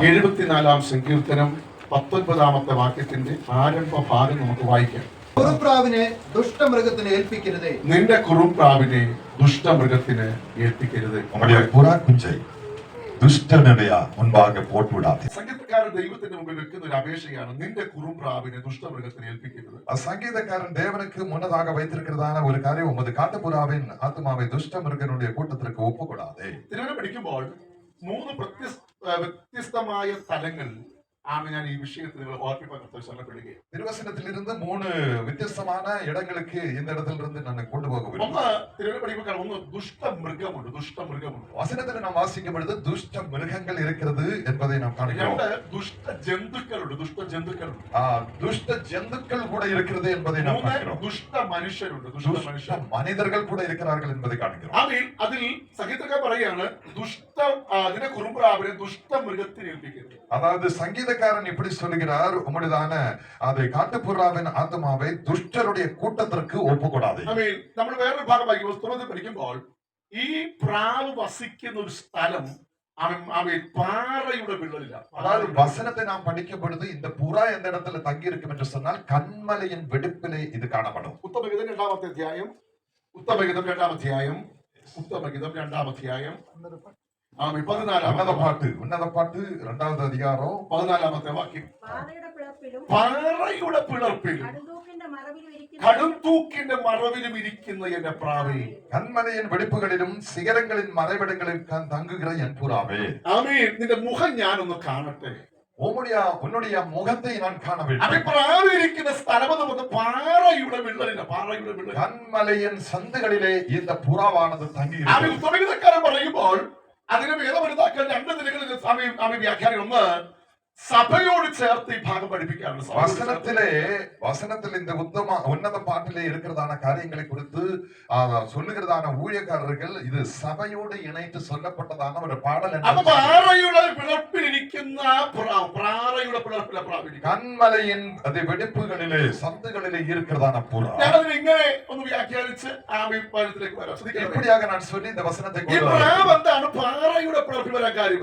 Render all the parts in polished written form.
74 സങ്കീർത്തനം 19 വാക്യത്തിന്റെ ആരംഭ ഭാഗം നമുക്ക് വായിക്കാം. കുറുപ്രാവിനെ ദുഷ്ടമൃഗത്തിന് ഏൽപ്പിക്കരുതേ. നിന്റെ കുറുപ്രാവിനെ ദുഷ്ടമൃഗത്തിന് ഏൽപ്പിക്കരുത്. മുൻപാകെ പോട്ടുവിടാതെ. സംഗീതക്കാരൻ ദൈവത്തിന്റെ മുമ്പിൽ വെക്കുന്ന ഒരു അപേക്ഷയാണ്, നിന്റെ കുറുപ്രാവിനെ ദുഷ്ടമൃഗത്തിന് ഏൽപ്പിക്കരുത്. സംഗീതക്കാരൻ ദേവനുக்கு முன்னதாக வைத்திருக்கிறதான ஒரு காரியம், உமது காட்டுப்புறாவின் ஆத்மாவை துஷ்டமிருகனுடைய கூட்டத்திற்கு ஒப்புக்கூடாதே. തിരുവനന്തപുരം പഠിക്കുമ്പോൾ 3 വ്യത്യസ്തമായ തലങ്ങൾ ഞാൻ ഈ വിഷയത്തിൽ നിങ്ങൾ ഓർപ്പിക്കാൻ சொல்லப்படுகிறேன். திருவசனத்திலிருந்து 3 வித்தியாசமான இடங்களுக்கு இந்த இடத்திலிருந்து நான் கொண்டு போக ഒന്ന് തിരുവനന്തപുരം പഠിക്കുമ്പോൾ ഒന്ന് ദുഷ്ടമൃഗമുണ്ട്. வசனத்தில் நாம் வாசிக்கும் பொழுது துஷ்ட மிருகங்கள் இருக்கிறது என்பதை நாம் காண்கிறோம். ദുഷ്ട ജന്തുക്കളുണ്ട്. துஷ்ட ஜந்துக்கள் கூட இருக்கிறது என்பதை நாம் பார்க்கிறோம். ദുഷ്ട മനുഷ്യരുണ്ട്. மனிதர்கள் கூட இருக்கிறார்கள் என்பதை காண்கிறோம். അതിൽ സംഗീതക്കാർ പറയാണ്, അതിനെ കുറുമ്പ്രാവിനെ ദുഷ്ടമൃഗത്തിന് ഏൽപ്പിക്കരുത്. அதாவது சங்கீதக்காரன் இப்படி சொல்லுகிறார், உம்முடையதான அதை காட்டுப்புறாவின் ஆத்மாவை துஷ்டருடைய கூட்டத்திற்கு ஒப்புக்கூடாது. നമ്മൾ വേറൊരു ഭാഗം പുസ്തകത്തിൽ പഠിക്കുമ്പോൾ ഈ പ്രാവ് വസിക്കുന്ന ഒരു സ്ഥലം പാറയുടെ വിള്ളലില്ല. அதாவது வசனத்தை நாம் படிக்கும் பொழுது இந்த புறா எந்த இடத்துல தங்கி இருக்கும் என்று சொன்னால் கன்மலையின் வெடிப்பிலே இது காணப்படும். ഉത്തമഗീതം 2-ാമത്തെ അധ്യായം. ഉത്തമഗീതം 2-ാം അധ്യായം 14 ഉന്നത പാട്ട് 2-ാമത്തെ അധികാരം 14-ാമത്തെ വാക്യം. പാറയുടെ പിളർപ്പിൽ കടുംതൂക്കിന്റെ മറവിലും ഇരിക്കുന്ന എന്റെ പ്രാവേ, കന്മലയിൻ വെടിപ്പുകളിലും ശിഖരങ്ങളിൻ മറവിടങ്ങളിൽ തങ്ങുകിற എൻ പുറാവേ. ആമേൻ. നിന്റെ മുഖം ഞാനൊന്ന് കാണട്ടെ. உன்னுடைய முகத்தை நான் காண வேண்டும். പ്രാവിരിക്കുന്ന സ്ഥലം പാറയുടെ വിള്ളലില്ല. കന്മലയിൻ സന്തുകളിലെ இந்த புறாவானது தங்கியிருக்கிறது. സംഗീതക്കാരൻ പറയുമ്പോൾ അതിനെ വേദപണ്ഡിതാക്കൾ 2 നിലകളിൽ വ്യാഖ്യാനം. ഒന്ന്, സഭയോട് ചേർത്ത് ഈ ഭാഗം പഠിപ്പിക്കാറുണ്ട്. வசனத்தில் இந்த உன்னத பாட்டிலே இருக்கிறதான காரியங்களை குறித்து சொல்லுகிறதான ஊழியக்காரர்கள் இது சபையோடு இணைத்து சொல்லப்பட்டதான ஒரு பாடல். പാറയുടെ പിളർപ്പിൽ ഇരിക്കുന്ന കന്മലയിൻ വെടിപ്പുകളിലെ സന്തുകളിലെ இருக்கிறதான புறா. ഞാനതിനെ ഇങ്ങനെ ഒന്ന് വ്യാഖ്യാനിച്ച് ആമേൽപ്പാലത്തിലേക്ക് വരാം. இப்படியாக நான் சொல்லி இந்த வசனத்தை എന്താണ് പാറയുടെ പിളർപ്പിൽ വരാൻ കാര്യം?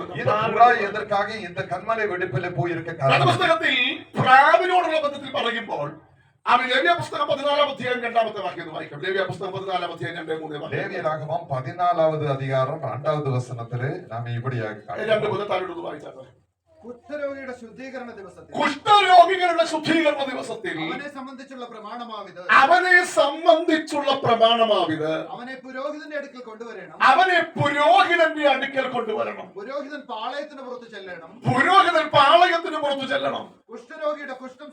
எதற்காக இந்த கന്മலை வெடிப்பில் പുസ്തകത്തിൽ പ്രാവിനോടുള്ള ബന്ധത്തിൽ പറയുമ്പോൾ ലേവ്യ പുസ്തകം 14-ാം അധ്യായം 2-ാമത്തെ വാക്യം വായിക്കാം. ലേവ്യ പുസ്തകം 14-ാം അധ്യായം 2-3 ലേവ്യരാഗമം 14-ാவது அதிகாரம் 2-வது വചനത്തിലെ നാം ഇവിടെയായി 2 താഴോട്ട് വായിച്ചാൽ, കുഷ്ഠരോഗിയുടെ ശുദ്ധീകരണ ദിവസത്തിൽ അവനെ സംബന്ധിച്ചുള്ള പ്രമാണമാവിത്. അവനെ പുരോഹിതന്റെ അടുക്കൽ കൊണ്ടുവരണം. പുരോഹിതൻ പാളയത്തിന് പുറത്ത് ചെല്ലണം. കുഷ്ഠരോഗിയുടെ കുഷ്ഠം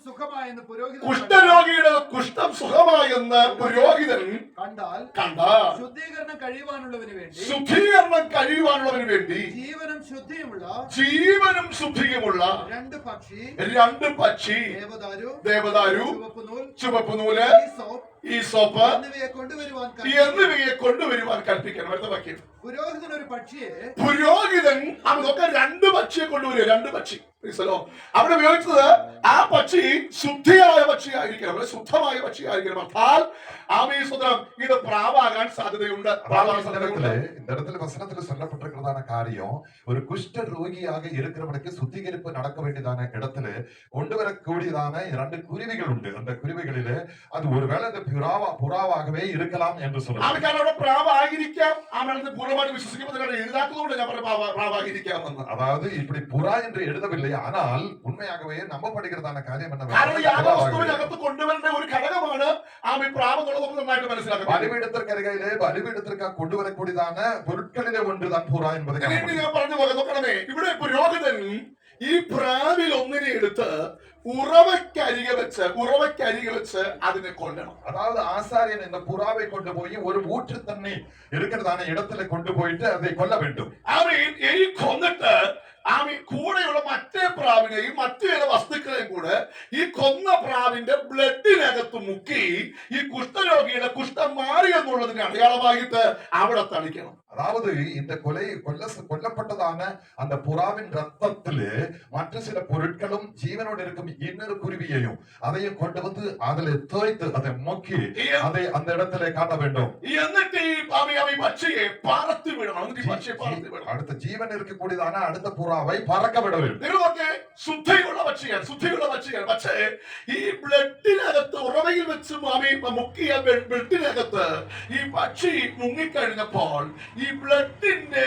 സുഖമായെന്ന് പുരോഹിതൻ കണ്ടാൽ ശുദ്ധീകരണം കഴിയുവാനുള്ളവന് വേണ്ടി ജീവനും ശുദ്ധിയുമുള്ള 2 പക്ഷി, ദേവദാരു, ചുവപ്പ് നൂല്, ഈസോപ്പ് എന്നിവയെ കൊണ്ടുവരുവാൻ കൽപ്പിക്കണം. അടുത്ത വാക്യം. പുരോഹിതൻ അതൊക്കെ 2 പക്ഷിയെ കൊണ്ടുവരിക. 2 പക്ഷി. അവിടെ ഉപയോഗിച്ചത് ആ പക്ഷി ശുദ്ധമായ പക്ഷിയായിരിക്കണം, ശുദ്ധമായ പക്ഷിയായിരിക്കണം. അർത്ഥാൽ ഇത് പ്രാവാകാൻ സാധ്യതയുണ്ട്. இந்த இடத்துல வசனத்துல சொல்லப்பட்டிருக்கிறதான காரியம், ஒரு குஷ்ட ரோகியாக இருக்கிறவனுக்கு சுத்திகரிப்பு நடக்க வேண்டியதான இடத்துல கொண்டு வரக்கூடியதான 2 குருவிகள் உண்டு. அந்த குருவிகளிலே அது ஒருவேளை அந்த புறாவாகவே இருக்கலாம் என்று சொல்றாங்க. പ്രാവായിരിക്കാം. പൂർണ്ണമായിട്ട് വിശ്വസിക്കുന്നത് എഴുതാത്തതുകൊണ്ട് ഞാൻ പ്രാവായിരിക്കാം. அதாவது இப்படி புறா என்று எழுதவில்லை, ஆனால் உண்மையாகவே நம்பப்படுகிறதான காரியம் என்ன? കൊണ്ടുവരേണ്ട ഒരു ഘടകമാണ് ബലിപീഠത്തിനരികയിലെ ബലിപീഠത്തിലേക്ക് കൊണ്ടുവരக்கூடிയതാന പൊരുட்களிலே ஒன்றுதான் புறா என்பதை ഞാൻ പറഞ്ഞു നോക്കണമേ. ഇവിടെ പുരോഹിതൻ ഈ പ്രാവിൽ ഒന്നിനെ എടുത്ത് ഉറവക്കരികെ വെച്ച് അതിനെ കൊല്ലണം. அதாவது ஆசாரியன் இந்த புறாவை கொண்டு போய் ஒரு ஊற்று தண்ணி இருக்கிறதான இடத்துல கொண்டு போயிட்டு அதை கொல்ல வேண்டும். കൊന്നിട്ട് കൂടെയുള്ള മറ്റേ പ്രാവിനെയും മറ്റു ചില വസ്തുക്കളെയും കൂടെ ഈ കൊന്ന പ്രാവിന്റെ ബ്ലഡിനകത്ത് മുക്കി ഈ കുഷ്ഠരോഗിയുടെ കുഷ്ഠം മാറി എന്നുള്ളതിന് അടയാളമായിട്ട് അവിടെ തളിക്കണം. அதாவது இந்த கொல்லப்பட்டதான அந்த புறாவின் ரத்தத்திலே மற்ற சில பொருட்களும் ஜீவனோடு இருக்கும் இன்னொரு குருவியையும் அதையும் கொண்டு வந்து அதில் தோய்த்து அதை மொக்கி அதை அந்த இடத்திலே காட்ட வேண்டும். എന്നിട്ട് ഈ അவை പക്ഷിയെ പറത്തി വിടണം. എന്നിട്ട് ഈ പക്ഷിയെ പറത്തി വിടണം. அடுத்த ஜீவன் இருக்கக்கூடியதான அடுத்த புறாவை பறக்க விட வேண்டும். നിങ്ങളൊക്കെ ശുദ്ധിയുള്ള പക്ഷിയാണ്, ശുദ്ധിയുള്ള പക്ഷിയാണ്. പക്ഷേ ഈ ബ്ലഡിനകത്ത് ഉറവയിൽ വെച്ച് മുക്കിയ ബ്ലഡിനകത്ത് ഈ പക്ഷി മുങ്ങിക്കഴിഞ്ഞപ്പോൾ ഈ ബ്ലഡിന്റെ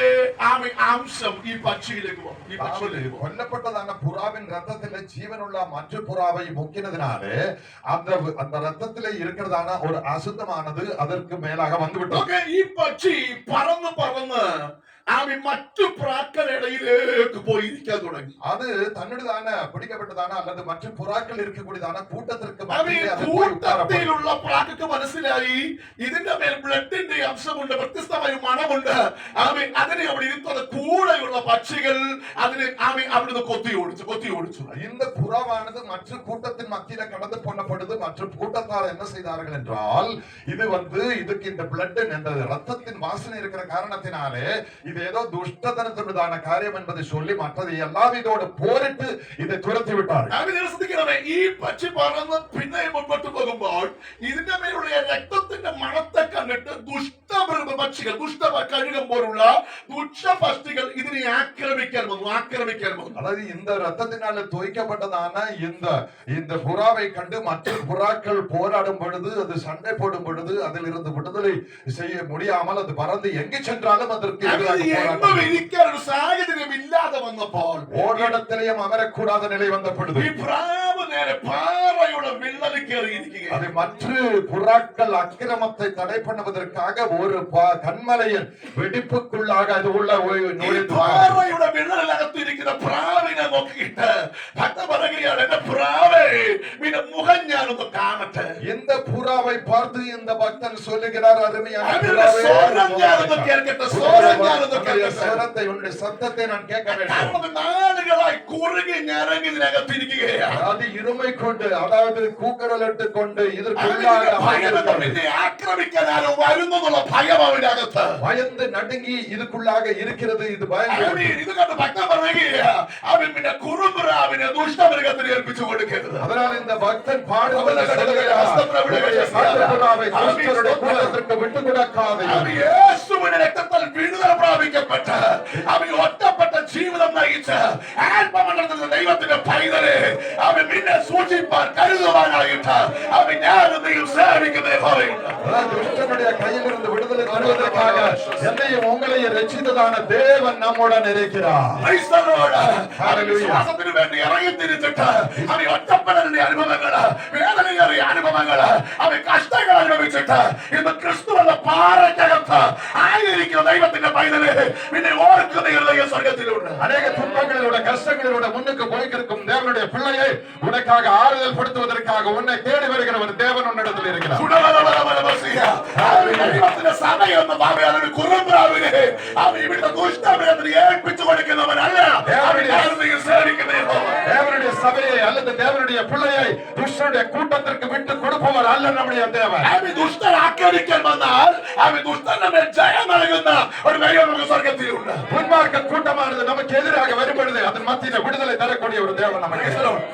അംശം ഈ പക്ഷിയിലേക്ക് പോകും. ഈ പക്ഷിയിലേക്ക് പോകും. கொல்லப்பட்டதான புறாவின் ரத்தத்திலே ஜீவனுள்ள மற்ற புறாவை முக்கினதினாலே அந்த ரத்தத்திலே இருக்கிறதான ஒரு அசுத்தமானது அதற்கு மேலாக வந்துவிட்டது. ഈ പക്ഷി പറന്ന് പറന്ന് മറ്റു പ്രാക്കളിടയിലേക്ക് പോയിരിക്കാൻ തുടങ്ങി. அது தன்னுடையதான பிடிக்கப்பட்டதான அல்லது மற்ற புறாக்கள் இருக்கக்கூடியதான கூட்டத்திற்கு കൂട്ടത്തിലുള്ള പ്രാക്കൾക്ക് മനസ്സിലായി ഇതിന്റെ മേൽ ബ്ലഡിന്റെ അംശമുണ്ട്, വ്യത്യസ്തമായ മണമുണ്ട്. അതിനെ അവിടെ ഇരുത്തത് കൂടെയുള്ള പക്ഷികൾ അതിനെ അവിടുന്ന് കൊത്തി ഓടിച്ചു. இந்த புறாவானது மற்ற கூட்டத்தின் மத்தியில கடந்து போனப்படுது. மற்ற கூட்டத்தார் என்ன செய்தார்கள் என்றால் இதுக்கு இந்த பிளட் இந்த ரத்தத்தின் வாசனை இருக்கிற காரணத்தினாலே இது ஏதோ துஷ்டத்தனத்தினுடையதான காரியம் என்பதை சொல்லி மற்றதை எல்லாம் இதோடு போரிட்டு இதை துரத்தி விட்டார்கள். ഈ പക്ഷി പറന്ന് പിന്നെ മുൻപോട്ട് പോകുമ്പോൾ ഇതിന്റെ മേലുള്ള രക്തത്തിന്റെ മണത്തെ കണ്ടിട്ട് പക്ഷികൾ കഴുകം പോലുള്ള ദുഷ്ടപക്ഷികൾ ഇതിനെ ആക്രമിക്കാൻ വന്നു. அதாவது இந்த ரத்தத்தினால தோய்க்கப்பட்டதான இந்த புறாவை கண்டு மற்ற புறாக்கள் போராடும் பொழுது அது சண்டை போடும் பொழுது அதில் இருந்து விடுதலை செய்ய முடியாமல் அது பறந்து எங்கு சென்றாலும் அதற்கு ഇരിക്കാൻ ഒരു സാഹചര്യം ഇല്ലാതെ വന്നപ്പോൾ ഓരിടത്തിലെയും അമരക്കൂടാതെ നില വന്നപ്പെടുന്നു. ഈ പ്രാവ് നേരെ പാറയുടെ വിള്ളൽ കയറിയിരിക്കുകയാണ്. அது மற்ற புறாக்கள் அக்கிரமத்தை தடை பண்ணுவதற்காக ஒரு கண்மலையின் வெடிப்புக்குள்ளாக அது உள்ள நுழைந்து പാറയുടെ വിള്ളലിനകത്തിരിക്കുന്ന പ്രാവിനെ നോക്കിയിട്ട് ഭക്ത പറയുകയാണ്, എന്റെ പ്രാവേ നിന്റെ മുഖം ഞാനൊന്ന് കാണട്ടെ. இந்த புறாவை பார்த்து இந்த பக்தன் சொல்லுகிறார், அருமையான സ്വരത്തെ உன்னுடைய சத்தத்தை நான் கேட்க வேண்டும். നാളുകളായി കുറുകി ഞരങ്ങി ഇതിനകത്തിരിക്കുകയാണ്. அது இருமை கொண்டு அதாவது கூக்குரலிட்டு கொண்டு இதற்குள்ளாக ആക്രമിക്കാൻ ആരോ വരുന്നുള്ള ഭയം അവന്റെ അകത്ത് பயந்து நடுங்கி இதுக்குள்ளாக இருக்கிறது. இது பயங்கரம். ഇത് കണ്ട് ഭക്തൻ പറയുകയാണ്, അവൻ പിന്നെ കുറുമ്പുറാവിനെ ദുഷ്ടമൃഗത്തിന് ഏൽപ്പിച്ചു കൊടുക്കരുത്. அதனால இந்த பக்தன் பாடுவதை விட்டு கொடுக்காதே. യേശുവിന്റെ രക്തത്താൽ വിടുതല പ്രാപിക്കപ്പെട്ട അവൻ ഒറ്റപ്പെട്ട ജീവിതം നയിച്ച ആത്മമണ്ഡലത്തിലെ ദൈവത്തിന്റെ പൈതലെ അവൻ നിന്നെ സൂക്ഷിപ്പാൻ കരുതുവാനായിട്ട് അവൻ ഞാനും നീയും സേവിക്കുന്ന യഹോവയുണ്ട്. துஷ்டனுடைய கையிலிருந்து விடுதலை தருவதற்காக என்னையும் உங்களையும் രക്ഷിத்ததான தேவன் நம்முடன் இருக்கிறார். വിശ്വാസത്തിന് വേണ്ടി ഇറങ്ങി തിരിച്ചിട്ട് അവൻ ഒറ്റപ്പെടലിന്റെ അനുഭവങ്ങള്, വേദനയേറിയ അനുഭവങ്ങള്, അവൻ കഷ്ടങ്ങൾ അനുഭവിച്ചിട്ട് ഇന്ന് ക്രിസ്തു എന്ന പാറയ്ക്കകത്ത് ആയിരിക്കുന്ന ദൈവത്തിന്റെ പൈതലെ പിന്നെ ഓർക്കുന്ന ഹൃദയ സ്വർഗത്തിലുണ്ട്. அநேக துன்பங்களிலோட கஷ்டங்களிலோட முன்னுக்கு போய்க்கிருக்கும் தேவனுடைய பிள்ளையை உனக்காக ஆறுதல் படுத்துவதற்காக உன்னை தேடி வருகிற ஒரு தேவன் உன்னிடத்தில் இருக்கிறார். ദൈവത്തിന്റെ സഭയെന്ന് പറയുന്ന കുറുമ്പ്രാവിനെ അവൻ ഇവിടുത്തെ ദുഷ്ടമൃഗത്തിന് ഏൽപ്പിച്ചു കൊടുക്കുന്നവനല്ല. தேவனுடைய சபையை அல்லது தேவனுடைய பிள்ளையை துஷ்டனுடைய கூட்டத்திற்கு விட்டு கொடுப்பவர் அல்ல நம்முடைய தேவன். അവൻ ദുഷ്ടൻ ആക്രമിക്കാൻ വന്നാൽ അവൻ ദുഷ്ടന്റെ മേൽ ജയം നൽകുന്ന ഒരു ദൈവം നമുക്ക് സ്വർഗത്തിലുണ്ട്. துன்மார்க்க கூட்டமானது நமக்கு எதிராக வரும்பொழுது அதன் மத்தியில விடுதலை தரக்கூடிய ஒரு தேவன் நமக்கு.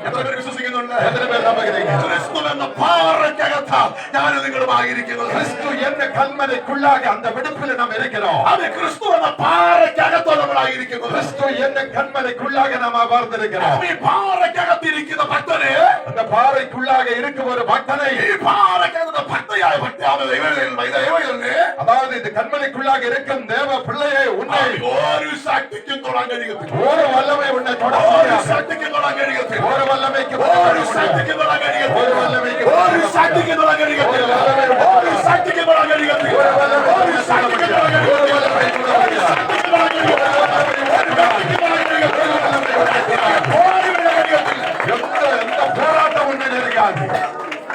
എത്ര പേര് വിശ്വസിക്കുന്നുണ്ട്? எத்தனை பேர் நம்புகிறீங்க? ക്രിസ്തു എന്ന പാറയ്ക്കകത്ത് ഞാനും നിങ്ങളുമായിരിക്കുന്നത്. கிறிஸ்து என்ற கல்மனைக்குள்ளாக அந்த விடுப்பில் நாம் இருக்கிறோம். അത് ക്രിസ്തു എന്ന പാറയ്ക്കകത്തോ നമ്മളായിരിക്കുന്നത്. கிறிஸ்து என்ற கல்மனைக்குள்ளாக நாம் அமர்ந்திருக்கிறோம். ഈ പാറയ്ക്കകത്തിരിക്കുന്ന ഭക്തനെ, அந்த பாறைக்குள்ளாக இருக்கும் ஒரு பக்தனை, ഈ പാറയ്ക്കകത്ത് ഭക്തയായ ഭക്തിയാണ് ദൈവനെ, அதாவது இந்த கண்மலைக்குள்ளாக இருக்கும் தேவ பிள்ளையை உன்னை ഒരു ശക്തിക്കും തൊടാൻ കഴിയത്തില്ല. ஒரு வல்லமை உன்னை தொட ഒരു முடியாது. ശക്തിക്കും തൊടാൻ കഴിയത്തില്ല. ஒரு வல்லமைக்கு ഒരു ശക്തിക്കും തൊടാൻ കഴിയത്തില്ല. ஒரு വല്ലമയ്ക്ക് ഒരു ശക്തിക്കും തൊടാൻ കഴിയത്തില്ല. ഒരു ശക്തിക്കും തൊടാൻ കഴിയത്തില്ല. ഒരു ശക്തിക്കും തൊടാൻ எந்த போராட்டம் உன்னை நெருங்காது.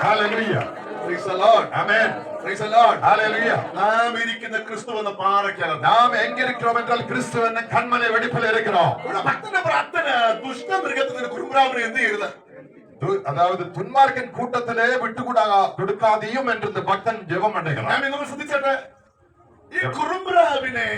ஹalleluya. Praise the Lord. Amen. Praise the Lord. Hallelujah. നാം ഇരിക്കുന്ന ക്രിസ്തു എന്ന പാറയ്ക്കകത്ത് நாம் எங்க இருக்கிறோம் என்றால் கிறிஸ்து என்ற கண்மலை வெடிப்பில் இருக்கிறோம். ഇവിടെ ഭക്തന്റെ പ്രാർത്ഥന ദുഷ്ടമൃഗത്തിന് കുറുമ്പ്രാവിനെ എന്ത് ചെയ്തത്? அதாவது துன்மார்க்கன் கூட்டத்திலே விட்டு கொடுக்காதையும் என்று இந்த பக்தன் ஜெபம் பண்ணுகிறான். ഞാൻ നിങ്ങൾ ശ്രദ്ധിച്ചേട്ടെ, ഈ കുറുമ്പ്രാവിനെ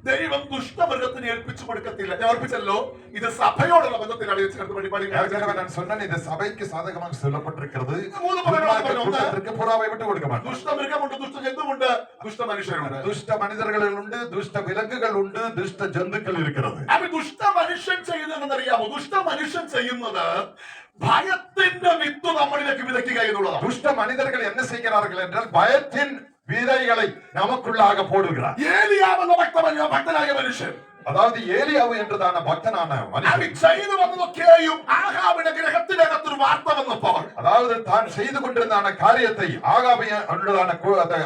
ദൈവം ദുഷ്ടമൃഗത്തിന് ഏൽപ്പിച്ചു കൊടുക്കത്തില്ല. ഞാൻ ഓർപ്പിച്ചല്ലോ, ഇത് സഭയോടുള്ള ബന്ധത്തിലാണ് ചേർത്ത് പരിപാടി. ஏற்கனவே நான் சொன்னேன், இது சபைக்கு சாதகமாக சொல்லப்பட்டிருக்கிறது. മൂന്ന് പദങ്ങളാണ് கூட்டத்திற்கு புறாவை விட்டு കൊടുக்க മാட்டோம். ദുഷ്ടമൃഗമുണ്ട്, ദുഷ്ടജന്തുവുണ്ട്, ദുഷ്ടമനുഷ്യരുണ്ട്. துஷ்ட மனிதர்கள் உண்டு, துஷ்ட விலங்குகள் உண்டு, துஷ்ட ஜந்துக்கள் இருக்கிறது. അപ്പൊ ദുഷ്ട മനുഷ്യൻ ചെയ്യുന്നതെന്നറിയാമോ? ദുഷ്ട മനുഷ്യൻ ചെയ്യുന്നത് ഭയത്തിന്റെ വിത്ത് നമ്മളിലേക്ക് വിതയ്ക്കുക എന്നുള്ളതാണ്. துஷ்ட மனிதர்கள் என்ன செய்கிறார்கள் என்றால் பயத்தின் விதைகளை நமக்குள்ளாக போடுகிறார். ഏലിയാവ് എന്ന ഭക്തനായ മനുഷ്യൻ, அதாவது ஏலியாவு என்றதான பக்தனான மனுஷன், അവൻ ചെയ്തു വന്നതൊക്കെയും ആഹാബിന്റെ ഗ്രഹത്തിനകത്തൊരു വാർത്ത വന്നപ്പോൾ, அதாவது தான் செய்து கொண்டிருந்தான காரியத்தை ஆகாபியதான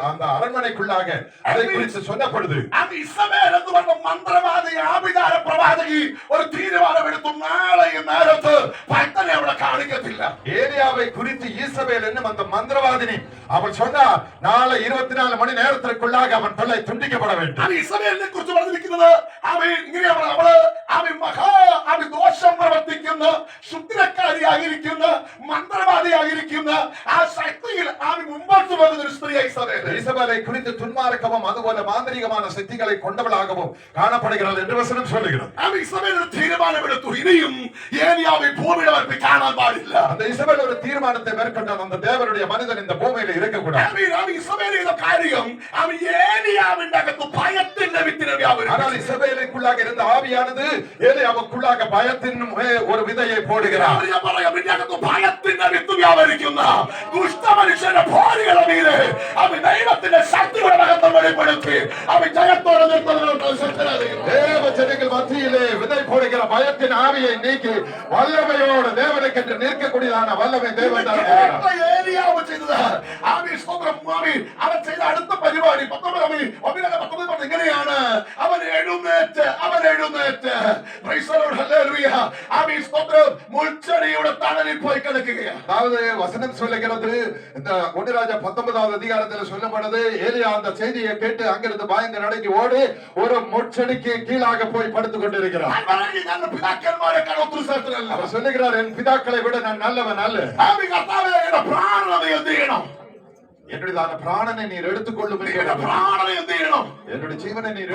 அந்த அரண்மனைக்குள்ளாக அதை குறித்து சொல்லப்படுது. അത് ഇസബേൽ എന്ന് പറഞ്ഞ മന്ത്രവാദി ആഭിചാര പ്രവാചകി ഒരു തീരുമാനമെടുത്തു, നാളെ ഈ നേരത്ത് ഭക്തനെ അവിടെ കാണിക്കത്തില്ല. ஏலியாவை குறித்து ஈசபேல் என்னும் அந்த மந்திரவாதினி அவள் சொன்னார், நாளை 24 மணி நேரத்திற்குள்ளாக அவன் தொல்லை துண்டிக்கப்பட வேண்டும். അത് ഇസബേലിനെ കുറിച്ച് പറഞ്ഞിരിക്കുന്നത് അവൻ ഇങ്ങനെയാണ്, അവൻ ദോഷം പ്രവർത്തിക്കുന്ന, ശുദ്രക്കാരിയായിരിക്കുന്ന, മന്ത്രവാദിയായിരിക്കുന്ന ആ ശക്തിയിൽ അവൻ മുമ്പോട്ട് പോകുന്ന ഒരു സ്ത്രീയായി இசபேலை குறித்து துன்மார்க்கமும் அதுபோல மாந்திரிகமான சக்திகளை கொண்டவளாகவும் காணப்படுகிறது என்று வசனம் சொல்லுகிறது. അവൻ ഇസബേൽ ഒരു തീരുമാനമെടുത്തു, ഇനിയും ഏലിയാവെ ഭൂമിയുടെ വരപ്പിൽ കാണാൻ പാടില്ല. அந்த இசபேல் ஒரு தீர்மானத்தை மேற்கொண்டான், அந்த தேவனுடைய மனிதன் இந்த பூமியில இருக்கக்கூடாது. അവൻ ഇസബേൽ ചെയ്ത കാര്യം, അവൻ ഏലിയാവിന്റെ അകത്ത് ഭയത്തിന്റെ വിത്തിനെ വ്യാപരിപ്പിച്ചു. ஆனால் இசபேலுக்குள்ளாக இருந்த ஆவியானது ஏலியாவுக்குள்ளாக பயத்தின் ஒரு விதையை போடுகிறார். ഭയത്തിന്റെ വിത്ത് വ്യാപരിക്കുന്ന ദുഷ്ടമനുഷ്യന്റെ ഭാര്യകളെ മീതെ അവൻ ദൈവത്തിന്റെ ശക്തിയുടെ മഹത്വം വെളിപ്പെടുത്തി അവൻ ജയത്തോടെ தேவ ஜனங்கள் மத்தியிலே விதை போடுகிற பயத்தின் ஆவியை நீக்கி வல்லமையோடு தேவனுக்கென்று நிற்கக்கூடியதான வல்லமை தேவன் தான் கொடுக்கிறார். ഏലിയാവ് ചെയ്തത്, അവൻ ചെയ്ത അടുത്ത പരിപാടി 19 ഇങ്ങനെയാണ്, അവൻ എഴുന്നേറ്റ് മുൾച്ചെടിയുടെ തണലിൽ പോയി കിടക്കുകയാണ്. அதாவது வசனம் சொல்லுகிறது, இந்த 1 ராஜா 19வது அதிகாரத்தில் சொல்லப்படுது, ஏலியா அந்த செய்தியை கேட்டு அங்கிருந்து பயந்து நடுங்கி ஓடி ஒரு முட்செடிக்கு கீழாக போய் படுத்துக் கொண்டிருக்கிறார். പിതാക്കന്മാരെക്കാൾ ഒത്തിരി ശ്രേഷ്ഠനല്ല. அவர் சொல்லுகிறார், என் பிதாக்களை விட நான் நல்லவன் அல்ல. പ്രാണനെ എന്ത് ചെയ്യണം? என்னுடைய பிராணனை நீர் எடுத்துக்கொள்ளும், പ്രാണനെ എന്ത് ചെയ്യണം? என்னுடைய ஜீவனை நீர்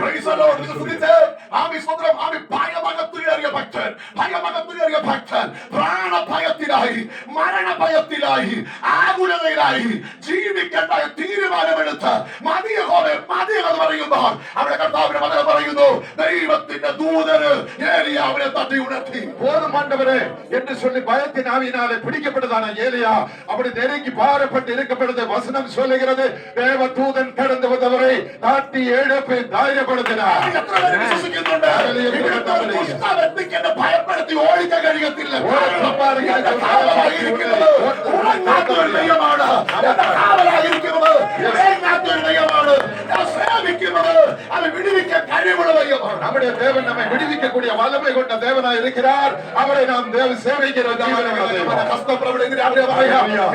ഭക്തൻ പ്രാണഭയത്തിലായി, മരണഭയത്തിലായി, ആകുലതയിലായി ജീവിക്കേണ്ട തീരുമാനമെടുത്ത് മതിയെന്ന് പറയുമ്പോൾ അവിടെ കർത്താവിന്റെ വചനം പറയുന്നു, ദൈവത്തിന്റെ ദൂതന് ഏലിയാവിനെ തട്ടി ഉണർത്തി. போதும் ஆண்டவரே என்று சொல்லி பயத்தின் ஆவியினாலே பிடிக்கப்பட்டதான ஏலியா அப்படி நெருங்கி பாரப்பட்டு இருக்கப்படுது. வசனம் சொல்லுகிறது, தேவ தூதன் கடந்து வந்தவரை தாட்டி எழுப்பி ധൈര്യപ്പെടുത്തിனார். ഭയപ്പെടുത്തി ഓടിക്കാൻ കഴിയത്തില്ല. അവൻ വിടുവിക്കാൻ കഴിവുള്ള ദൈവമാണ്. நம்முடைய தேவன் நம்மை விடுவிக்கக்கூடிய வல்லமை கொண்ட தேவனாய் இருக்கிறார். அவரை நாம் சேவிக்கிறோம்.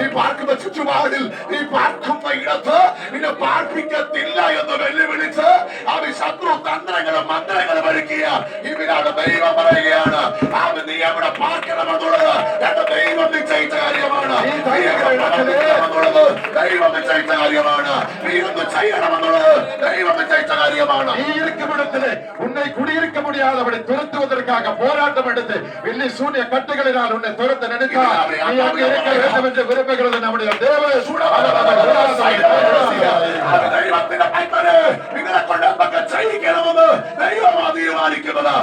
നീ പാർക്കുന്ന ചുറ്റുപാടിൽ, നീ പാർക്കുന്ന ഇടത്ത് നിന്നെ പാർപ്പിക്കത്തില്ല എന്ന് വെല്ലുവിളിച്ച് അവൻ ശത്രു തന്ത്രങ്ങളും മന്ത്രങ്ങളും ഒരുക്കിയ ഇവരാണ് ദൈവം പറയുകയാണ്, അവൻ നീ എവിടെ പാർക്കണമെന്നുള്ളത് എന്റെ ദൈവം നിശ്ചയിച്ച കാര്യമാണ്. ദൈവം നിശ്ചയിച്ച കാര്യമാണ്. നീ എന്ത് ചെയ്യണമെന്നുള്ളത് ദൈവം നിശ്ചയിച്ച കാര്യമാണ്. நீ இருக்கும் இடத்திலே உன்னை குடியிருக்க முடியாதபடி துரத்துவதற்காக போராட்டம் எடுத்து வெள்ளி சூரிய கட்டுகளினால் உன்னை துரத்த நினைத்தால் நீ அங்கே இருக்க வேண்டும் என்று விரும்புகிறது நம்முடைய தேவன். ദൈവത്തിന്റെ ഭക്തരെ നിങ്ങളെ കൊണ്ട് എന്തൊക്കെ ചെയ്യിക്കണമെന്ന് ദൈവമാണ് തീരുമാനിക്കുന്നത്.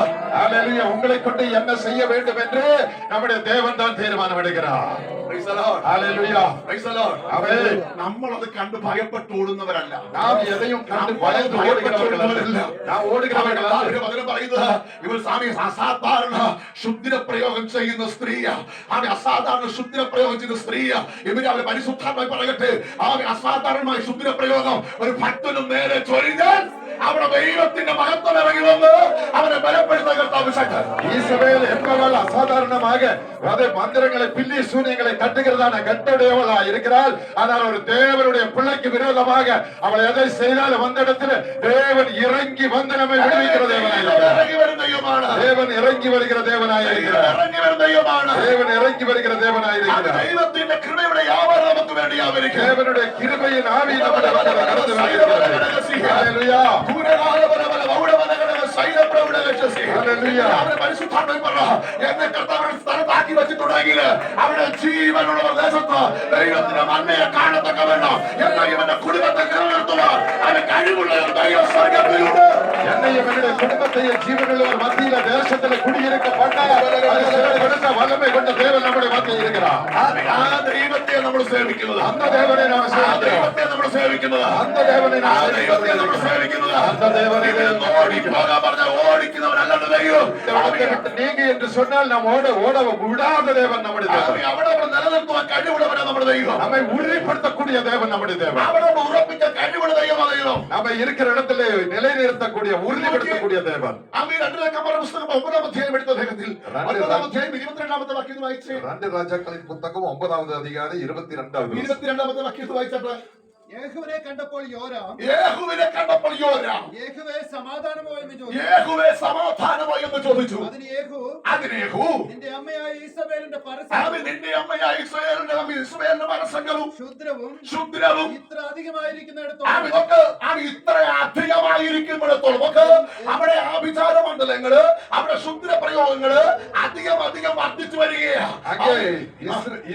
உங்களை கொண்டு என்ன செய்ய வேண்டும் என்று நம்முடைய தேவன் தான் தீர்மானம் எடுக்கிறார். നമ്മളത് കണ്ട് ഭയപ്പെട്ട് ഓടുന്നവരല്ല. நாம் எதையும் கண்டு பயந்து ஓடுகிறவர்களല്ല. நாம் ஓடுகிறவர்களല്ല. പറയുന്നത് ഇവർ സ്വാമി അസാധാരണ ശുദ്ധിര പ്രയോഗം ചെയ്യുന്ന സ്ത്രീയാ, അവൻ അസാധാരണ ശുദ്ധിര പ്രയോഗം ചെയ്യുന്ന സ്ത്രീയാ. ഇവര് അവരെ പരിശുദ്ധാത്മായി പറയട്ടെ, അവൻ അസാധാരണമായ ശുദ്ധിര പ്രയോഗം ഒരു ഭക്തനും നേരെ ചൊരിഞ്ഞാൽ അവിടെ ദൈവത്തിന്റെ മഹത്വം ഇറങ്ങി വന്ന് അവനെ ബലപ്പെടുത്താൻ കർത്താവ് ശക്തൻ. ஈசபேல் என்பவள் அசாதாரணமாக மந்திரங்களை பில்லி சூனியங்களை கட்டுகிறது இருக்கிறதான கட்டளையவளா இருக்கிறாள். ஆனால் ஒரு தேவனுடைய பிள்ளைக்கு விரோதமாக அவள் எதை செய்தாலும் வந்த இடத்துல தேவன் இறங்கி வந்து நம்மை விடுவிக்கிற தேவனாய் இருக்கிறார். தேவன் இறங்கி வருகிற தேவனாய் இருக்கிறார். தேவன் இறங்கி வருகிற தேவனாய் இருக்கிறார். ദൈവത്തിന്റെ കൃപയുടെ വ്യാപാരം നമുക്ക് വേണ്ടി ആവരിക്കും. தேவனுடைய கிருபையின் ஆவி நம்முடைய வாழ்க்கையில கடந்து வருகிறது. ஹalleluya. ദൂരകാലവനവന വൗഡവനകടവ ശൈലപ്രൗഢകശസി. ഹല്ലേലൂയ. അവരെ പരിശുദ്ധാത്മാവ് പറ എന്നെ കർത്താവിന്റെ സ്ഥലത്താക്കി വെച്ചിട്ടുണ്ടെങ്കിൽ അവിടെ ജീവനുള്ള പ്രദേശത്ത് ദൈവത്തിന്റെ മന്നയെ കാണത്തക്ക വേണം എന്ന ഇവന്റെ കുടുംബത്തെ നിലനിർത്തുവാൻ അവന് കഴിവുള്ള ഒരു ദൈവ സ്വർഗ്ഗത്തിലുണ്ട്. என்னையும் என்னுடைய குடும்பத்தையும் ஜீவனுள்ளவர் மத்தியில தேசத்துல குடியிருக்க வல்லமை கொண்ட தேவன் நம்முடைய மத்தியில் இருக்கிறார். ആ ദൈവത്തെ നമ്മൾ സേവിക്കുന്നത്, அந்த தேவனை நாம் ദൈവത്തെ നമ്മൾ സേവിക്കുന്നത്, அந்த தேவனை நாம் ദൈവത്തെ നമ്മൾ സേവിക്കുന്നത്. அந்த தேவனை ഓടിപ്പോകാൻ പറഞ്ഞ ഓടിക്കുന്നവനല്ലാണ്ട് ദൈവം. நீங்க என்று சொன்னால் நாம் ஓட விடாத தேவன் நம்முடைய தேவன். അവിടെ നിലനിർത്തുവാൻ കഴിവുള്ളവനാ നമ്മുടെ ദൈവം. நம்மை உறுதிப்படுத்தக்கூடிய தேவன் நம்முடைய தேவன். അവിടെ ഉറപ്പിച്ച കഴിവുള്ള ദൈവം ദൈവം. நம்ம இருக்கிற இடத்துல நிலைநிறுத்தக்கூடிய உறுதிப்படுத்தக்கூடிய தேவன். ആമീൻ. 2 രാജാക്കന്മാരുടെ പുസ്തകം 9-ാം അധ്യായം എടുത്ത ലേഖനത്തിൽ 9-ാം അധ്യായം 22-ാമത്തെ വാക്യം വായിച്ചേ. 2 രാജാക്കളിൻ പുസ്തകം 9-ാമത്തെ അധികാരം 22-ാമത്തെ 22-ാമത്തെ വാക്യം വായിച്ചപ്പോൾ യേഹൂവിനെ കണ്ടപ്പോൾ യോരാം യേഹൂവേ സമാധാനമോ എന്ന് ചോദിച്ചു. യേഹൂവേ സമാധാനമോ എന്ന് ചോദിച്ചു. അതിന് യേഹൂ നിന്റെ അമ്മയായ ഈസബേലിന്റെ നിന്റെ അമ്മയായ ഇസ്രായേലിന്റെ പരസംഗവും ക്ഷുദ്രവും ഇത്ര അധികമായിരിക്കുന്നിടത്തോളം ഇത്ര അധികമായിരിക്കുന്നിടത്തോളം അവിടെ ആഭിചാര മണ്ഡലങ്ങള്, അവിടെ ക്ഷുദ്ര പ്രയോഗങ്ങള് അധികം വർദ്ധിച്ചു വരികയാണ്.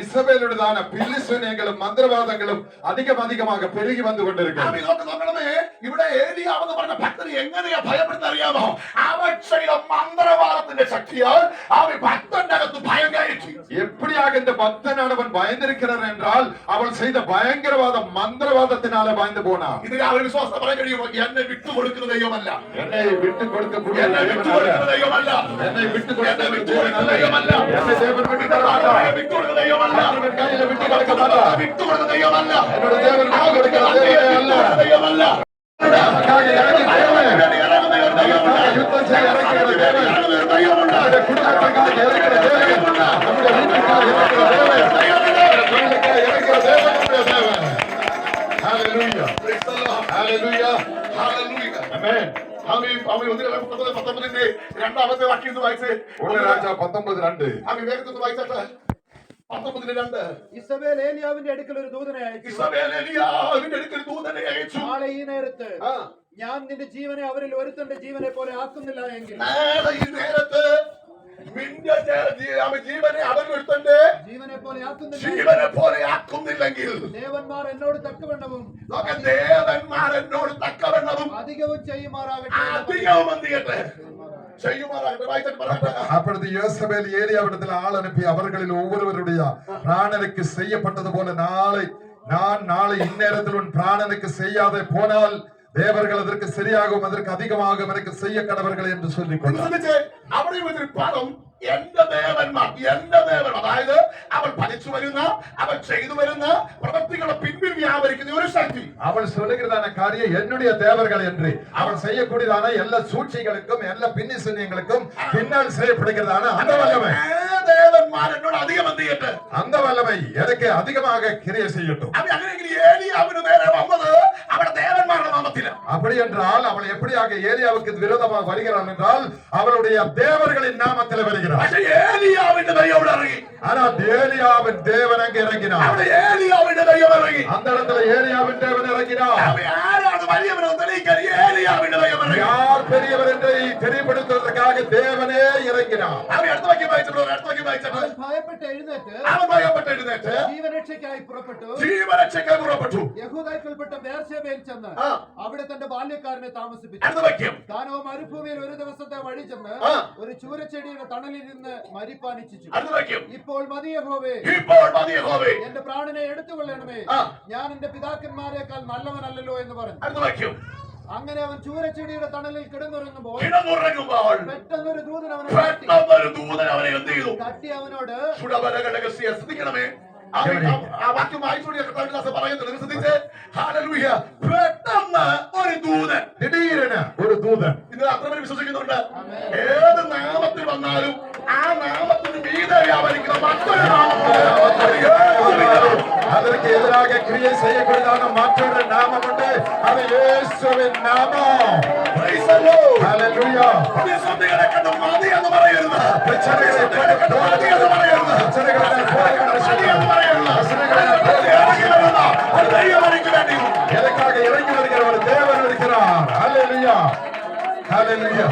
ഇസബേലുടേതാണ് പില്ലിസ്വനങ്ങളും മന്ത്രവാദങ്ങളും അധികமாக പെരുകി വന്നുകൊണ്ടിരിക്കുകയാണ്. നോക്കണമേ, ഇവിടെ ഏലിയാവെന്ന് പറഞ്ഞ ഭക്തന് എങ്ങനെയാ ഭയപ്പെടുന്ന അറിയാമോ? അവൻ ചെയ്ത മന്ത്രവാദത്തിന്റെ ശക്തിയാൽ അവൻ ഭക്തന്റെ അകത്ത് ഭയം കയറ്റി. எப்படியாக இந்த பக்தனானவன் பயந்திருக்கிறார் என்றால் அவள் செய்த பயங்கரவாத மந்திரவாதத்தினால பயந்து போனான். ഇതിന് അവൻ വിശ്വാസം പറയാൻ കഴിയുമോ? എന്നെ വിട്ടുകൊടുക്കുന്ന ദൈവമല്ല, என்னை விட்டு கொடுக்கக்கூடிய എന്നെ വിട്ടുകൊടുക്കുന്ന ദൈവമല്ല, என்னை விட்டு എന്നെ கொடுக்க വിട്ടുകൊടുക്കുന്ന ദൈവമല്ല, என்னை தேவன் விட்டு கொடுக்க എന്നെ വിട്ടുകൊടുക്കുന്ന ദൈവമല്ല, மாட்டார். கையில விட்டு கொடுக்க மாட்டார். വിട്ടുകൊടുക്കുന്ന ദൈവമല്ല, என்னோட தேவன் விட்டு கொடுக்கிற ദൈവമല്ല. நமக்காக இறங்கி தேவன் ഇറങ്ങുന്ന ഒരു ദൈവമുണ്ട്. யுத்தம் செய்ய இறங்குகிற தேவன், ഇറങ്ങുന്ന ഒരു ദൈവമുണ്ട്. நம்முடைய குடும்பத்துக்காக இறங்குகிற தேவன், நம்முடைய வீட்டுக்காக இறங்குகிற தேவன், தொழிலுக்காக இறங்குகிற தேவன் நம்முடைய தேவன். ஹalleluya. Praise the Lord. Hallelujah. Hallelujah. Amen. ആമീൻ. 19-ന്റെ രണ്ടാമത്തെ വാക്യം വായിച്ചേ. 1 രാജ 19:2. ആമീൻ. വേഗത്തിൽ വായിച്ചാട്ടെ. 19:2. ഇസബേൽ ഏലിയാവിന്റെ അടുക്കൽ ഒരു ദൂതനെ അയച്ചു. ഇസബേൽ ഏലിയാവിന്റെ അടുക്കൽ ദൂതനെ അയച്ചു. നാളെ ഈ നേരത്ത് ആ, ഞാൻ നിന്റെ ജീവനെ അവരിൽ ഒരുത്തന്റെ ജീവനെ പോലെ ആക്കുന്നില്ല എങ്കിൽ നാളെ ഈ നേരത്ത് നിന്റെ ജീവനെ അവനൊരുത്തന്റെ ജീവനെ പോലെ ആക്കുന്നില്ല ജീവനെ പോലെ ആക്കുന്നില്ലെങ്കിൽ ദേവന്മാർ എന്നോട് തക്കവണ്ണവും ദേവന്മാർ എന്നോട് തക്കവണ്ണവും അധികവും ചെയ്യുമാറാകട്ടെ. അധികവും എന്ത് ചെയ്യട്ടെ? ചെയ്യുമാറാകട്ടെ. വായിച്ചിട്ട് പറയട്ടെ. அப்பொழுது யோசபேல் ஏலியாவிடத்தில் ஆள் அனுப்பி அவர்களில் ஒவ்வொருவருடைய பிராணனுக்கு செய்யப்பட்டது போல நாளை இந்நேரத்தில் உன் பிராணனுக்கு செய்யாதே போனால் தேவர்கள் அதற்கு சரியாகவும் அதற்கு அதிகமாக எனக்கு செய்ய கடவர்கள் என்று சொல்லிக் கொண்டார். അവിടെ ഒരു പദം എന്റെ ദേവന്മാർ, അതായത് അവൾ പഠിച്ചു വരുന്ന, അവൾ ചെയ്തു വരുന്ന പ്രവൃത്തികളെ പിൻപിൽ വ്യാപരിക്കുന്ന ഒരു ശക്തി. அவள் சொல்லுகிறதான காரியம் என்னுடைய தேவர்கள் என்று அவள் செய்யக்கூடியதான எல்லா சூழ்ச்சிகளுக்கும் எல்லா பின்னிசன்யங்களுக்கும் பின்னால் செய்யப்படுகிறதான அந்த வல்லமை, ദേവന്മാർ എന്നോട് അധികം എന്ത് ചെയ്യട്ടെ? அந்த வல்லமை எனக்கு அதிகமாக கிரியை செய்யட்டும். അങ്ങനെയെങ്കിൽ ഏലിയാവിന് നേരെ വന്നത് അവിടെ ദേവന്മാരുടെ നാമത്തിലാണ്. அப்படி என்றால் அவள் எப்படியாக ஏலியாவுக்கு விரோதமாக வருகிறாள் என்றால் அவளுடைய தேவர்களின் நாமத்தில் வருகிறாள். പക്ഷേ ഏലിയാവിന്റെ ദൈവം ഇറങ്ങി. ஆனா ஏலியாவின் தேவன் அங்கே இறங்கினார். അവിടെ ഏലിയാവിന്റെ ദൈവം ഇറങ്ങി. அந்த இடத்துல ஏலியாவின் தேவன் இறங்கினார். ആരാണ് വലിയവനെന്ന് തെളിയിക്കാൻ ഏലിയാവിന്റെ ദൈവം ഇറങ്ങി. யார் பெரியவர் என்று தெரியப்படுத்துவதற்காக தேவனே இறங்கினார். അവൻ അടുത്ത വാക്യം വായിച്ചപ്പോൾ അവൻ ഭയപ്പെട്ട് എഴുന്നേറ്റ് അവൻ ഭയപ്പെട്ട് എഴുന്നേറ്റ് ജീവരക്ഷയ്ക്കായി പുറപ്പെട്ടു. ജീവരക്ഷയ്ക്കായി പുറപ്പെട്ടു. യഹൂദായ്ക്കൽപ്പെട്ട ബേർശേബയിൽ ചെന്ന് അവിടെ തന്റെ ബാല്യക്കാരനെ താമസിപ്പിച്ചു. അടുത്ത വാക്യം. താനോ മരുഭൂമിയിൽ ഒരു ദിവസത്തെ വഴി ചെന്ന് ഒരു ചൂരച്ചെടിയുടെ തണലിൽ നിന്ന് മരിപ്പാൻ ഇച്ഛിച്ചു. അടുത്ത വാക്യം. ഇപ്പോൾ മതി യഹോവേ, എന്റെ പ്രാണനെ എടുത്തുകൊള്ളണമേ, ഞാൻ എന്റെ പിതാക്കന്മാരെക്കാൾ നല്ലവനല്ലോ എന്ന് പറഞ്ഞു. അടുത്ത വാക്യം. അങ്ങനെ അവൻ ചൂരച്ചെടിയുടെ തണലിൽ കിടന്നുറങ്ങുമ്പോൾ പെട്ടെന്നൊരു ദൂതൻ അവനെ എന്ത് ചെയ്തു? തട്ടി അവനോട് ശ്രദ്ധിക്കണമേ. ആ വാക്യം വായിച്ചുകൂടി പറയുന്നത് ശ്രദ്ധിച്ച്. ഹല്ലേലൂയ. പെട്ടെന്ന് ഒരു ദൂതൻ, திடீரென ஒரு தூதன். ഇന്ന് അത്ര പേര് വിശ്വസിക്കുന്നുണ്ട്. ഏത് നാമത്തിൽ വന്നാലും ആ നാമത്തിന് മീതെ വ്യാപരിക്കുന്ന മറ്റൊരു നാമം எதிராக கிரியை செய்யக்கூடியதான மற்றொரு நாமம் உண்டு. அது இயேசுவின் நாமம். Praise the Lord. ஹalleluya. പ്രതിസന്ധികളെ കണ്ട് മതിയെന്ന് പറയരുത്. பிரச்சனைகளை കണ്ട് മതിയെന്ന് പറയരുത്. பிரச்சனைகளை മതിയെന്ന് പറയരുത്. ഇറങ്ങി വരുന്ന ഒരു ദൈവം എനിക്ക് വേണ്ടിയുണ്ട്. எனக்காக இறங்கி வருகிற ஒரு தேவன் இருக்கிறார். ஹalleluya. ஹalleluya.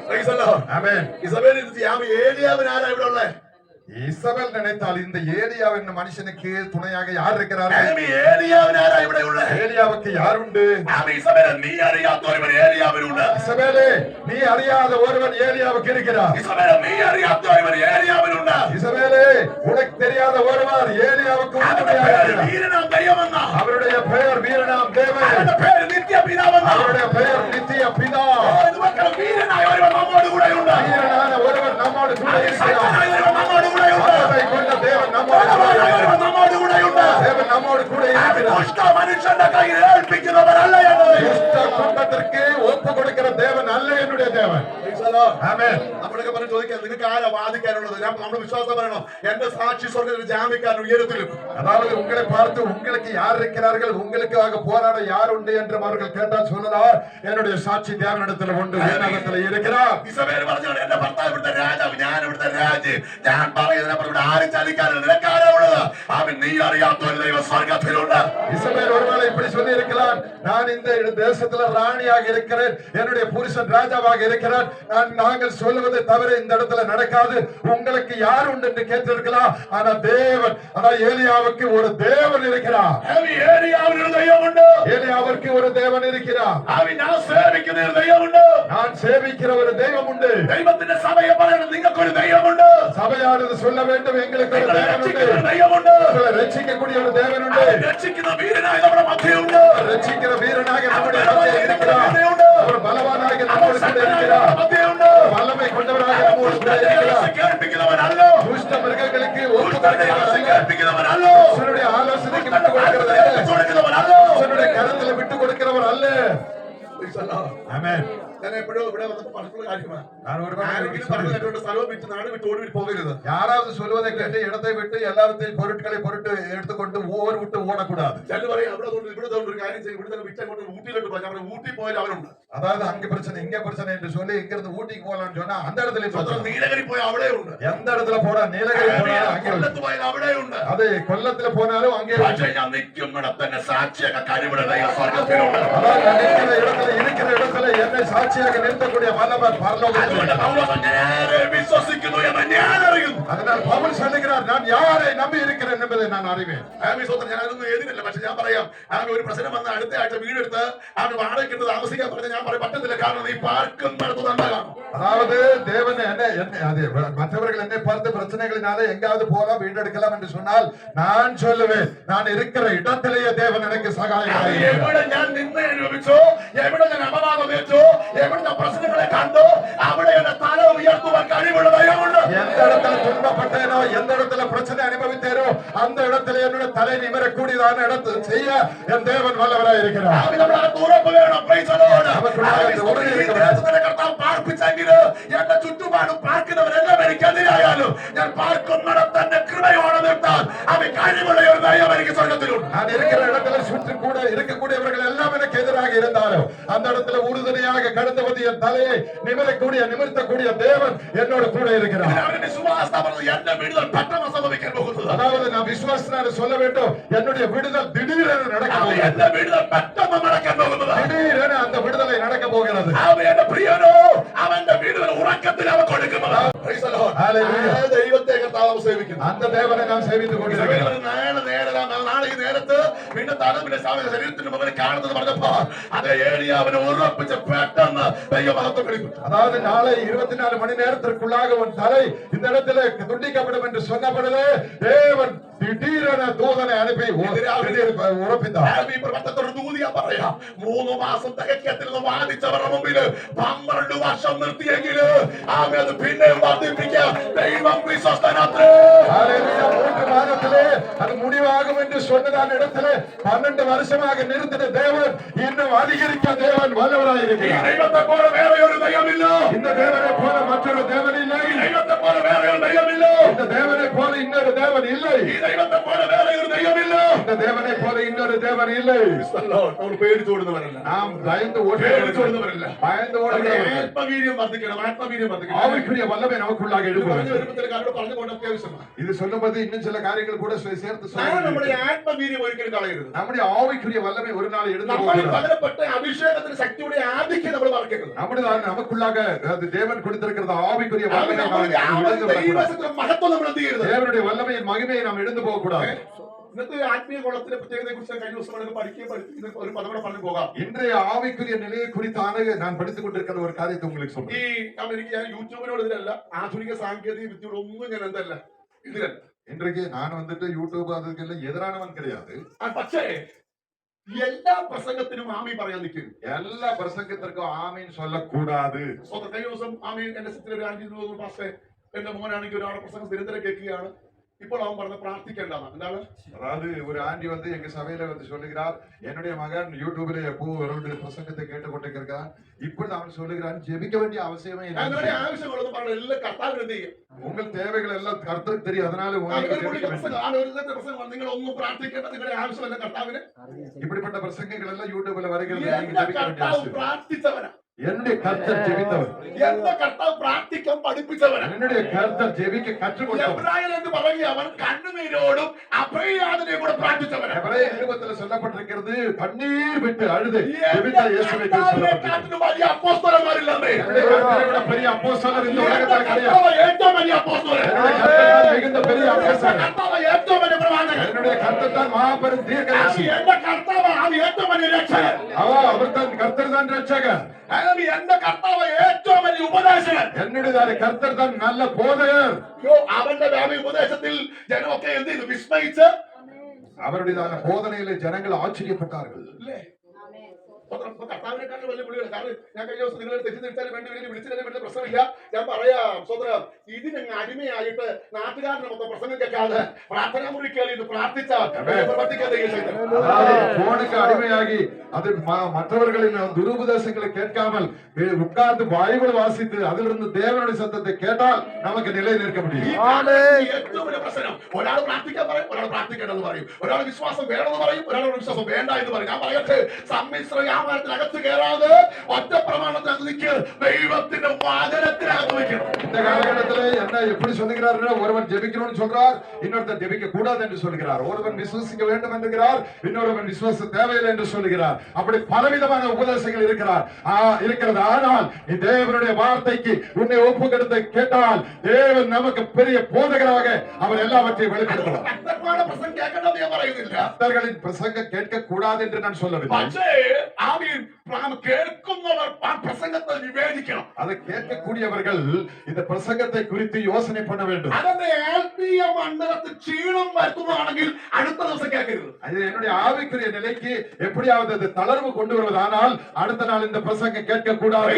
Praise the Lord. ஆமென். ഇസബേൽ ഏലിയാവിന് ആരാ ഇവിടെ ഉള്ളത്? இசபேல் நினைத்தால் இந்த ஏலியா என்னும் மனுஷனுக்கு துணையாக யார் இருக்கிறார்கள்? ഏലിയാവിന് ആരാ ഇവിടെ ഉള്ളത്? ஏலியாவுக்கு யார் உண்டு? ഇസബേൽ നീ അറിയാത്ത ഒരുവൻ ഏലിയാവിനുണ്ട്. இசபேலே, நீ அறியாத ஒருவன் ஏலியாவுக்கு இருக்கிறார். ഇസബേൽ നീ അറിയാത്ത ഒരുവൻ ഏലിയാവിനുണ്ട്. இசபேலே, உனக்கு தெரியாத ஒருவர் ஏலியாவுக்கு അവരുടെ உறுதுணையாக പേര് இருக்கிறார். വീരനാം ദൈവമെന്ന. அவருடைய பெயர் வீரனாம் தேவன். അവരുടെ പേര് നിത്യപിതാവെന്ന. அவருடைய பெயர் நித்திய பிதா. ഇത് മക്കൾ വീരനായ ഒരുവൻ നമ്മോട് കൂടെയുണ്ട്. வீரனான ஒருவர் நம்மோடு கூட இருக்கிறார். ശക്തനായ ഒരുവൻ നമ്മോട് കൂടെയുണ്ട്. அவரை கொண்ட தேவன் நம்மோடு கூட ബലവാനായ இருக்கிறார். ഒരുവൻ നമ്മോട് കൂടെയുണ്ട്. தேவன் நம்மோடு கூட இருக்கிறார். ദുഷ്ട മനുഷ്യന്റെ കയ്യിൽ ഏൽപ്പിക്കുന്നവരല്ല എന്ന്. துஷ்ட கூட்டத்திற்கு ஒப்பு கொடுக்கிற தேவன் அல்ல என்னுடைய தேவன். ஆமென். നമ്മളൊക്കെ പറഞ്ഞു ചോദിക്കാം, നിങ്ങൾക്ക് ആരാ വാദിക്കാനുള്ളത്? നമ്മുടെ വിശ്വാസം പറയണം, എന്റെ സാക്ഷി സ്വർഗ്ഗത്തിൽ ജാമിക്കാൻ ഉയരത്തിലും. அதாவது உங்களை பார்த்து உங்களுக்கு யார் இருக்கிறார்கள், உங்களுக்காக போராட யார் உண்டு என்று அவர்கள் கேட்டால் சொல்லலாம், என்னுடைய சாட்சி தேவனிடத்தில் உண்டு, வேதத்தில் இருக்கிறார். ഇസബേൽ പറഞ്ഞു, എന്റെ ഭർത്താവ് ഇവിടുത്തെ രാജാവ്, ഞാൻ ഇവിടുത്തെ രാജ്. ഞാൻ പറയുന്നതിനപ്പുറം ഇവിടെ ആരും ചലിക്കാനില്ല. നിനക്കാരാ ഉള്ളത്? അവൻ നീ അറിയാത്ത ഒരു ദൈവം സ്വർഗ്ഗത്തിലുണ്ട്. இசபேல் ஒருவேளை இப்படி சொல்லி இருக்கலாம், நான் இந்த தேசத்துல ராணியாக இருக்கிறேன், என்னுடைய புருஷன் ராஜாவாக இருக்கிறார், நாங்கள் சொல்லுவதை தவிர இந்த இடத்துல நடக்காது, உங்களுக்கு யார் உண்டு என்று கேட்டிருக்கலாம். ஆனா தேவன், அதாவது ஏலியாவுக்கு ஒரு தேவன் இருக்கிறார். ഏലിയാവിന് ഒരു ദൈവമുണ്ട്. ஏலியாவிற்கு ஒரு தேவன் இருக்கிறார். അവൻ ഞാൻ സേവിക്കുന്ന ഒരു ദൈവമുണ്ട്. நான் சேவிக்கிற ஒரு தெய்வம் உண்டு. ദൈവത്തിന്റെ സഭയെ പറയണം, നിങ്ങൾക്കൊരു ദൈവമുണ്ട്. சபையானது சொல்ல வேண்டும், எங்களுக்கு ஒரு தேவன் உண்டு. ദൈവമുണ്ട്. உங்களை ரட்சிக்கக்கூடிய ஒரு தேவன் உண்டு. രക്ഷിക്കുന്ന വീരനായ നമ്മുടെ മധ്യയുണ്ട്. ரட்சிக்கிற வீரனாக நம்முடைய மத்தியில் இருக்கிறார். அவர் பலவானாக நம்மோடு கூட இருக்கிறார். മധ്യയുണ്ട്. வல்லமை கொண்டவராக நம்மோடு கூட இருக்கிறார். കേൾപ്പിക്കുന്നവനല്ലോ. துஷ்ட மிருகங்களுக்கு ஒப்பு கொடுக்கிறவர் அல்ல. കേൾപ്പിക്കുന്നവനല്ലോ. புருஷனுடைய ஆலோசனைக்கு விட்டு கொடுக்கிறது அல்ல. കൊടുക്കുന്നവനല്ലോ. புருஷனுடைய கருத்துல விட்டு கொடுக்கிறவர் அல்ல. ஆமென். ഞാൻ എപ്പോഴും ഇവിടെ വന്നപ്പോൾ പറഞ്ഞിട്ടുള്ള കാര്യമാണ്. நான் ஒரு ആരെങ്കിലും പറഞ്ഞു കേട്ടോണ്ട് സ്ഥലവും വിറ്റ് നാട് വിട്ട് ഓടി പോകരുത്. யாராவது சொல்வதை கேட்டு இடத்தை விட்டு எல்லாத்தையும் பொருட்களை பொருட்டு எடுத்துக்கொண்டு ஊர் விட்டு ஓடக்கூடாது. ചില പറയും അവിടെ കൊണ്ട് ഇവിടെ കൊണ്ട് ഒരു കാര്യം ചെയ്യും, ഇവിടെ തന്നെ വിറ്റ് അങ്ങോട്ട് ഊട്ടിയിലോട്ട് പോയി. അവിടെ ഊട്ടി പോയാൽ അവനുണ്ട്. அதாவது அங்க பிரச்சனை இங்க பிரச்சனை என்று சொல்லி இங்க இருந்து ஊட்டிக்கு போலாம்னு சொன்னா அந்த இடத்துல பிரச்சனை. നീലഗിരി പോയാൽ അവിടെ ഉണ്ട്. எந்த இடத்துல போனா நீலகிரி போனாலும் அங்கே உண்டு. കൊല്ലത്ത് പോയാൽ അവിടെ ഉണ്ട്. அது கொல்லத்துல போனாலும் அங்கே உண்டு. പക്ഷേ ഞാൻ നിൽക്കുന്നിടത്തന്നെ സാക്ഷിയൊക്കെ കഴിവുള്ള ദൈവ സ്വർഗ്ഗത്തിലുണ്ട്. அதாவது நான் இருக்கிற இடத்துல என்னை சாட்சியாக நிறுத்தக்கூடிய வல்லவர் பரலோகத்தில் അതുകൊണ്ട് இருக்கிறார். പൗലോസ് നേരെ വിശ്വസിക്കുന്നു എന്ന് ഞാൻ അറിയുന്നു. அதனால் பவுல் சொல்லுகிறார், நான் யாரை நம்பி இருக்கிறேன் என்பதை நான் அறிவேன். ഞാൻ അതൊന്നും എഴുതിയില്ല, പക്ഷെ ഞാൻ പറയാം, അവന് ഒരു പ്രശ്നം വന്ന അടുത്ത ആഴ്ച വീടെടുത്ത് അവന് വാടകയ്ക്ക് താമസിക്കാൻ പറഞ്ഞ ഞാൻ പറയും പറ്റത്തില്ല, കാരണം നീ പാർക്കുന്നിടത്ത് തന്നെ കാണും. அதாவது தேவன் அது மற்றவர்கள் என்னை பார்த்து பிரச்சனைகளினால எங்காவது போலாம் வீடு எடுக்கலாம் என்று சொன்னால் நான் சொல்லுவேன், நான் இருக்கிற இடத்திலேயே தேவன் எனக்கு சகாயம். എവിടെ ഞാൻ നിന്ന് അനുഭവിച്ചോ, എവിടെ ഞാൻ അപവാദം ഏറ്റോ, എവിടെ പ്രശ്നങ്ങളെ കണ്ടോ, അവിടെ എന്റെ തല ഉയർത്തുവാൻ കഴിവുള്ള ദൈവമുണ്ട്. எந்த இடத்துல துன்பப்பட்டேனோ, எந்த இடத்துல பிரச்சனை அனுபவித்தேனோ, அந்த இடத்துல என்னுடைய தலை நிமிரக்கூடியதான இடத்தை செய்ய என் தேவன் வல்லவராய் இருக்கிறார். ഉറപ്പ് വേണം. Praise the Lord. പാർപ്പിച്ചെങ്കിൽ എന്റെ ചുറ്റുപാടും പാർക്കുന്നവരെല്ലാം എനിക്കെതിരായാലും ഞാൻ പാർക്കുന്നിടത്തന്നെ കൃപയോടെ നിർത്താൻ അവൻ കഴിവുള്ള ഒരു ദൈവം എനിക്ക് സ്വർഗ്ഗത്തിലുണ്ട്. நான் இருக்கிற இடத்துல சுற்றி கூட இருக்கக்கூடியவர்கள் எல்லாம் எனக்கு எதிராக இருந்தாலும் அந்த இடத்துல உறுதுணையாக கடந்து வந்து என் தலையை நிமிர்த்தக்கூடிய தேவன் என்னோட கூட இருக்கிறார். എന്റെ വിടുതൽ പെട്ടെന്ന് സംഭവിക്കാൻ പോകുന്നത്. அதாவது நான் விசுவாசனால சொல்ல வேண்டும், என்னுடைய விடுதல் திடீரென நடக்க போகிறது. എന്റെ വിടുതൽ പെട്ടെന്ന് നടക്കാൻ പോകുന്നത്. திடீரென அந்த விடுதலை நடக்க போகிறது. അവൻ എന്റെ പ്രിയനോ, അവന്റെ വിടുതൽ ഉറക്കത്തിൽ അവൻ കൊടുക്കുന്നത്. Praise the Lord. Hallelujah. ദൈവത്തെ കർത്താവ് സേവിക്കുന്നു. அந்த தேவனை நாம் சேவித்துக் கொண்டிருக்கிறோம். നാളെ ഈ നേരത്ത് പിന്നെ തലമിന്റെ ശരീരത്തിന് മുകളിൽ കാണുന്നത് പറഞ്ഞപ്പോ അത് ഏലിയാവിനെ ഉറപ്പിച്ച് പെട്ടെന്ന് ദൈവമഹത്വം വിളിക്കും. அதாவது நாளை 24 மணி நேரத்திற்குள்ளாக உன் தலை இந்த இடத்துல துண்டிக்கப்படும் என்று சொன்னபொழுது தேவன் திடீரென தூதனை அனுப்பி உറപ്പിத்தார். ഈ പ്രപഞ്ചത്തോട് ദൂതിയാ പറയാം, 3 മാസം തികക്കത്തില്ലെന്ന് വാദിച്ചവരുടെ മുമ്പിൽ 12 വർഷം നിർത്തിയെങ്കിൽ അത് പിന്നെ വർദ്ധിപ്പിക്കാം. ദൈവം വിശ്വസ്തനത്രേ. 3 மாதத்திலே அது முடிவாகும் என்று சொன்னதான இடத்திலே 12 வருஷமாக நிறுத்தின தேவன் இன்னும் அதிகரிக்க தேவன் வல்லவராய் இருக்கிறார். ദൈവത്തെ പോലെ വേറെ ഒരു ദൈവമില്ല. இந்த தேவனை போல மற்றொரு தேவன் இல்லை. ദൈവത്തെ പോലെ വേറെ ഒരു ദൈവമില്ല. இந்த தேவனை போல இன்னொரு தேவன் இல்லை. ഈ ദൈവത്തെ പോലെ വേറെ ഒരു ദൈവമില്ല. இந்த தேவனை போல இன்னொரு தேவன் இல்லை. നമ്മൾ പേടിച്ചോടുന്നവരല്ല, நாம் பயந்து പേടിച്ചോടുന്നവരല്ല. பயந்து ആത്മവീര്യം വർദ്ധിക്കണം, ആത്മവീര്യം വർദ്ധിക്കണം. ஆவிக்குரிய வல்லமை நமக்குள்ளாக പറഞ്ഞു எழுப்புகிறது. വരുമ്പോഴത്തേക്ക് അവരോട് പറഞ്ഞുകൊണ്ട് അത്യാവശ്യമാണ്. இது சொல்லும்போது இன்னும் சில காரியங்கள் கூட சேர்த்து നമ്മൾ നമ്മുടെ சொல்ல ആത്മവീര്യം ഒരിക്കലും കളയരുത്. நம்முடைய ஆவிக்குரிய வல்லமை ஒரு நாள் எடுத்து നമ്മൾ போகக்கூடாது. പകരപ്പെട്ട അഭിഷേകത്തിന് ശക്തിയുടെ ആധിക്യം നമ്മൾ മറക്കരുത്. நமக்குள்ளாக அது தேவன் கொடுத்திருக்கிறது ஆவிக்குரிய வல்லமை நாம் നമ്മുടെ இழந்து விடக்கூடாது. ദൈവത്തിന്റെ മഹത്വം നമ്മൾ എന്ത് ചെയ്യരുത്. தேவனுடைய வல்லமையின் மகிமையை நாம் இழந்து போக கூடாது. ഇന്നത്തെ ആത്മീയ കോളത്തിന്റെ പ്രത്യേകതയെ കുറിച്ച് കഴിഞ്ഞ ദിവസം പഠിക്കുകയും ഒരു പദം കൂടെ പറഞ്ഞു പോകാം. இன்றைய ஆவிக்குரிய நிலையை குறித்தான நான் படித்துக் கொண்டிருக்கிற ஒரு காரியத்தை உங்களுக்கு ഈ சொல்றேன். എനിക്ക് ഞാൻ യൂട്യൂബിനോട് ഇതിലല്ല, ആധുനിക സാങ്കേതിക വിദ്യകളൊന്നും ഞാൻ എന്തല്ല ഇതിലല്ല. இன்றைக்கு நான் வந்துட்டு யூடியூப் அதுக்கெல்லாம் எதிரானவன் கிடையாது. പക്ഷേ എല്ലാ പ്രസംഗത്തിനും ആമീൻ പറയാൻ നിൽക്കരുത്. எல்லா பிரசங்கத்திற்கும் ஆமீன் சொல்லக்கூடாது. കഴിഞ്ഞ ദിവസം ആമീൻ എന്റെ സിറ്റിലെ ഒരു ആന്റി പാസ്റ്റേ, എന്റെ മോനാണെങ്കിൽ ഒരാളെ പ്രസംഗം നിരന്തരം കേൾക്കുകയാണ്. ഇപ്പോൾ അവൻ പറഞ്ഞ പ്രാർത്ഥിക്കേണ്ടതാണ്. എന്താണ്? அதாவது ஒரு ஆண்டி வந்து எங்க சபையில வந்து சொல்லுகிறார், என்னுடைய மகன் யூடியூப்ல எப்போ அவருடைய பிரசங்கத்தை கேட்டுக்கொண்டிருக்கிறார். இப்பொழுது அவன் சொல்லுகிறான், ஜெபிக்க வேண்டிய அவசியமே ഞങ്ങളുടെ இல்லை. ആവശ്യങ്ങളൊന്നും പറഞ്ഞ എല്ലാ കർത്താവിനും എന്ത് ചെയ്യും? உங்கள் தேவைகள் எல்லாம் கர்த்தருக்கு தெரியும். அதனால உங்களுக்கு ஜெபிக்க வேண்டும். പ്രസംഗം നിങ്ങൾ ഒന്നും പ്രാർത്ഥിക്കേണ്ട, നിങ്ങളുടെ ആവശ്യമല്ല കർത്താവിന്. இப்படிப்பட்ட பிரசங்கங்கள் எல்லாம் யூடியூப்ல வருகிறது. நீங்க എന്റെ ஜெபிக்க வேண்டிய കർത്താവ് அவசியம். പ്രാർത്ഥിച്ചവനാ, என்னுடைய கர்த்தர் ஜெபித்தவர், എന്റെ കർത്താവ് പ്രാർത്ഥിക്കാൻ പഠിപ്പിച്ചവനാ. என்னுடைய கர்த்தர் ஜெபிக்க கற்றுக் கொடுத்தவர். എബ്രായർ എന്ന് പറയുക അവൻ കണ്ണുനീരോടും അഭയാതനയും കൂടെ പ്രാർത്ഥിച്ചവനാ. எபிரேய நிருபத்துல சொல்லப்பட்டிருக்கிறது, கண்ணீர் விட்டு அழுது ஜெபித்த இயேசுவை குறித்து சொல்லப்பட்டிருக்கிறது. കാട്ടിലും വലിയ അപ്പോസ്തലന്മാരില്ലെന്നേ. என்னுடைய கர்த்தரை விட பெரிய அப்போஸ்தலர் இந்த உலகத்தில் கிடையாது. കർത്താവ് ഏറ്റവും വലിയ അപ്പോസ്തലൻ. என்னுடைய கர்த்தர் தான் மிகுந்த பெரிய அப்போஸ்தலர். കർത്താവ് ഏറ്റവും വലിയ പ്രവാചകൻ. என்னுடைய கர்த்தர் தான் மாபெரும் தீர்க்கதரிசி. എന്റെ കർത്താവ് അവൻ ഏറ്റവും വലിയ രക്ഷകൻ. அவர் தான் கர்த்தர் தான் ரட்சகர். എന്റെ കർത്താവ് ഏറ്റവും വലിയ ഉപദേശകൻ. என்னுடைய கர்த்தர் தான் நல்ல போதகர். അവന്റെ ഉപദേശത്തിൽ ജനമൊക്കെ എന്ത് ചെയ്തു? വിസ്മയിച്ച് அவருடைய போதனையிலே ஜனங்கள் ஆச்சரியப்பட்டார்கள். കർത്താവിനെക്കാളും വലിയ വിളികൾ. കാരണം ഞാൻ കഴിഞ്ഞ ദിവസം നിങ്ങളെ തെറ്റിദ്ധരിച്ചാലും വേണ്ടി വിളിച്ചാലും വേണ്ട പ്രശ്നമില്ല. ഞാൻ പറയാം സ്വതന്ത്രം, ഇതിനങ്ങ് അടിമയായിട്ട് നാട്ടുകാരനെ മൊത്തം പ്രസംഗം കേൾക്കാതെ പ്രാർത്ഥനാ മുറി കയറി പ്രാർത്ഥിച്ചാൽ പ്രവർത്തിക്കാതെ போனுக்கு அடிமையாகி அது மற்றவர்களின் துருபதேசங்களை கேட்காமல் உட்கார்ந்து பைபிள் வாசித்து அதிலிருந்து தேவனுடைய சத்தத்தை கேட்டால் நமக்கு நிலை நிற்க முடியும். ഏറ്റവും വലിയ പ്രശ്നം, ഒരാൾ പ്രാർത്ഥിക്കാൻ പറയും, ഒരാൾ പ്രാർത്ഥിക്കേണ്ടെന്ന് പറയും, ഒരാൾ വിശ്വാസം വേണമെന്ന് പറയും, ഒരാൾ വിശ്വാസം വേണ്ട എന്ന് പറയും. ഞാൻ പറയട്ടെ, സമ്മിശ്ര വ്യാപാരത്തിനകത്ത് കയറാതെ ഒറ്റ പ്രമാണത്തിനകത്ത് നിൽക്കുക, ദൈവത്തിന്റെ വാചനത്തിനകത്ത് നിൽക്കണം. இந்த காலகட்டத்தில் என்ன எப்படி சொல்லுகிறார்கள்? ஒருவன் ஜெபிக்கணும்னு சொல்றார், இன்னொருத்தர் ஜெபிக்க கூடாது என்று சொல்கிறார். ஒருவன் விசுவாசிக்க வேண்டும் என்கிறார், இன்னொருவன் விசுவாச தேவையில்லை என்று சொல்கிறார். அப்படி பலவிதமான உபதேசங்கள் இருக்கிறது. ஆனால் நீ தேவனுடைய வார்த்தைக்கு உன்னை ஒப்பு கொடுத்து கேட்டால் தேவன் நமக்கு பெரிய போதகராக அவர் எல்லாவற்றையும் வெளிப்படுத்துவார். പ്രസംഗം കേൾക്കണമെന്ന് ഞാൻ പറയുന്നില്ല, கர்த்தர்களின் பிரசங்கம் கேட்க கூடாது என்று நான் சொல்லவில்லை. പക്ഷേ ആമീൻ കേൾക്കുന്നവർ ആ പ്രസംഗത്തെ വിവേചിക്കണം. அதை கேட்கக்கூடியவர்கள் இந்த பிரசங்கத்தை குறித்து யோசனை பண்ண வேண்டும். അതെന്റെ ആത്മീയ മണ്ഡലത്തിൽ ക്ഷീണം വരുത്തുന്നതാണെങ്കിൽ അടുത്ത ദിവസം കേൾക്കരുത്. அது என்னுடைய ஆவிக்குரிய நிலைக்கு எப்படியாவது அது தளர்வு கொண்டு வருவதானால் அடுத்த நாள் இந்த பிரசங்கம் கேட்க கூடாது.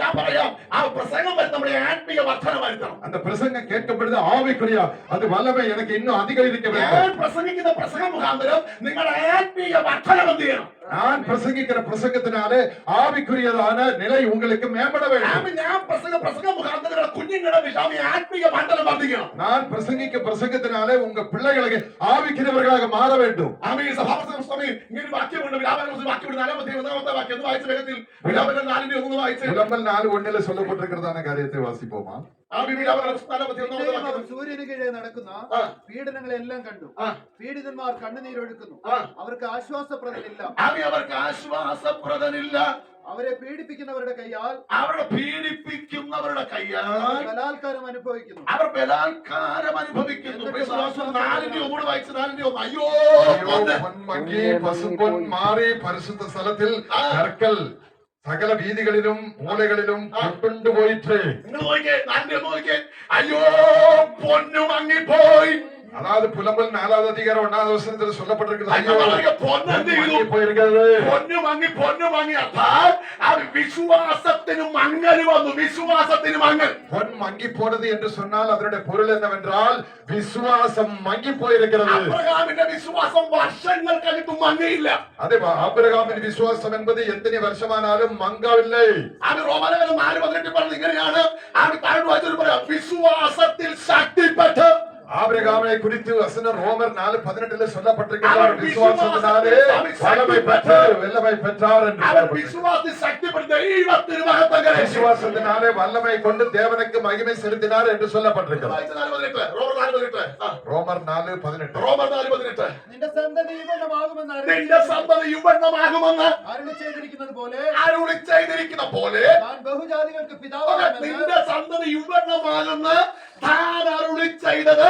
ഞാൻ പറയാം, ആ പ്രസംഗം വരുന്ന നമ്മുടെ ആത്മീയ വർധന വരുത്തണം. அந்த பிரசங்கம் கேட்கப்படுது ஆவிக்குரிய அது வல்லமை எனக்கு இன்னும் அதிகரிக்க ഞാൻ வேண்டும். പ്രസംഗിക്കുന്ന പ്രസംഗം മുഖാന്തരം നിങ്ങളുടെ ആത്മീയ വർധനം എന്ത് ചെയ്യണം? நான் பிரசங்கிக்கிற பிரசங்கத்தினாலே ஆவிக்குரியதான நிலை உங்களுக்கு மேம்பட வேண்டும். ഞാൻ പ്രസംഗം മുഖാന്തരം കുഞ്ഞുങ്ങളുടെ ആത്മീയ മണ്ഡലം വർദ്ധിക്കണം. நான் பிரசங்கிக்க பிரசங்கத்தினாலே உங்க பிள்ளைகளுக்கு ஆவிக்கிறவர்களாக மாற வேண்டும். ആമീൻ. സഭാപ്രസംഗം സ്വാമി ഇങ്ങനെ വാക്യമുണ്ട്, വിലാപനം വാക്യം 4-ാമത്തെ വാക്യം ഒന്ന് വായിച്ച വേഗത്തിൽ. വിലാപനം 4-ന്റെ വായിച്ച് புலம்பல் 4:1 சொல்லப்பட்டிருக்கிறதான காரியத்தை வாசிப்போமா? അവർ സൂര്യന് കീഴെ നടക്കുന്ന പീഡനങ്ങളെല്ലാം കണ്ടു. പീഡിതന്മാർ കണ്ണുനീരൊഴുക്കുന്നു, അവർക്ക് ആശ്വാസപ്രദനില്ല. അവർക്ക് ആശ്വാസപ്രദനില്ല. അവരെ പീഡിപ്പിക്കുന്നവരുടെ കയ്യാൽ ബലാത്കാരം അനുഭവിക്കുന്നു. അവർ ബലാത്കാരം അനുഭവിക്കുന്നു. 4-ന്റെ വായിച്ച് 4-ന്റെ 1. അയ്യോ, പൊന്മങ്ങി പശുപ്പൊൻ മാറി പരിശുദ്ധ സ്ഥലത്തിൽ കർക്കൽ സകല വീതികളിലും മൂലകളിലും കൊണ്ടുപോയിട്ടേ. നിങ്ങൾ നോക്കിക്കേ, 4-ന്റെ 1 നോക്കിക്കേ. അയ്യോ, പൊന്നു മങ്ങിപ്പോയി. அதாவது புலம்பல் 4வது அதிகாரம் 1வது வசனத்தில் சொல்லப்பட்டிருக்கிறது. ஐயோ, പോയിരിക്കുന്നത്. പൊന്നു മങ്ങി അർത്ഥാൽ വിശ്വാസത്തിന് മങ്ങൽ വന്നു. വിശ്വാസത്തിന് മങ്ങൽ. பொன் மங்கி போனது என்று சொன்னால் அதனுடைய பொருள் என்னவென்றால் விசுவாசம் மங்கி போயிருக்கிறது. അബ്രഹാമിന്റെ വിശ്വാസം വർഷങ്ങൾ കഴിഞ്ഞിട്ടും മങ്ങിയില്ല. அதே ஆபிரகாமின் விசுவாசம் என்பது எத்தனை வருஷமானாலும் மங்கவில்லை. അത് റോമാലേഖനം 4:18 പറഞ്ഞത് ഇങ്ങനെയാണ്. താഴോട്ട് വായിച്ചത് പറയാം, വിശ്വാസത്തിൽ ശക്തിപ്പെട്ട്. ஆபிரகாம் வல்லமை குறித்து வசனம் ரோமர் 4:18 சொல்லப்பட்டிருக்கிறது. அவர் விசுவாசத்தினாலே வல்லமை பெற்று வல்லமை பெற்றார் என்று அவர் சொல்லப்பட்டிருக்கிறது. விசுவாசி சக்திப்பட்ட தெய்வத்தின் மகத்துவங்களை விசுவாசத்தினாலே வல்லமை கொண்டு தேவனுக்கு மகிமை செலுத்தினார் என்று சொல்லப்பட்டிருக்கிறது. ரோமர் 4:18. റോമർ 4:18 നിന്റെ സന്തതി ഇവണ്ണമാകുമെന്ന് നിന്റെ സന്തതി യുവണ്ണമാകുമെന്ന് അരുളി ചെയ്തിരിക്കുന്നത് പോലെ അരുളി ചെയ്തിരിക്കുന്ന പോലെ താൻ ബഹുജാതികൾക്ക് പിതാവാകുമെന്ന് നിന്റെ സന്തതി യുവണ്ണമാകുന്ന താൻ അരുളി ചെയ്തത്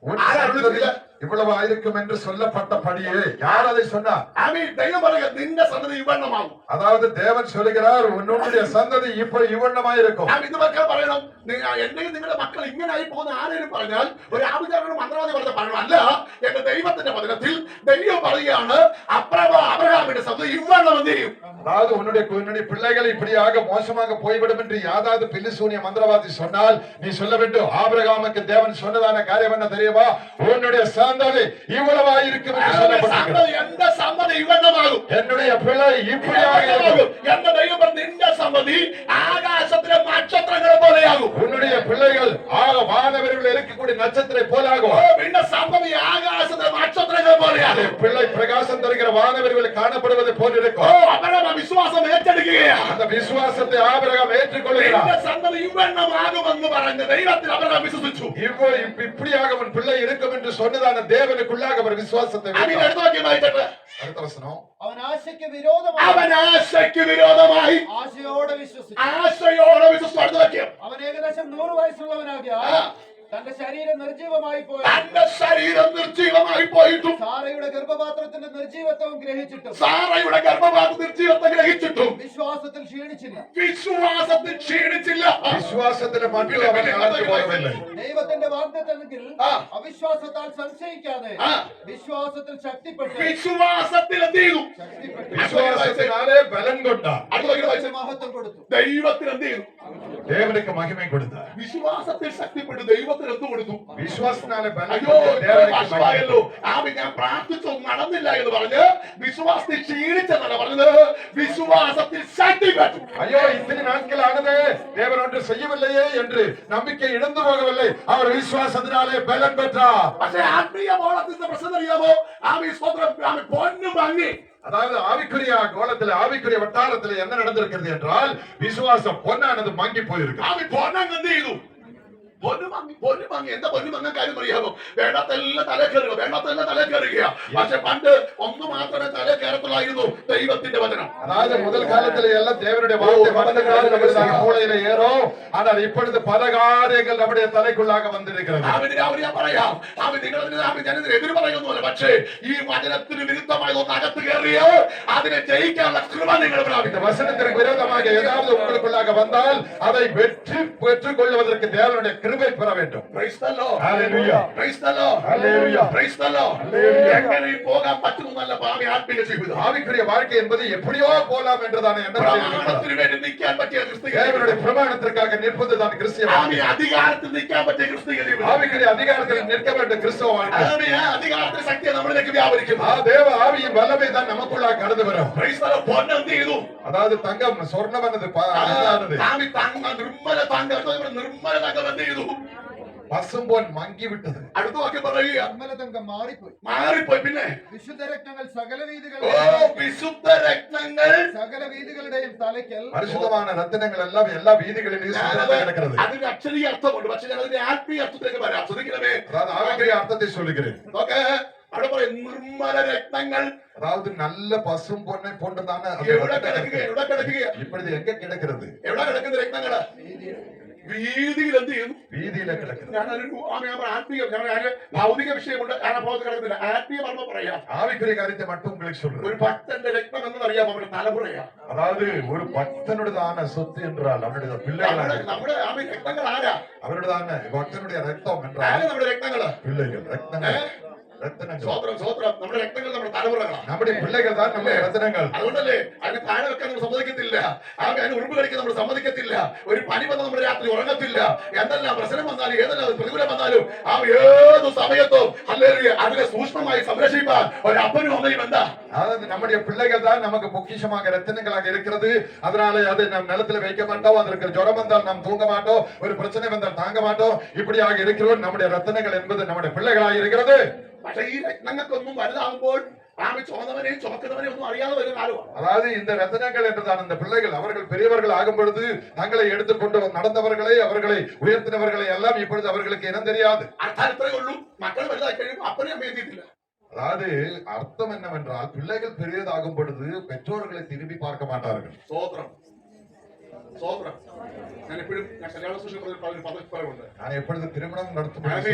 உன் சந்ததி இவ்வளவு ஆயிருக்கும் என்று சொல்லப்பட்டபடியே யார் அதை சொன்னார்? ദൈവം പറയുക നിന്റെ സന്തതി യുവണ്ണമാകും. அதாவது தேவன் சொல்லுகிறார் உன்னுடைய சந்ததி இப்ப யுவண்ணமாயிருக்கும். ഇത് മക്കൾ പറയണം എന്തെങ്കിലും നിങ്ങളുടെ മക്കൾ ഇങ്ങനെ ആയി പോകുന്ന ആരെങ്കിലും പറഞ്ഞാൽ ഒരു ആഭിചാരനും മന്ത്രവാദി പറഞ്ഞ പറയണം. അല്ല, എന്റെ ദൈവത്തിന്റെ വചനത്തിൽ ദൈവം പറയുകയാണ് അബ്രഹാമിന്റെ സന്തതി യുവണ്ണം എന്ത് ചെയ്യും? அதாவது உன்னுடைய பிள்ளைகள் இப்படியாக மோசமாக போய்விடும் என்று யாராவது பில்லிசூனிய மந்திரவாதி சொன்னால் நீ சொல்ல வேண்டும், ஆபிரகாமுக்கு தேவன் சொன்னதான காரியம் என்ன தெரியுமா? உன்னுடைய சந்ததி இவ்வளவாயிருக்கும் என்று சொல்லப்பட்டிருக்கிறது. എന്റെ സന്തതി യുവണ്ണമാകും. என்னுடைய பிள்ளை இப்படியாக இருக்கும். എന്റെ ദൈവം നിന്റെ സന്തതി ആകാശത്തിലെ നക്ഷത്രങ്ങളെ പോലെയാകും. உன்னுடைய பிள்ளைகள் வானவர்கள் இருக்கக்கூடிய நட்சத்திரை போலாகும். നിന്റെ സന്തതി ആകാശത്തിലെ നക്ഷത്രങ്ങളെ പോലെയാകും. பிள்ளை பிரகாசம் தருகிற வானவர்கள் காணப்படுவது போலிருக்கும். അബ്രഹാം വിശ്വാസം ഏറ്റെടുക്കുകയാണ്. அந்த விசுவாசத்தை ஆபிரகாம் ஏற்றுக்கொள்கிறார். എന്റെ സന്തതി യുവണ്ണമാകുമെന്ന് പറഞ്ഞ് ദൈവത്തിൽ അബ്രഹാം വിശ്വസിച്ചു. இப்படியாக அவன் பிள்ளை இருக்கும் என்று சொன்னதான தேவனுக்குள்ளாக அவர் விசுவாசத்தை അതിന് എടുത്തു നോക്കി വായിച്ചിട്ട് அடுத்த வசனம். അവൻ ആശയ്ക്ക് വിരോധമായി അവൻ ആശയ്ക്ക് വിരോധമായി ആശയോടെ വിശ്വസിച്ചു. ആശയോടെ വിശ്വസിച്ചു. അടുത്ത വാക്യം. അവൻ ഏകദേശം 100 വയസ്സുള്ളവനാകിയാൽ തന്റെ ശരീരം നിർജീവമായി പോയി തന്റെ ശരീരം നിർജീവമായി പോയിട്ടും സാറയുടെ ഗർഭപാത്രത്തിന്റെ നിർജീവത്വം ഗ്രഹിച്ചിട്ടും സാറയുടെ ഗർഭപാത്ര നിർജീവത്വം ഗ്രഹിച്ചിട്ടും വിശ്വാസത്തിൽ ക്ഷീണിച്ചില്ല. വിശ്വാസത്തിൽ ക്ഷീണിച്ചില്ല. വിശ്വാസത്തിന് മറ്റും അവൻ കളഞ്ഞു പോകവില്ല. ദൈവത്തിന്റെ വാഗ്ദത്തമെങ്കിൽ അവിശ്വാസത്താൽ സംശയിക്കാതെ വിശ്വാസത്തിൽ ശക്തിപ്പെട്ടു. വിശ്വാസത്തിൽ എന്ത് ചെയ്തു? വിശ്വാസത്തിനാലെ ബലം കൊണ്ടാണ്. മഹത്വം കൊടുത്തു. ദൈവത്തിന് എന്ത് ചെയ്തു? ദേവനുക്ക് മഹിമ കൊടുത്താർ. വിശ്വാസത്തിൽ ശക്തിപ്പെട്ടു. ദൈവത്തിന് എന്ത് കൊടുത്തു? വിശ്വാസത്തിനാലെ ബലം അയ്യോ കൊണ്ട് ദേവനുക്ക് മഹിമ ആയല്ലോ. ഞാൻ പ്രാർത്ഥിച്ചൊന്നും നടന്നില്ല എന്ന് പറഞ്ഞ് വിശ്വാസത്തിൽ ക്ഷീണിച്ചെന്നല്ല പറഞ്ഞത്, വിശ്വാസത്തിൽ ശക്തിപ്പെട്ടു. ஐயோ இத்தனை நாட்கள் ஆனது தேவன் ஒன்று செய்யவில்லையே என்று நம்பிக்கை இழந்து போகவில்லை. அவர் விசுவாசத்தினாலே பலன் பெற்றார். പക്ഷേ ആത്മീയ മോളത്തിന്റെ പ്രശ്നം അറിയാമോ? പൊന്നു ഭംഗി. அதாவது ஆவிக்குரிய கோலத்தில் ஆவிக்குரிய வட்டாரத்தில் என்ன நடந்திருக்கிறது என்றால் விசுவாசம் பொன்னானது மங்கி போயிருக்கு. പൊന്നങ്ങ് എന്ത് ചെയ്തു? പൊന്നു ഭംഗി. എന്താ പൊന്നു ഭംഗം കാര്യം അറിയാമോ? വേണ്ടാത്തെല്ലാം തല കയറുക, വേണ്ടാത്തെല്ലാം തല കയറുക. പക്ഷെ പണ്ട് ഒന്ന് മാത്രമേ തല കയറത്തുള്ളായിരുന്നു, ദൈവത്തിന്റെ വചനം. அதாவது முதல் காலத்துல எல்லாம் தேவனுடைய வார்த்தை மனதுக்குள்ளாக நம்முடைய மூளையில ஏறும். ஆனால் இப்பொழுது பல காரியங்கள் நம்முடைய தலைக்குள்ளாக வந்திருக்கிறது. ഞാൻ പറയാം, ഞാനിതിന് എതിര് പറയുന്നല്ല. പക്ഷേ ഈ വചനത്തിന് വിരുദ്ധമായി ഒന്ന് അകത്ത് കയറിയോ അതിനെ ജയിക്കാനുള്ള കൃപ നിങ്ങൾ പ്രാപിക്കും. இந்த வசனத்திற்கு விரோதமாக ஏதாவது உங்களுக்குள்ளாக வந்தால் அதை பெற்றுக் கொள்வதற்கு தேவனுடைய கிருபை பெற வேண்டும். Praise the Lord. Hallelujah. Praise the Lord. Hallelujah. Praise the Lord. Hallelujah. എങ്ങനെ പോകാൻ പറ്റുന്നല്ല ഭാവി ആത്മീയ ജീവിതം. ஆவிக்குரிய வாழ்க்கை என்பது எப்படியோ போலாம் என்றுதான எண்ணம். പ്രമാണത്തിന് വേണ്ടി നിൽക്കാൻ പറ്റിയ ക്രിസ്തീയ தேவனுடைய பிரமாணத்திற்காக நிற்பதுதான் கிறிஸ்தவ ആമി അധികാരത്തിൽ നിൽക്കാൻ പറ്റിയ ക്രിസ്തീയ ജീവിതം. ஆவிக்குரிய அதிகாரத்தில் நிற்க வேண்டிய கிறிஸ்தவ வாழ்க்கை. ആമി അധികാരത്തിന്റെ ശക്തിയെ നമ്മളിലേക്ക് വ്യാപരിക്കുന്നു. தேவ ஆவியின் வல்லமை தான் நமக்குள்ளாக கடந்து வரும். Praise the Lord. പൊന്ന് എന്ത് ചെയ്തു? அதாவது தங்கம் சொர்ணமானது ആമി നിർമ്മല തങ്കം എന്ത് ചെയ്തു? പസുംപോൻ മങ്ങി വിട്ടത്. അടുത്ത വാക്യം പറയുക, നിർമ്മലതങ്കം മാറിപ്പോയി. പിന്നെ വിശുദ്ധ രത്നങ്ങൾ സകല വിശുദ്ധ രത്നങ്ങൾ സകല വീതികളുടെയും തലയ്ക്കൽ പരിശുദ്ധமான ரத்தினங்கள் எல்லாம் எல்லா வீதிகளிலும் கிடக்கிறது. അതിന് അക്ഷരീയ അർത്ഥമുണ്ട്. പക്ഷെ ഞാൻ അതിന്റെ ആത്മീയ അർത്ഥത്തിലേക്ക് വരാം. ശ്രദ്ധിക്കണമേ. அதாவது ஆவிக்குரிய அர்த்தத்தை சொல்லுகிறேன். അവിടെ പറയും നിർമ്മല രത്നങ്ങൾ. அதாவது நல்ல பசும் பொன்னை போன்றதான എവിടെ കിടക്കുക? இப்பொழுது எங்க கிடக்கிறது? എവിടെ കിടക്കുന്ന രത്നങ്ങള്? വീതിയിൽ എന്ത് ചെയ്യുന്നു? വീതിയിലെ കിടക്കുന്നത്. ഭൗതിക വിഷയമുണ്ട്, ഞാൻ അപ്പോഴത്തെ കിടക്കുന്നില്ല. ആത്മീയ മർമ്മം പറയാം. ஆவிக்குரிய காரியத்தை மட்டும் உங்களுக்கு சொல்றேன். ഒരു ഭക്തന്റെ രക്തം എന്നറിയാം അവരുടെ തലമുറയാ. அதாவது ஒரு பக்தனுடையதான சொத்து என்றால் அவனுடைய பிள்ளைகள். നമ്മുടെ രക്തങ്ങൾ ആരാ? அவருடையதான பக்தனுடைய ரத்தம் என்றால் നമ്മുടെ രക്തങ്ങള് பிள்ளைகள். ரத்தங்கள் ரத்தினங்கள். സ്വോത്രം സ്വോത്രം. നമ്മുടെ രക്തങ്ങൾ നമ്മുടെ തലമുറകളാണ്. நம்முடைய பிள்ளைகள் தான் நம்முடைய ரத்தினங்கள். അതുകൊണ്ടല്ലേ അതിന് താഴെ വെക്കാൻ നമ്മൾ സമ്മതിക്കത്തില്ല. അതിന് ഉറുമ്പ് കടിക്കാൻ നമ്മൾ സമ്മതിക്കത്തില്ല. ഒരു പനി വന്നാൽ നമ്മുടെ രാത്രി ഉറങ്ങത്തില്ല. എന്തെല്ലാം പ്രശ്നം വന്നാലും ഏതെല്ലാം പ്രതികൂലം വന്നാലും ഏത് സമയത്തും ഹല്ലേലൂയ അതിനെ സൂക്ഷ്മമായി സംരക്ഷിപ്പാൻ ഒരു അപ്പനും അമ്മയും എന്താ? அதாவது நம்முடைய பிள்ளைகள் தான் நமக்கு பொக்கிஷமாக ரத்தினங்களாக இருக்கிறது. அதனால அதை நாம் நிலத்துல வைக்க மாட்டோம். அதற்கு ஜுரம் வந்தால் நாம் தூங்க மாட்டோம். ஒரு பிரச்சனை வந்தால் தாங்க மாட்டோம். இப்படியாக இருக்கிறோம். நம்முடைய ரத்தினங்கள் என்பது நம்முடைய பிள்ளைகளாக இருக்கிறது. പക്ഷേ ഈ രത്നങ്ങൾക്കൊന്നും വലുതാകുമ്പോൾ ചുമന്നവനെയും ചുമക്കുന്നവനെയും ഒന്നും അറിയാതെ വരുന്ന കാലമാണ്. அதாவது இந்த ரத்தினங்கள் என்றுதான் இந்த பிள்ளைகள் அவர்கள் பெரியவர்கள் ஆகும் பொழுது தங்களை எடுத்துக்கொண்டு நடந்தவர்களை அவர்களை உயர்த்தினவர்களை எல்லாம் இப்பொழுது அவர்களுக்கு இனம் தெரியாது. അർത്ഥം ഇത്രയേ ഉള്ളൂ. മക്കൾ വലുതായി കഴിയുമ്പോൾ അപ്പനെ അമ്മയെ എത്തിയിട്ടില്ല. அதாவது அர்த்தம் என்னவென்றால் பிள்ளைகள் பெரியதாகும் பொழுது பெற்றோர்களை திரும்பி பார்க்க மாட்டார்கள். സ്തോത്രം സ്തോത്രം. ഞാൻ എപ്പോഴും കല്യാണ പദവിയുണ്ട്. நான் எப்பொழுது திருமணம் நடத்தும்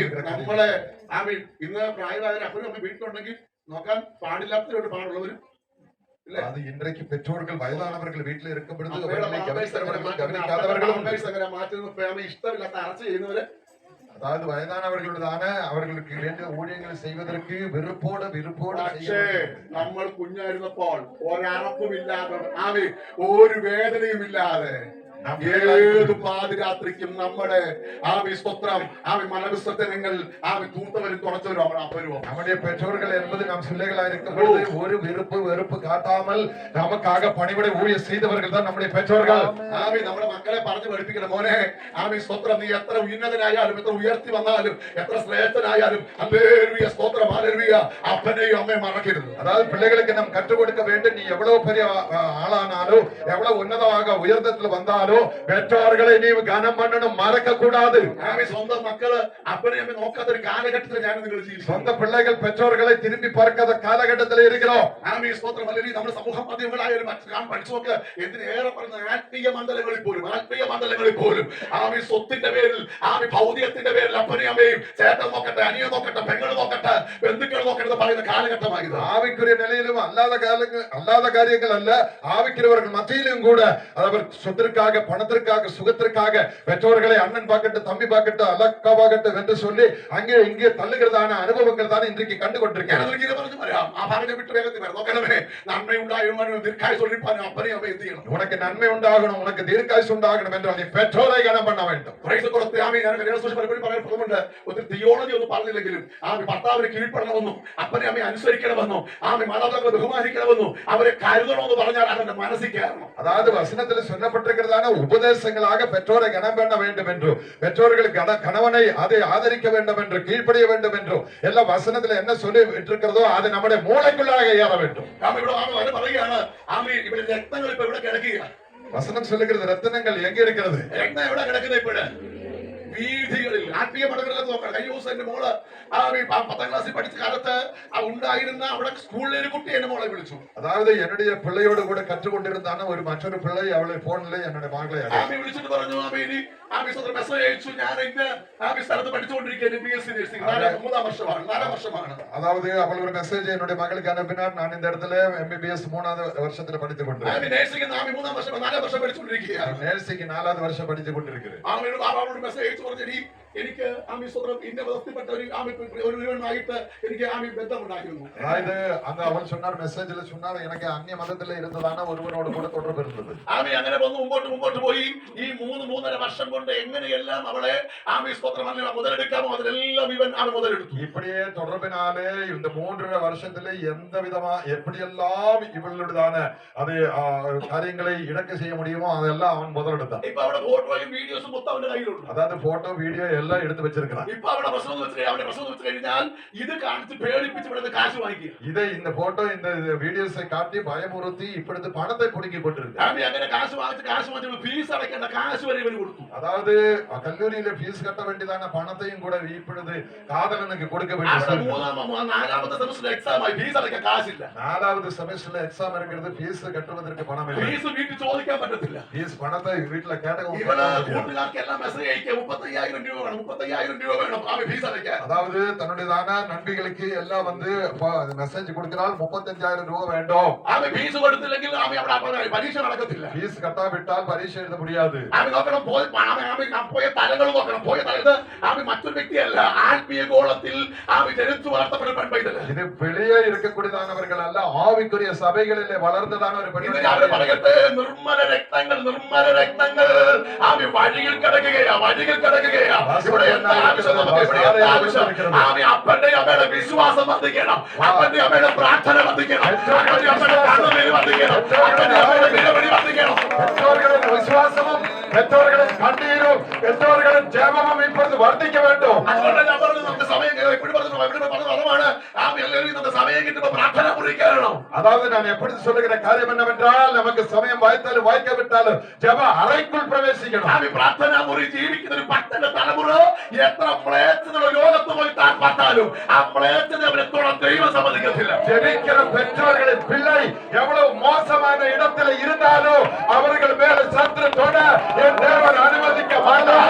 നമ്മളെ ഇന്ന് പ്രായമായ അപ്പനും അമ്മ വീട്ടിലുണ്ടെങ്കിൽ നോക്കാൻ പാടില്ലാത്തവരോട് പാടുള്ളവരും அது இன்றைக்கு பெற்றோர்கள் വയതാனவர்கள் വീട്ടിൽ இருக்கும் பொழுது அவர்களை മാറ്റുന്ന ഇഷ്ടമില്ലാത്ത അറസ്റ്റ് ചെയ്യുന്നവര്, அதாவது வயதானவர்களுடான அவர்களுக்கு வேண்டிய ஊழியங்களை செய்வதற்கு விருப்போடு പക്ഷേ നമ്മൾ കുഞ്ഞായിരുന്നപ്പോൾ ഒരറപ്പുമില്ലാതെ ഒരു വേദനയും ഇല്ലാതെ ഏത് പാതിരാത്രിക്കും നമ്മുടെ സ്തോത്രം മനവിസർജനങ്ങൾ തൂത്തവരും തുറച്ചവരും അവൻ അപ്പരുവോ. நம்முடைய பெற்றோர்கள் என்பது நம் பிள்ளைகளாக இருக்கும் பொழுது ஒரு வெறுப்பு காட்டாமல் நமக்காக பணிவிடை ஊழியம் செய்தவர்கள் தான் நம்முடைய பெற்றோர்கள். നമ്മുടെ മക്കളെ പറഞ്ഞു പഠിപ്പിക്കണം. മോനെ സ്തോത്രം, നീ എത്ര ഉന്നതനായാലും എത്ര ഉയർത്തി വന്നാലും എത്ര ശ്രേഷ്ഠനായാലും ഹല്ലേലൂയ സ്തോത്രം ഹല്ലേലൂയ അപ്പനെയും അമ്മയും മറക്കരുത്. அதாவது பிள்ளைகளுக்கு நாம் கற்றுக் கொடுக்க வேண்டும். நீ எவ்வளவு பெரிய ஆளானாலும் எவ்வளவு உன்னதமாக உயர்ந்தத்தில் வந்தாலும் பெற்றோர்களை நீ கனம் பண்ணணும், மறக்க கூடாது. സ്വന്തം മക്കള് അപ്പനെയും അമ്മയും നോക്കാത്ത ഒരു കാലഘട്ടത്തിൽ ഞാൻ നിങ്ങൾ ജീവിച്ചു. சொந்த பிள்ளைகள் பெற்றோர்களை திரும்பி பார்க்காத காலகட்டத்தில் இருக்கிறோம். സ്തോത്രം ഹല്ലേലൂയ. നമ്മുടെ സമൂഹ മാധ്യമങ്ങളായാലും പഠിച്ചു നോക്ക്. എന്തിനേറെ പറഞ്ഞ ആത്മീയ മണ്ഡലങ്ങളിൽ പോലും സ്വത്തിന്റെ പേരിൽ ഭൗതികത്തിന്റെ പേരിൽ അപ്പനെയും അമ്മയും ചേട്ടൻ നോക്കട്ടെ, അനിയൻ നോക്കട്ടെ, പെങ്ങൾ നോക്കട്ടെ, ബന്ധുക്കൾ നോക്കട്ടെ പറയുന്ന കാലഘട്ടമായത്. ஆவிக்குரிய நிலையிலும் அல்லாத காரியங்கள் அல்ல, ஆவிக்கிறவர்கள் மத்தியிலும் கூட அவர் சொத்திற்காக பணத்திற்காக சுகத்திற்காக பெற்றோர்களை அண்ணன் பார்க்கட்டும் தம்பி பார்க்கட்டும் அலக்கா பார்க்கட்டும் என்று சொல்லி அங்கே இங்கே தள்ளுகிறதான அனுபவங்கள் தான் இன்றைக்கு கண்டு கொண்டிருக்கிறேன். உனக்கு நன்மை உண்டாகணும், உனக்கு தீர்க்காயுசு உண்டாகணும் என்றால் நீ பெற்றோரை கனம் பண்ண வேண்டும். തിയോളജി ഒന്നും പറഞ്ഞില്ലെങ്കിലും ഭർത്താവിനെ കീഴ്പ്പെടണമെന്നും അപ്പനെ അമ്മയെ അനുസരിക്കണമെന്നും മാതാപിതാക്കളെ ബഹുമാനിക്കണമെന്നും അവരെ കരുതണമെന്ന് പറഞ്ഞാൽ അവന്റെ മനസ്സിൽ കയറണം. அதாவது வசனத்தில் சொல்லப்பட்டிருக்கிறதான உபதேசங்களாக பெற்றோரை கனம் பண்ண வேண்டும் என்று, பெற்றோர்கள் கணவனை அதை ஆதரிக்க வேண்டும் என்று, கீழ்ப்படிய வேண்டும் என்று எல்லா வசனத்துல என்ன சொல்லி இருக்கிறதோ அது நம்முடைய மூளைக்குள்ளாக ஏற வேண்டும். പറയുകയാണ് ഇവിടെ രക്തങ്ങൾ ഇപ്പൊ ഇവിടെ കിടക്കുക. வசனம் சொல்லுகிறது ரத்தினங்கள் எங்க இருக்கிறது? രക്തം എവിടെ കിടക്കുന്നത്? ഇപ്പോഴ് വീഥികളിൽ. ആത്മീയ മടകളിലൊക്കെ നോക്കാം. കഴിഞ്ഞ ദിവസം എന്റെ മോള് 10ാം ക്ലാസ്സിൽ പഠിച്ച കാലത്ത് ഉണ്ടായിരുന്ന അവിടെ സ്കൂളിലെ ഒരു കുട്ടി എന്റെ മോളെ വിളിച്ചു. அதாவது என்னுடைய பிள்ளையோடு கூட கற்றுக்கொண்டிருந்தான ஒரு மற்றொரு பிள்ளை அவளை போன்ல என்னுடைய மகளை വിളിച്ചിട്ട് പറഞ്ഞു, മെസ്സേജ് അയച്ചു, ഞാൻ ഇന്ന് സ്ഥലത്ത് പഠിച്ചുകൊണ്ടിരിക്കുകയാണ്, BSc നഴ്സിംഗ് 4ാം വർഷമാണ്. அதாவது அவள் ஒரு மெசேஜ் என்னுடைய மகளுக்கு அனுப்பினார். நான் இந்த இடத்துல MBBS 3வது வருஷத்துல படித்துக் கொண்டிருக்கிறேன். നഴ്സിംഗ് 4ാം വർഷം പഠിച്ചുകൊണ്ടിരിക്കുകയാണ്. நர்சிங் 4வது வருஷம் படித்துக் கொண்டிருக்கிறேன். അവളോട് മെസ്സേജ് പറഞ്ഞു, എനിക്ക് ഇന്ന ബന്ധപ്പെട്ട ഒരുവനുമായിട്ട് എനിക്ക് ബന്ധമുണ്ടായിരുന്നു. அதாவது அந்த அவள் சொன்னார், மெசேஜ்ல சொன்னார், எனக்கு அந்நிய மதத்துல இருந்ததான ஒருவனோடு கூட தொடர்பு இருந்தது. അങ്ങനെ വന്ന് മുമ്പോട്ട് പോയി ഈ 3.5 വർഷം കൊണ്ട് എങ്ങനെയെല്ലാം അവളെ മുതലെടുക്കാമോ അതിലെല്ലാം അവൻ മുതലെടുത്തു. இப்படியே தொடர்பினாலே இந்த 3.5 வருஷத்துல எந்த விதமா எப்படியெல்லாம் இவளுடையதான அது காரியங்களை இழக்க செய்ய முடியுமோ அதெல்லாம் அவன் முதலெடுத்தான். ഇപ്പൊ അവിടെ ഫോട്ടോയും വീഡിയോസും മൊത്തം അവന്റെ കയ്യിലുണ്ട്. அதாவது போட்டோ வீடியோ எல்லாம் எடுத்து வச்சிருக்கான். ഇപ്പൊ അവിടെ പ്രസവം വെച്ച് കഴിഞ്ഞാൽ ഇത് കാണിച്ച് പേടിപ്പിച്ച് ഇവിടെ കാശ് വാങ്ങിക്കുക. இதை இந்த போட்டோ இந்த வீடியோஸை காட்டி பயமுறுத்தி இப்பொழுது பணத்தை புடுங்கி கொண்டிருக்கு. അങ്ങനെ കാശ് വാങ്ങിച്ച് ഫീസ് അടയ്ക്കേണ്ട കാശ് വരെ ഇവന് കൊടുത്തു. அதாவது கல்லூரியில ஃபீஸ் கட்ட வேண்டியதான பணத்தையும் கூட இப்பொழுது காதலனுக்கு கொடுக்க வேண்டியது. 4ാമത്തെ സെമസ്റ്റർ എക്സാം ആയി, ഫീസ് അടയ്ക്കാൻ കാശില്ല. 4வது செமஸ்டர்ல எக்ஸாம் இருக்கிறது, ஃபீஸ் கட்டுவதற்கு பணம் இல்லை. ഫീസ് വീട്ടിൽ ചോദിക്കാൻ പറ്റത്തില്ല. ஃபீஸ் பணத்தை வீட்டுல கேட்க കൂട്ടുകാർക്കെല്ലാം മെസ്സേജ് അയക്കുക, 35,000 രൂപ വേണം, 35,000 രൂപ വേണം ആമി ഫീസ് അടയ്ക്കാൻ. அதாவது தன்னுடையதான நண்பிகளுக்கு எல்லாம் வந்து மெசேஜ் கொடுக்கிறாள் 35,000 ரூபாய் வேண்டும். ആമി ഫീസ് കൊടുത്തില്ലെങ്കിൽ ആമി അവിടെ പരീക്ഷ നടക്കത്തില്ല. ஃபீஸ் கட்டாவிட்டால் பரீட்சை எழுத முடியாது. ആമി നോക്കണം, പോയ തലങ്ങൾ നോക്കണം. പോയ തലത് ആമി മറ്റൊരു വ്യക്തിയല്ല, ആത്മീയ ഗോളത്തിൽ ആമി ജനിച്ചു വളർത്തപ്പെട്ട പെൺപൈതല്. இது வெளியே இருக்கக்கூடியதானவர்கள் அல்ல, ஆவிக்குரிய சபைகளிலே வளர்ந்ததான ஒரு பெண். പറയട്ടെ, നിർമ്മല രക്തങ്ങൾ, നിർമ്മല രക്തങ്ങൾ ആമി വഴിയിൽ കിടക്കുകയാ, വഴിയിൽ കിടക്കുകയാ. ഇവിടെ എന്താ ആവശ്യം? നമുക്ക് ഇവിടെ എന്താ ആവശ്യം? ആമി അപ്പന്റെ അമ്മയുടെ വിശ്വാസം വർദ്ധിക്കണം, അപ്പന്റെ അമ്മയുടെ പ്രാർത്ഥന വർദ്ധിക്കണം, അപ്പന്റെ അമ്മയുടെ കണ്ണുനീര് വർദ്ധിക്കണം, അപ്പന്റെ അമ്മയുടെ നിലവിളി വർദ്ധിക്കണം. பெற்றோர்களின் விசுவாசமும் பெற்றோர்களின் கண்ணீரும் பெற்றோர்களின் ஜெபமும் இப்பொழுது വർദ്ധിக்க வேண்டும். അതുകൊണ്ട് ഞാൻ പറഞ്ഞു, നമുക്ക് സമയം എപ്പോഴും പറഞ്ഞു അതാണ് ആമി എല്ലാവരും നമുക്ക് സമയം കിട്ടുമ്പോ പ്രാർത്ഥന കുറിക്കണം. அதாவது நான் எப்படி சொல்லுகிற காரியம் என்னவென்றால், நமக்கு சமயம் வாய்த்தாலும் வாய்க்காவிட்டாலும் ஜெப அறைக்குள் பிரவேசிக்கணும். ആമി പ്രാർത്ഥന മുറി ജീവിക്കുന്ന ഒരു പട്ടന്റെ തലമുറ എത്ര മ്ലേച്ഛതയുള്ള ലോകത്ത് പോയി താൻ பார்த்தாலும் ആ മ്ലേച്ഛത അവരെ തൊടാൻ ദൈവം സമ്മതിക്കത്തില്ല. ஜெபிக்கிற பெற்றோர்களின் பிள்ளை எவ்வளவு மோசமான இடத்துல இருந்தாலும் அவர்கள் மேல சத்துரு தொட என் தேவன் அனுமதிக்க மாட்டார்.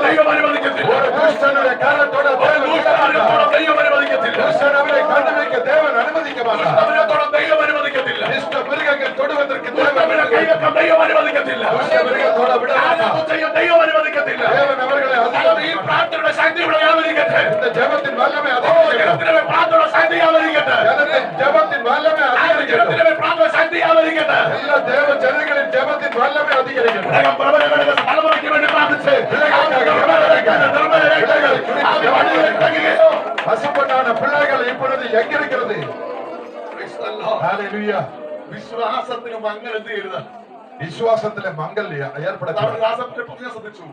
ദൈവം അനുവദിക്കത്തില്ല. ஒரு துஷ்டனுடைய கரத்தோட ദൈവம் അനുവദിക്കത്തില്ല. துஷ்டனவரை கண்டுபிடிக்க தேவன் அனுமதிக்க மாட்டார். ദൈവം അനുവദിക്കത്തില്ല. துஷ்ட மிருகங்கள் தொடுவதற்கு தேவன் കൈവെക്കാൻ ദൈവം അനുവദിക്കത്തില്ല. துஷ்ட மிருகத்தோட விட மாட்டார். ദൈവം അനുവദിക്കത്തില്ല. தேவன் அவர்களை ഈ പ്രാർത്ഥനയുടെ ശക്തി ഇവിടെ വ്യാപരിക്കട്ടെ. இந்த ஜெபத்தின் வல்லமை அதிகரிக்கட்டும். ജനത്തിന്റെ പ്രാർത്ഥനയുടെ ശക്തി വ്യാപരിക്കട്ടെ. ஜெபத்தின் வல்லமை அதிகரிக்கட்டும். ജനത്തിന്റെ പ്രാർത്ഥനയുടെ ശക്തി വ്യാപരിക്കട്ടെ. எல்லா தேவ ஜனங்களின் ஜெபத்தின் வல்லமை அதிகரிக்கட்டும். തലമുറയ്ക്ക് വേണ്ടി പ്രാർത്ഥിച്ച് பசுப்பட்டான பிள்ளைகள் இப்பொழுது எங்கிருக்கிறது? ஹalleluya. വിശ്വാസത്തിന് മങ്ങൽ എന്ത് ചെയ്യരുത്? விசுவாசத்திலே மங்கல் ஏற்படக்கூடாது. ശ്രദ്ധിച്ചു,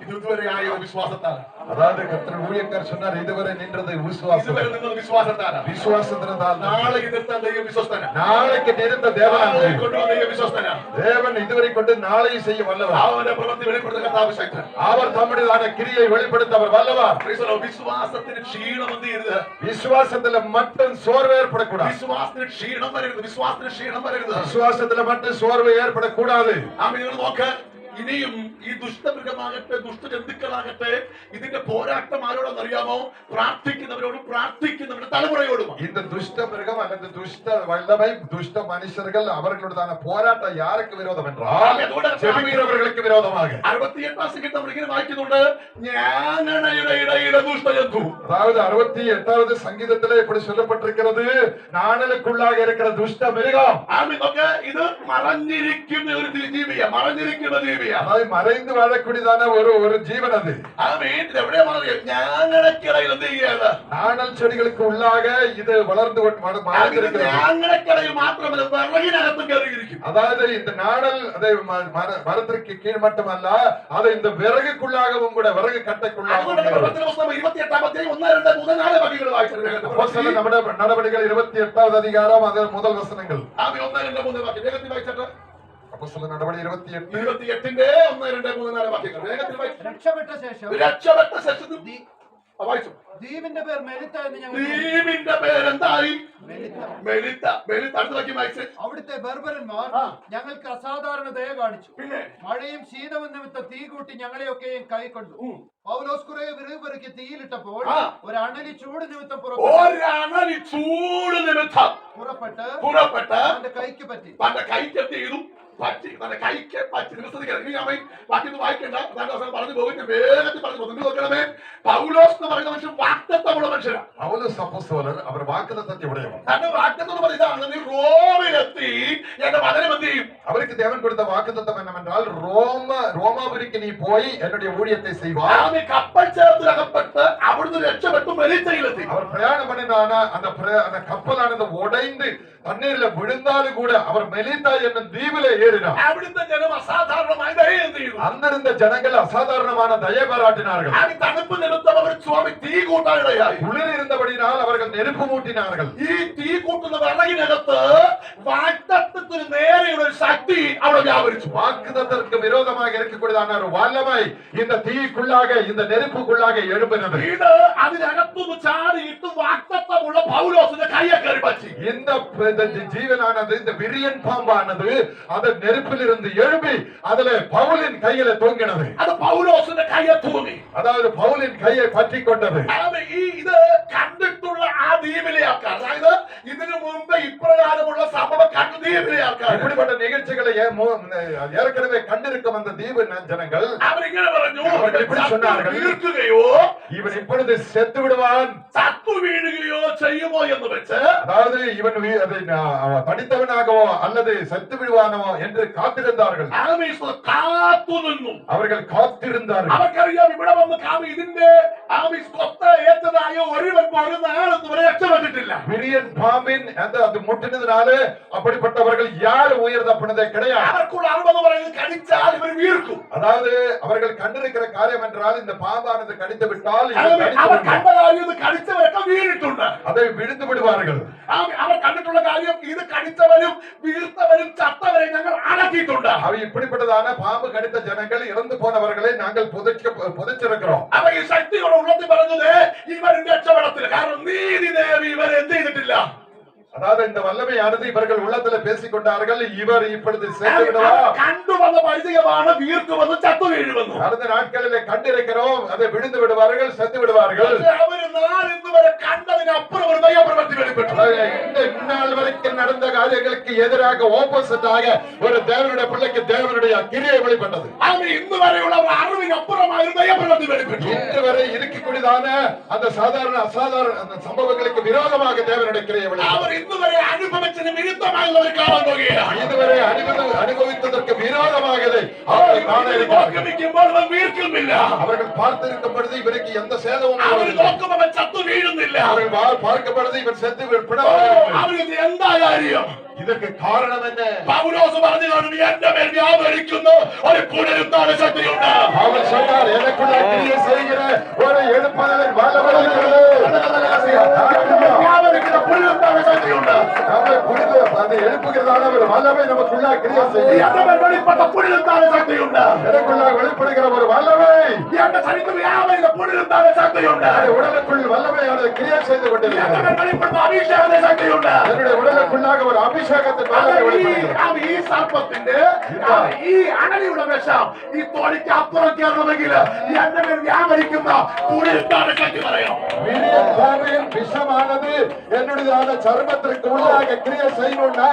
ഇതുവരെ ആയ വിശ്വാസത്താൽ, அதாவது கர்த்தர் ஊழியக்காரர் சொன்னார், இதுவரை நின்றது விசுவாசம். ഇതുവരെ നിന്നത് വിശ്വാസത്താൽ. விசுவாசத்தினால் നാളെ നിർത്താൻ ദൈവം വിശ്വസ്തന. நாளைக்கு நிறுத்த தேவன் കൊണ്ടുവന്ന ദൈവം വിശ്വസ്തന. தேவன் இதுவரை கொண்டு நாளை செய்ய வல்லவர். അവന്റെ പ്രവൃത്തി വെളിപ്പെടുത്തുന്ന കർത്താവ് ശക്തൻ. அவர் தம்முடையதான கிரியை வெளிப்படுத்த அவர் வல்லவர். വിശ്വാസത്തിന് ക്ഷീണം എന്ത് ചെയ്യരുത്? விசுவாசத்துல மட்டும் சோர்வு ஏற்படக்கூடாது. വിശ്വാസത്തിന് ക്ഷീണം വരരുത്. വിശ്വാസത്തിന് ക്ഷീണം വരരുത്. விசுவாசத்துல மட்டும் சோர்வு ஏற்படக்கூடாது. ആമേൻ. നിങ്ങൾ നോക്ക്, ഇനിയും ഈ ദുഷ്ടമൃഗമാകട്ടെ ദുഷ്ടജന്തുക്കളാകട്ടെ ഇതിന്റെ പോരാട്ടം ആരോടെന്നറിയാമോ? പ്രാർത്ഥിക്കുന്നവരോടും പ്രാർത്ഥിക്കുന്നവരുടെ തലമുറയോടും. இந்த துஷ்ட மிருகம் அல்லது துஷ்ட வல்லமை துஷ்ட மனுஷர்கள் அவர்களுடையதான போராட்டம் யாருக்கு விரோதம் என்றால் ஜெபிக்கிறவர்களுக்கு விரோதமாக. 68 സെക്കൻഡ് നമ്മൾ ഇങ്ങനെ വായിക്കുന്നുണ്ട്, ஞானയുടെ ഇടയിലെ ദുഷ്ടജന്തു. அதாவது 68வது சங்கீதத்திலே இப்படி சொல்லப்பட்டிருக்கிறது, நாணலுக்குள்ளாக இருக்கிற துஷ்ட மிருகம். ആമേൻ. നോക്ക്, ഇത് മറഞ്ഞിരിക്കുന്ന ഒരു ജീവിയാ, മറഞ്ഞിരിക്കുന്ന ജീവി. அதாவது மறைந்து வாழக்கூடியதான ஒரு ஜீவன் அது. ആമേൻ. ഇത് എവിടെയാ മറഞ്ഞത്? ஞானക്കിടയിൽ എന്ത് ചെയ്യുക? நாணல் செடிகளுக்கு உள்ளாக இது வளர்ந்து மறைந்திருக்கிறது. ஞானக்கிടയിൽ മാത്രമല്ല, വിറകിനകത്തും കയറിയിരിക്കും. அதாவது இந்த நாணல் அதை மரத்திற்கு கீழ் மட்டுமல்ல, அதை இந்த விறகுக்குள்ளாகவும் கூட, விறகு கட்டைக்குள்ளாகவும். നമ്മുടെ നടപടികൾ 28வது அதிகாரம் അതിൽ முதல் വസനങ്ങൾ. അപ്പോസ്തല നടപടി 28ന്റെ 1, 2, 3, 4 വാക്യങ്ങൾ വേഗത്തിൽ വായിച്ചു. രക്ഷപ്പെട്ട ശേഷം വായിച്ചു. ദ്വീപിന്റെ പേർ മെലിത്ത എന്ന് ഞങ്ങൾ ദ്വീപിന്റെ പേരെന്തായി? മെലിത്ത. മെലിത്ത. അടുത്ത വാക്യം വായിച്ച്. അവിടുത്തെ ബർബരന്മാർ ഞങ്ങൾക്ക് അസാധാരണ ദയ കാണിച്ചു. പിന്നെ മഴയും ശീതവും നിമിത്തം തീ കൂട്ടി ഞങ്ങളെയൊക്കെയും കൈക്കൊണ്ടു. പൗലോസ് കുറെ വിറക് പെറുക്കി തീയിലിട്ടപ്പോൾ ഒരു അണലി ചൂട് നിമിത്തം പുറപ്പെട്ട് അവന്റെ കൈക്ക് പറ്റി. തന്റെ കൈക്ക് എന്ത് ചെയ്തു? പറ്റി. തന്റെ കൈക്ക് പറ്റി. വാക്യം വായിക്കണ്ട, പറഞ്ഞു പോകും. വേഗത്തിൽ പറഞ്ഞു പോകും. നോക്കണമേ, പൗലോസ് എന്ന് പറയുന്ന മനുഷ്യൻ വാക്തത്വമുള്ള മനുഷ്യനാണ്. പൗലോസ് അപ്പോസ്തലൻ അവർ വാഗ്ദത്തത്തെ ഉടയവൻ. തന്റെ വാക്തത്വം എന്ന് പറയുന്നതാണ്, നീ റോമിലെത്തി എന്റെ വചനം എന്ത് ചെയ്യും? அவருக்கு தேவன் கொடுத்த வாக்குத்தத்தம் என்னவென்றால், ரோமாபுரிக்கு நீ போய் என்னுடைய ஊழியத்தை செய்வாய். ആമി കപ്പൽ ചേർത്തിലകപ്പെട്ട് അവിടുന്ന് രക്ഷപ്പെട്ടു മെലിത്തയിലെത്തി. அவர் பிரயாணம் பண்ணினான அந்த கப்பலானது உடைந்து தண்ணீர்ல விழுந்தாலும் கூட அவர் மெலித்தா என்னும் தீவிலே ஏறினார். അവിടുത്തെ ജനം അസാധാരണമായ ദയ എന്ത് ചെയ്തു? அங்கிருந்த ஜனங்கள் அசாதாரணமான தயை பாராட்டினார்கள். ആമി തണുപ്പ് നിമിത്തം അവർ സ്വാമി തീ കൂട്ടാനിടയായി. குளிர் இருந்தபடினால் அவர்கள் நெருப்பு மூட்டினார்கள். ഈ തീ കൂട്ടുന്ന വിറകിനകത്ത് വാഗ്ദത്തത്തിന് നേരെയുള്ള ഒരു ശക്തി അവിടെ വ്യാപരിച്ചു. வாக்குத்தத்தத்திற்கு விரோதமாக இருக்கக்கூடியதான ஒரு வல்லமை இந்த தீக்குள்ளாக, இந்த நெருப்புக்குள்ளாக எழும்பினது. ഇത് അതിനകത്തുനിന്ന് ചാടിയിട്ട് വാഗ്ദത്തമുള്ള പൗലോസിന്റെ കയ്യെ കയറി പറ്റി. இந்த ஜீவனானது, இந்த விரியன் பாம்பானது அதை நெருப்பில் இருந்து எழும்பி அதுல பவுலின் கையில தொங்கினது. അത് പൗലോസിന്റെ കയ്യെ തൂങ്ങി. அதாவது பவுலின் கையை பற்றி கொண்டது. ഇത് കണ്ടിട്ടുള്ള ആ ദ്വീപിലെ ആൾക്കാർ, അതായത് ഇതിനു മുമ്പ് ഇപ്രകാരമുള്ള സംഭവം കണ്ട ദ്വീപിലെ ആൾക്കാർ இப்படிப்பட்ட நிகழ்ச்சிகளை ஏற்கனவே கண்டிருக்கும் அந்த தீவு ஜனங்கள் അവരിങ്ങനെ പറഞ്ഞു, அவர்கள் இப்படி சொன்னார்கள், വീഴ്ത്തുകയോ இவன் இப்பொழுது செத்து விடுவான், ചത്തു വീഴുകയോ ചെയ്യുമോ എന്ന് വെച്ച്, அதாவது இவன் தடித்தவனாகவோ அல்லது செத்து விடுவானோ என்று காத்திருந்தார்கள். കാത്തു നിന്നു. அவர்கள் காத்திருந்தார்கள். അവർക്കറിയാം ഇവിടെ വന്ന് ഇതിന്റെ കൊത്ത ഏറ്റതായ ഒരുവൻ പോലും നാളെന്ന് വരെ രക്ഷപ്പെട്ടിട്ടില്ല. விரியன் பாம்பின் அது முட்டினதுனால அப்படிப்பட்டவர்கள் யாரும் உயிர் தப்பினதே கிடையாது. അവർക്കുള്ള അറിവെന്ന് പറയുന്നത് കടിച്ചാൽ ഇവർ വീർക്കും. அதாவது அவர்கள் கண்டிருக்கிற காரியம் என்றால் இந்த பாம்பானது கடித்து விட்டால் അവർ കണ്ട കാര്യം കടിച്ചവരൊക്കെ വീണിട്ടുണ്ട്, அதை விழுந்து விடுவார்கள். അവർ കണ്ടിട്ടുള്ള കാര്യം ഇത് കടിച്ചവരും വീർത്തവരും ചത്തവരെ ഞങ്ങൾ അടക്കിയിട്ടുണ്ട്. அவை இப்படிப்பட்டதான பாம்பு கடித்த ஜனங்கள் இறந்து போனவர்களை நாங்கள் புதைச்சிருக்கிறோம். അവ ഈ ശക്തിയോടെ ഉള്ളത്തിൽ പറഞ്ഞത് ഇവരും രക്ഷപ്പെടത്തില്ല, കാരണം നീതി ദേവി ഇവരെ എന്ത് ചെയ്തിട്ടില്ല. அதாவது இந்த வல்லமையானது இவர்கள் உள்ளத்துல பேசிக் கொண்டார்கள், இவர் இப்பொழுது சேர்த்து விடுவார். കണ്ടു വന്ന പരിചയമാണ് വീർക്കുമെന്നും ചത്തു വീഴുമെന്നും. அடுத்த நாட்களிலே கண்டிருக்கிறோம், அதை விழுந்து விடுவார்கள், செத்து விடுவார்கள். അവര് നാളിന്ന് വരെ കണ്ടതിനപ്പുறம் ഒരു ദൈവപ്രവൃത്തി വെളിപ്പെട്ടു. இந்த இந்நாள் வரைக்கும் நடந்த காரியங்களுக்கு எதிராக ஆப்போசிட்டாக ஒரு தேவனுடைய பிள்ளைக்கு தேவனுடைய கிரியை வெளிப்பட்டது. அவன் இன்று வரையுள்ள அறிவினப்புறமா ஒரு ദൈവപ്രവൃത്തി വെളിപ്പെട്ടു. இன்று வரை இருக்கக்கூடியதான அந்த சாதாரண அசாதாரண அந்த சம்பவங்களுக்கு விரோதமாக தேவனுடைய கிரியை வெளிப்பட்டது. ഇതുവരെ അനുഭവിച്ചതിന് വിരുദ്ധമായുള്ളവർ കാണാൻ പോകുകയാണ്. ഇതുവരെ അനുഭവിച്ചதற்கு விரோதமாக அவர்கள் பார்த்திருக்கும் பொழுது இவருக்கு எந்த சேதமும் ചത്തു വീഴുന്നില്ല. அவர்கள் பார்க்கும் பொழுது இவர் செத்து അവർക്ക് എന്താ കാര്യം? இதற்கு காரணம் என்ன? പൗലോസ് പറഞ്ഞു കാണും, എന്റെ മേൽ വ്യാപരിക്കുന്നു ഒരു പുനരുദ്ധാന ശക്തിയുണ്ട്. அவர் சொன்னார், எனக்குள்ள கிரியை செய்கிற ஒரு எழுப்புதலின் வல்லமை இருக்கிறது. വ്യാപരിക്കുന്ന പുനരുദ്ധാന ശക്തിയുണ്ട്. நம்மை புனித அந்த எழுப்புகிறதான ஒரு வல்லமை நமக்குள்ள கிரியை செய்கிறது. എന്റെ മേൽ വെളിപ്പെട്ട പുനരുദ്ധാന ശക്തിയുണ്ട്. எனக்குள்ள வெளிப்படுகிற ஒரு வல்லமை, എന്റെ ശരീരത്തിൽ വ്യാപരിക്കുന്ന പുനരുദ്ധാന ശക്തിയുണ്ട്. உடலுக்குள் வல்லமையானது கிரியை செய்து கொண்டிருக்கிறது. എന്റെ മേൽ വെളിപ്പെടുന്ന അഭിഷേക ശക്തിയുണ്ട്. என்னுடைய உடலுக்குள்ளாக ஒரு അഭിഷേകത്തിൻ വല്ലமை വെളിപ്പെടുகிறது. ഈ സർപ്പത്തിന്റെ ഈ അണലിയുടെ വിഷം ഈ തൊലിക്ക് അപ്പുറം കയറണമെങ്കിൽ എന്റെ മേൽ വ്യാപരിക്കുന്ന പുനരുദ്ധാന ശക്തി പറയണം. வீரியன் விஷமானது என்னுடையதான சர்மத்திற்கு உள்ளாக கிரியை செய்யணும்னா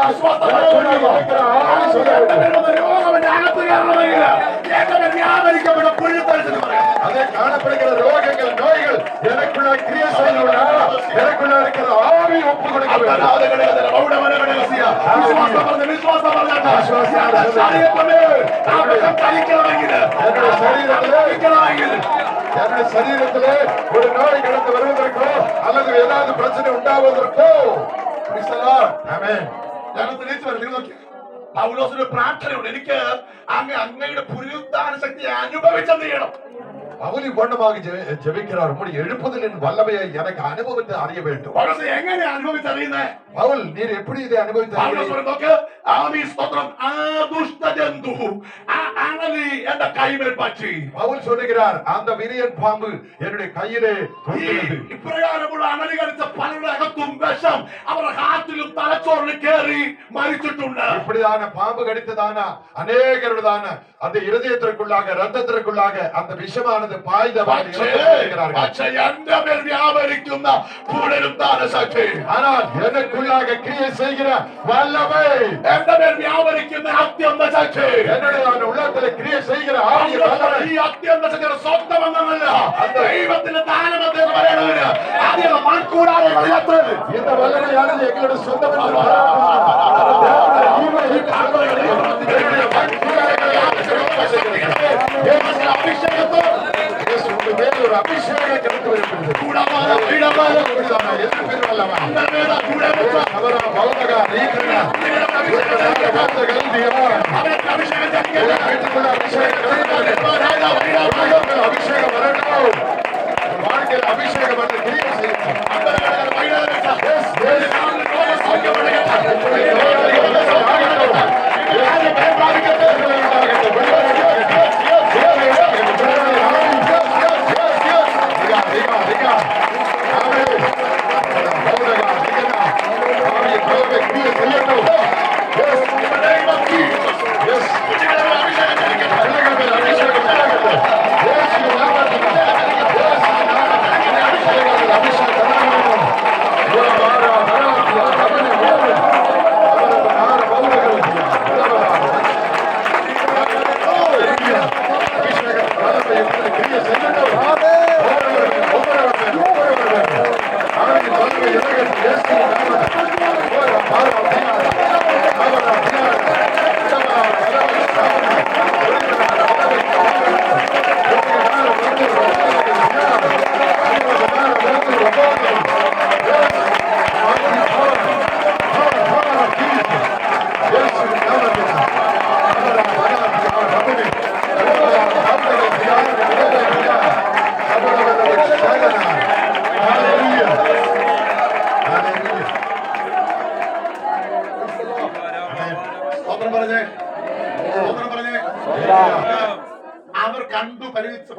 രോഗത്തിന്റെ അകത്ത് കയറണമെങ്കിൽ എന്റെ മേൽ വ്യാപരിക്കപ്പെട്ട പുനരുദ്ധാന ശക്തി പറയണം. அதை காணப்படுகிற ரோகங்கள் நோய்கள் எனக்குள்ள கிரியை செய்யணும்னா எனக்குள்ள இருக்கிற ஆவி ஒப்பு கொடுக்க வேண்டும். என்னுடைய சரீரத்திலே ஒரு நோய் கடந்து வருவதற்கோ அல்லது ஏதாவது பிரச்சனை ഉണ്ടാവുவதற்கோ പൗലോസിന്റെ പ്രാർത്ഥനയുണ്ട്, എനിക്ക് അങ്ങയുടെ പുനരുദ്ധാന ശക്തി അനുഭവിച്ചെന്ന് ചെയ്യണം. பவுல் இவ்வண்ணமாக ஜெபிக்கிறார், உம்முடைய எழுப்புதலின் வல்லமையை எனக்கு அனுபவித்து அறிய வேண்டும். പൗലോസ് എങ്ങനെ അനുഭവിച്ചറിയുന്നേ? பவுல் நீர் எப்படி இதை அனுபவித்து എന്റെ കൈമേൽ പറ്റി. பவுல் சொல்லுகிறார், அந்த விரியன் பாம்பு என்னுடைய கையிலே ഇപ്രകാരമുള്ള അണലി കടിച്ച പലരുടെ അകത്തും വിഷം അവരുടെ ഹാർട്ടിലും തലച്ചോറിലും കയറി മരിച്ചിട്ടുണ്ട്. இப்படிதான பாம்பு கடித்ததான அநேகருடையதான அந்த இருதயத்திற்குள்ளாக ரத்தத்திற்குள்ளாக அந்த விஷமானது பாய்ந்தவாறு എന്റെ മേൽ വ്യാപരിക്കുന്ന പുനരുദ്ധാന ശക്തി, ஆனால் எனக்குள்ளாக கிரியை செய்கிற வல்லமை, എന്റെ മേൽ വ്യാപരിക്കുന്ന അത്യന്ത ശക്തി, என்னுடைய உள்ளத்தில் கிரியை செய்கிற ஆவிய வல்லமை, ഈ അത്യന്ത ശക്തിയുടെ സ്വന്തമെന്നല്ല ദൈവത്തിന്റെ ദാനമെന്ന് പറയണവര് ആദ്യം മൺകൂടാതെ இந்த வல்லமையானது எங்களுடைய சொந்தம் என்று ஒரு அபிஷேகம் கிடைத்து வருகிறது. அபிஷேகம் வரட்டும், வாழ்க்கையில் அபிஷேகம் வந்து கிரியை செய்யணும்.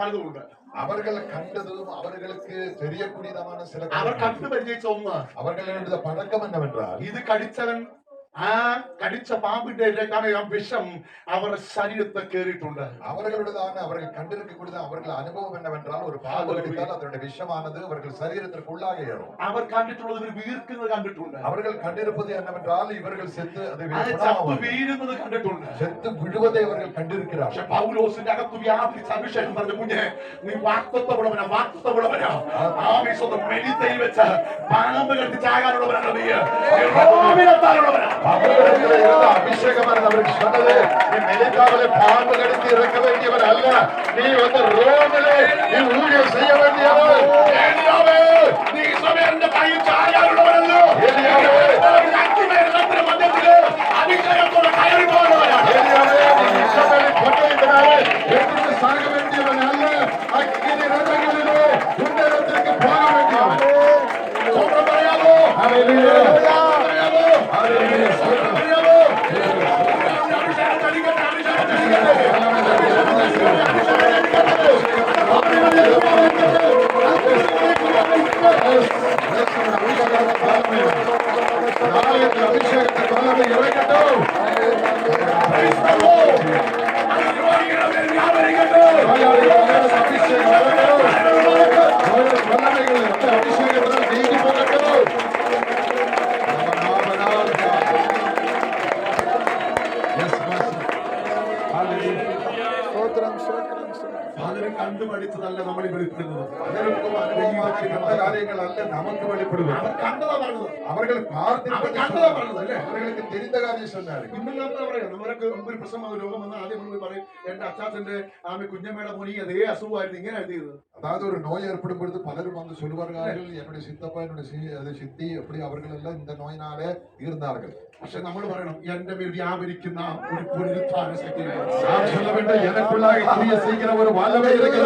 പലതുമുണ്ട്. அவர்கள் கண்டதும் அவர்களுக்கு தெரியக்கூடியதான சில അവർ காரியங்கள். കണ്ടു പരിചയിച്ച ഒന്ന്, அவர்களுடைய பழக்கம் என்னவென்றால் ഇത് കടിച്ചവൻ കടിച്ച പാമ്പിന്റെ ഇലക്കാണ് ആ വിഷം അവരുടെ ശരീരത്തെ കയറിയിട്ടുണ്ട്. அவர்களுடையதான அவர்கள் கண்டிருக்கக்கூடிய அவர்கள் அனுபவம் என்னவென்றால் ஒரு பாம்பு கடித்தால் அதனுடைய விஷமானது அவர்கள் சரீரத்திற்குள்ளாக ஏறும். അവർ കണ്ടിട്ടുള്ളത് ഇവർ വീർക്കുന്നത് കണ്ടിട്ടുണ്ട്. அவர்கள் கண்டிருப்பது என்னவென்றால் இவர்கள் செத்து அதை അത് ചത്തു വീഴുന്നത് കണ്ടിട്ടുണ്ട്. செத்து விழுவதை அவர்கள் പക്ഷെ கண்டிருக்கிறார்கள். പൗലോസിന്റെ അകത്ത് വ്യാപരിച്ച അഭിഷേകം പറഞ്ഞു, കുഞ്ഞെ നീ വാക്തത്വമുള്ളവനാ, വാക്തത്വമുള്ളവനാ. ആവശ്യം മെലിത്തൈ വെച്ച് പാമ്പ് കെട്ടിച്ചാകാനുള്ളവനാണ് നീ, യഹോവയിലെത്താനുള്ളവനാ. அவர்களுக்கு இருந்த அபிஷேகமானது அவருக்கு சொன்னது, நீ மெலிதாவிலே பாம்பு கடித்து இறக்க வேண்டியவன் அல்ல, நீ ரோமிலே நீ ஊழியம் செய்ய வேண்டியவன். ഏലിയാവേ, നീ ഇസ്രായേലിന്റെ കയ്യിൽ ചായാനുള്ളവനല്ല. ഏലിയാവേ, അഗ്നിമേഘത്തിന്റെ മധ്യത്തില് അഭിഷേകത്തോടെ കയറി പോകുന്നവനാണ്. ஏலியாவே, நீ இஸ்ரவேலின் பட்டயத்தினாலே எதிர்த்து சாக வேண்டியவன் அல்ல, அக்கினி ரதங்களிலே உன்னதத்திற்கு போக வேண்டியவன். സ്തോത്രം പറയാമോ? ഹല്ലേലൂയ. പറയാമോ? ഹല്ലേലൂയ. പറയാമോ? അഭിഷേകം അടിക്കട്ടെ, അഭിഷേകം അടിക്കട്ടെ. நாளைக்கு அபிஷேகத்தின் வல்லமை இறங்கட்டும். நோயாளிகள் மேல் அபிஷேகம் இறங்கட்டும். வல்லமைகள் அந்த அபிஷேகத்தால் நீங்கி போகட்டும். Yes, Master. Hallelujah. പലരും കണ്ടു പഠിച്ചതല്ല നമ്മൾ വെളിപ്പെടുന്നത്. പലർക്കും അനുഭവമാക്കി കണ്ട കാര്യങ്ങൾ അല്ല നമുക്ക് വെളിപ്പെടുന്നത്. അവർ കണ്ടതാ പറഞ്ഞത്, அவர்கள் അവർ കണ്ടതാ പറഞ്ഞത് അല്ലേ? அவர்களுக்கு தெரிந்த காரியம் சொன்னார்கள். ഇന്നും എന്താ പറയാ, നമ്മളൊക്കെ ഒരു പ്രശ്നം രോഗം വന്ന് ആദ്യം നമ്മൾ പറയും, എന്റെ അച്ചാച്ചന്റെ ആമി കുഞ്ഞമ്മയുടെ മോനി അതേ അസുഖമായിരുന്നു, ഇങ്ങനെ എഴുതിയത്. அதாவது ஒரு நோய் ஏற்படும் பொழுது பலரும் வந்து சொல்லுவார்கள், என்னுடைய சித்தப்பா என்னுடைய சித்தி எப்படி அவர்கள் எல்லாம் இந்த நோயினாலே இருந்தார்கள். പക്ഷെ നമ്മൾ പറയണം, എന്റെ മേൽ വ്യാപരിക്കുന്ന ഒരു പുനരുത്ഥാന ശക്തിയുണ്ട്. நான் சொல்ல வேண்டும், எனக்குள்ளாக கிரியை செய்கிற ஒரு வல்லமை இருக்கிறது.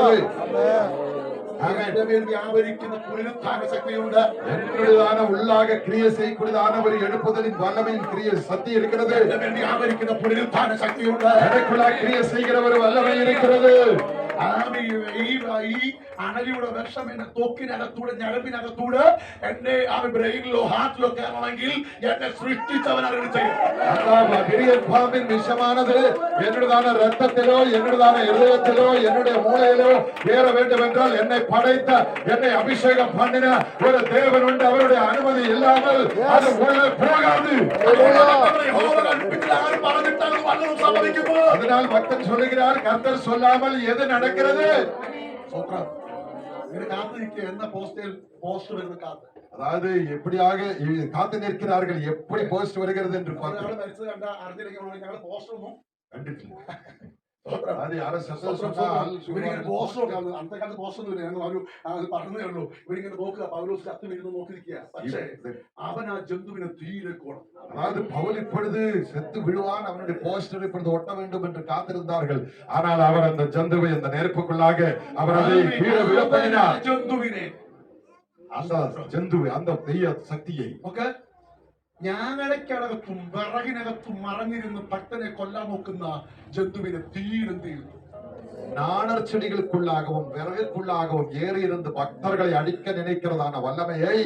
എന്റെ മേൽ വ്യാപരിക്കുന്ന പുനരുത്ഥാന ശക്തിയുണ്ട്. என்னுடையதான உள்ளாக கிரியை செய்யக்கூடியதான ஒரு எழுப்புதலின் வல்லமையின் கிரியை சக்தி இருக்கிறது. എന്റെ മേൽ വ്യാപരിക്കുന്ന പുനരുത്ഥാന ശക്തിയുണ്ട്. எனக்குள்ளாக கிரியை செய்கிற ஒரு வல்லமை இருக்கிறது. ഈ അണലിയുടെ വിഷം എന്റെ തൊക്കിനകത്തൂടെ ഞരമ്പിനകത്തൂടെ എന്റെ ആ ബ്രെയിനിലോ ഹാർട്ടിലോ കയറണമെങ്കിൽ എന്നെ സൃഷ്ടിച്ചവൻ അറിവ് ചെയ്യും. பெரிய பாம்பின் விஷமானது என்னுடையதான ரத்தத்திலோ என்னுடையதான இதயத்திலோ என்னுடைய மூளையிலோ ஏற வேண்டும் என்றால் என்னை படைத்த என்னை அபிஷேகம் பண்ணின ஒரு தேவன் உண்டு. அவருடைய அனுமதி இல்லாமல் அது உள்ளே போகாது. அதனால் பக்தன் சொல்லுகிறார், கர்த்தர் சொல்லாமல் எது நடக்கிறது? அதாவது எப்படியாக காத்து நிற்கிறார்கள், எப்படி போஸ்ட் வருகிறது என்று பார்க்கிறோம். அது யாரோ சத்தம் சொன்னால் അന്നത്തെ പോസ്റ്റൊന്നും ഞങ്ങൾ ഒരു പറഞ്ഞതേ ഉള്ളൂ. ഇവരിങ്ങനെ നോക്കുക, പൗലോസ് കത്ത് വീഴുന്നു നോക്കിയിരിക്കുക. പക്ഷേ അവൻ ആ ജന്തുവിനെ തീയിലേക്ക്. அதாவது பவுல் இப்பொழுது செத்து விழுவான், அவனுடைய போஸ்டர் இப்பொழுது ஒட்ட வேண்டும் என்று காத்திருந்தார்கள். ஆனால் அவர் அந்த ஜந்துவை அந்த நெருப்புக்குள்ளாக அவர் அதை கீழே விழப்பண்ணினார். ജന്തുവിനെ, அந்த ஜந்துவை, அந்த தெய்ய சக்தியை ഓക്കെ, ഞാങ്ങടക്കകത്തും വിറകിനകത്തും മറഞ്ഞിരുന്ന് ഭക്തനെ കൊല്ലാൻ നോക്കുന്ന ജന്തുവിനെ തീരെന്ത് ചെയ്തു? நாணர் செடிகளுக்குள்ளாகவும் விறகுக்குள்ளாகவும் ஏறி இருந்து பக்தர்களை அடிக்க நினைக்கிறதான வல்லமையை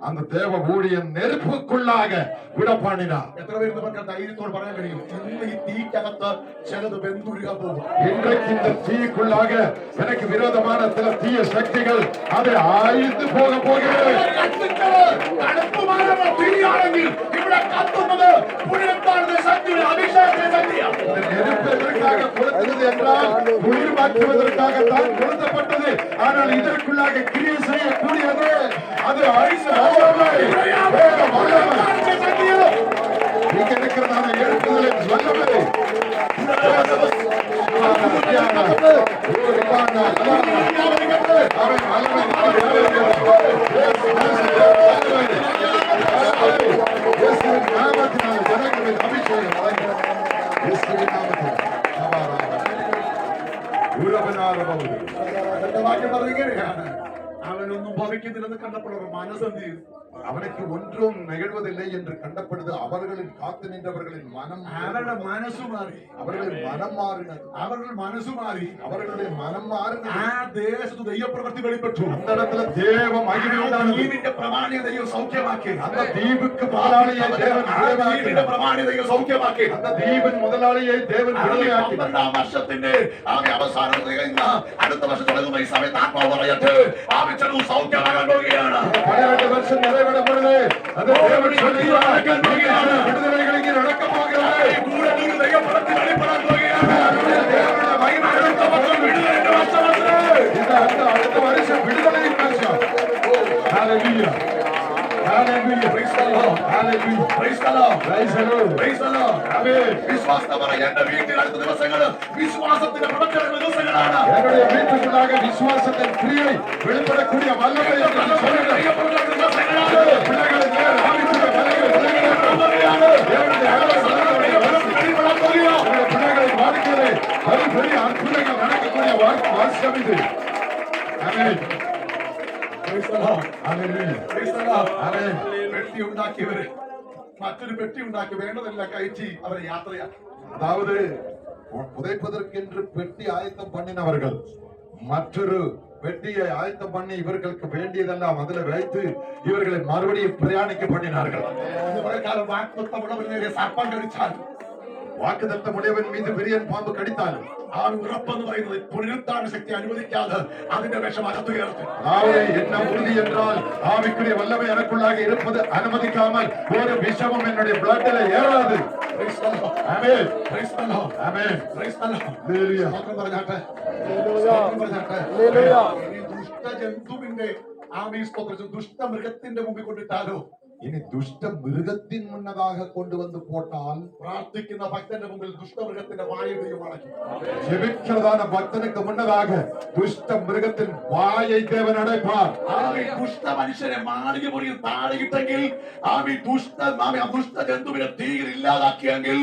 அந்த தேவ ஊழியன் நெருப்புக்குள்ளாக விடப்பாணினார். എത്ര പേര് നമുക്ക് ധൈര്യത്തോട് പറയാൻ കഴിയും, ഇന്ന് ഈ തീക്കകത്ത് ചിലത് വെന്തുരുകാൻ പോകും. இன்றைக்கு இந்த தீக்குள்ளாக எனக்கு விரோதமான சில தீய சக்திகள் அதை ஆய்ந்து போக போகிறது. തണുപ്പുമാറുന്ന തീയാണെങ്കിൽ ഇവിടെ കത്തുന്നത് പുഴത്താളുടെ ശക്തിയുടെ അഭിഷേകത്തിന്റെ ശക്തിയാണ്. நெருப்பு எதற்காக கொளுத்துவது என்றால் குளிர்வாக்குவதற்காகத்தான் கொளுத்தப்பட்டது. ஆனால் இதற்குள்ளாக கிரியை செய்யக்கூடியது அது அழிந்த வல்லமை. இங்க இருக்கிறதான எழுப்புதலின் வல்லமை. വാക്യം പറഞ്ഞിങ്ങനെയാണ്, അവനൊന്നും ഭവിക്കുന്നില്ലെന്ന് കണ്ടപ്പോൾ മനസ്സെന്ത് ചെയ്തു? அவனுக்கு ஒன்றும் நிகழ்வதில்லை என்று கண்டப்படுது. அவர்களின் காத்து நின்றவர்களின் மனம் അവരുടെ മനസ്സ് മാറി. அவர்களின் மனம் மாறினது. അവരുടെ മനസ്സ് മാറി. அவர்களுடைய மனம் மாறினது. ആ ദേശത്ത് ദൈവപ്രവൃത്തി വെളിപ്പെട്ടു. அந்த இடத்துல தேவ மகிமை உண்டானது. ദ്വീപിന്റെ പ്രമാണിയെ ദൈവം സൗഖ്യമാക്കി. அந்த தீவுக்கு முதலாளியை தேவன் விடுதலையாக்கினார். ദ്വീപിന്റെ പ്രമാണിയെ ദൈവം സൗഖ്യമാക്കി. அந்த தீவின் முதலாளியை தேவன் விடுதலையாக்கினார். 12-ാം വർഷത്തിന്റെ അവസാനം തികയുന്ന അടുത്ത വർഷം തുടങ്ങുന്ന ഈ സമയത്ത് ആത്മാവ് പറയട്ടെ, ആവശ്യം സൗഖ്യമാകാൻ പോവുകയാണ്. 12 வருஷம் நிறைவடையும் பொழுது அந்த தேவன் சொல்லுகிறார், விடுதலைகளுக்கு நடக்க போகிறது. കൂടുതൽ ദൈവപ്രവൃത്തി വെളിപ്പെടാൻ പോവുകയാണ്. தேவனுடைய மகிமை நடக்க போகிறது. വിടുതലയുടെ വർഷമാണ്. அடுத்த வருஷம் விடுதலையின் வருஷம். ஹalleluya, ஹalleluya, praise the Lord, hallelujah, Praise the Lord. praise the Lord, Praise the Lord. amen. വിശ്വാസം പറ, എന്റെ വീട്ടിൽ അടുത്ത ദിവസങ്ങൾ വിശ്വാസത്തിന്റെ പ്രവർത്തനങ്ങളുടെ ദിവസങ്ങളാണ്. என்னுடைய வீட்டுக்குள்ளாக விசுவாசத்தின் கிரியை வெளிப்படக்கூடிய வல்லமை என்று சொல்லுங்கள். ദൈവപ്രവൃത്തിയുടെ ദിവസങ്ങളാണ്. பிள்ளைகளின் மேல் ஆவிக்குரிய வல்லமை പറയുകയാണ്. தேவனுடைய ஆவிக்குரிய வல்லமை വെളിപ്പെടാൻ പോവുകയാണ്. நம்முடைய பிள்ளைகளின் வாழ்க்கையிலே பெரிய அற்புதங்கள் நடக்கக்கூடிய வருஷம் இது. ஆமென். Praise the Lord. Hallelujah, Praise the Lord. ஆமென். പെട്ടി ഉണ്ടാക്കിയവര് മറ്റൊരു പെട്ടി ഉണ്ടാക്കി വേണ്ടതെല്ലാം കയറ്റി അവരെ യാത്രയാക്കി. அதாவது புதைப்பதற்கென்று பெட்டி ஆயத்தம் பண்ணினவர்கள் மற்றொரு பெட்டியை ஆயத்தம் பண்ணி இவர்களுக்கு வேண்டியதெல்லாம் அதில் வைத்து இவர்களை மறுபடியும் பிரயாணிக்க பண்ணினார்கள். ഇത് പ്രകാരം വാഗ്ദത്തമുള്ളവരെ സർപ്പം കടിച്ചാൽ வாக்குத்தத்தம் உடையவன் மீது பெரியன் பாம்பு கடித்தாலும் ആ ഉറപ്പെന്ന് പറയുന്നത് പുനരുത്ഥാന ശക്തി അനുവദിക്കാതെ അതിന്റെ വിഷം അകത്തു കയറട്ടെ. அதாவது என்ன உறுதி என்றால் ஆவிக்குரிய வல்லமை எனக்குள்ளாக இருப்பது அனுமதிக்காமல் ஒரு விஷமும் என்னுடைய பிளட்ல ஏறாது. Praise the Lord. Amen, Praise the Lord. Amen, Praise the Lord. ஹalleluya, സ്തോത്രം പറഞ്ഞാട്ടെ. സ്തോത്രം പറഞ്ഞാട്ടെ. ഈ ദുഷ്ടജന്തുവിന്റെ സ്തോത്രം ദുഷ്ടമൃഗത്തിന്റെ മുമ്പിൽ കൊണ്ടിട്ടാലോ இனி துஷ்ட மிருகத்தின் முன்னதாக கொண்டு வந்து போட்டால் പ്രാർത്ഥിക്കുന്ന ഭക്തന്റെ മുമ്പിൽ ദുഷ്ടമൃഗത്തിന്റെ വായുതയും അടയ്ക്കും. ஜெபிக்கிறதான பக்தனுக்கு முன்னதாக துஷ்ட மிருகத்தின் வாயை தேவன் அடைப்பார். ദുഷ്ട മനുഷ്യരെ മാളിക മുറിയിൽ താഴെയിട്ടെങ്കിൽ ദുഷ്ട ജന്തുവിനെ തീയിൽ ഇല്ലാതാക്കിയെങ്കിൽ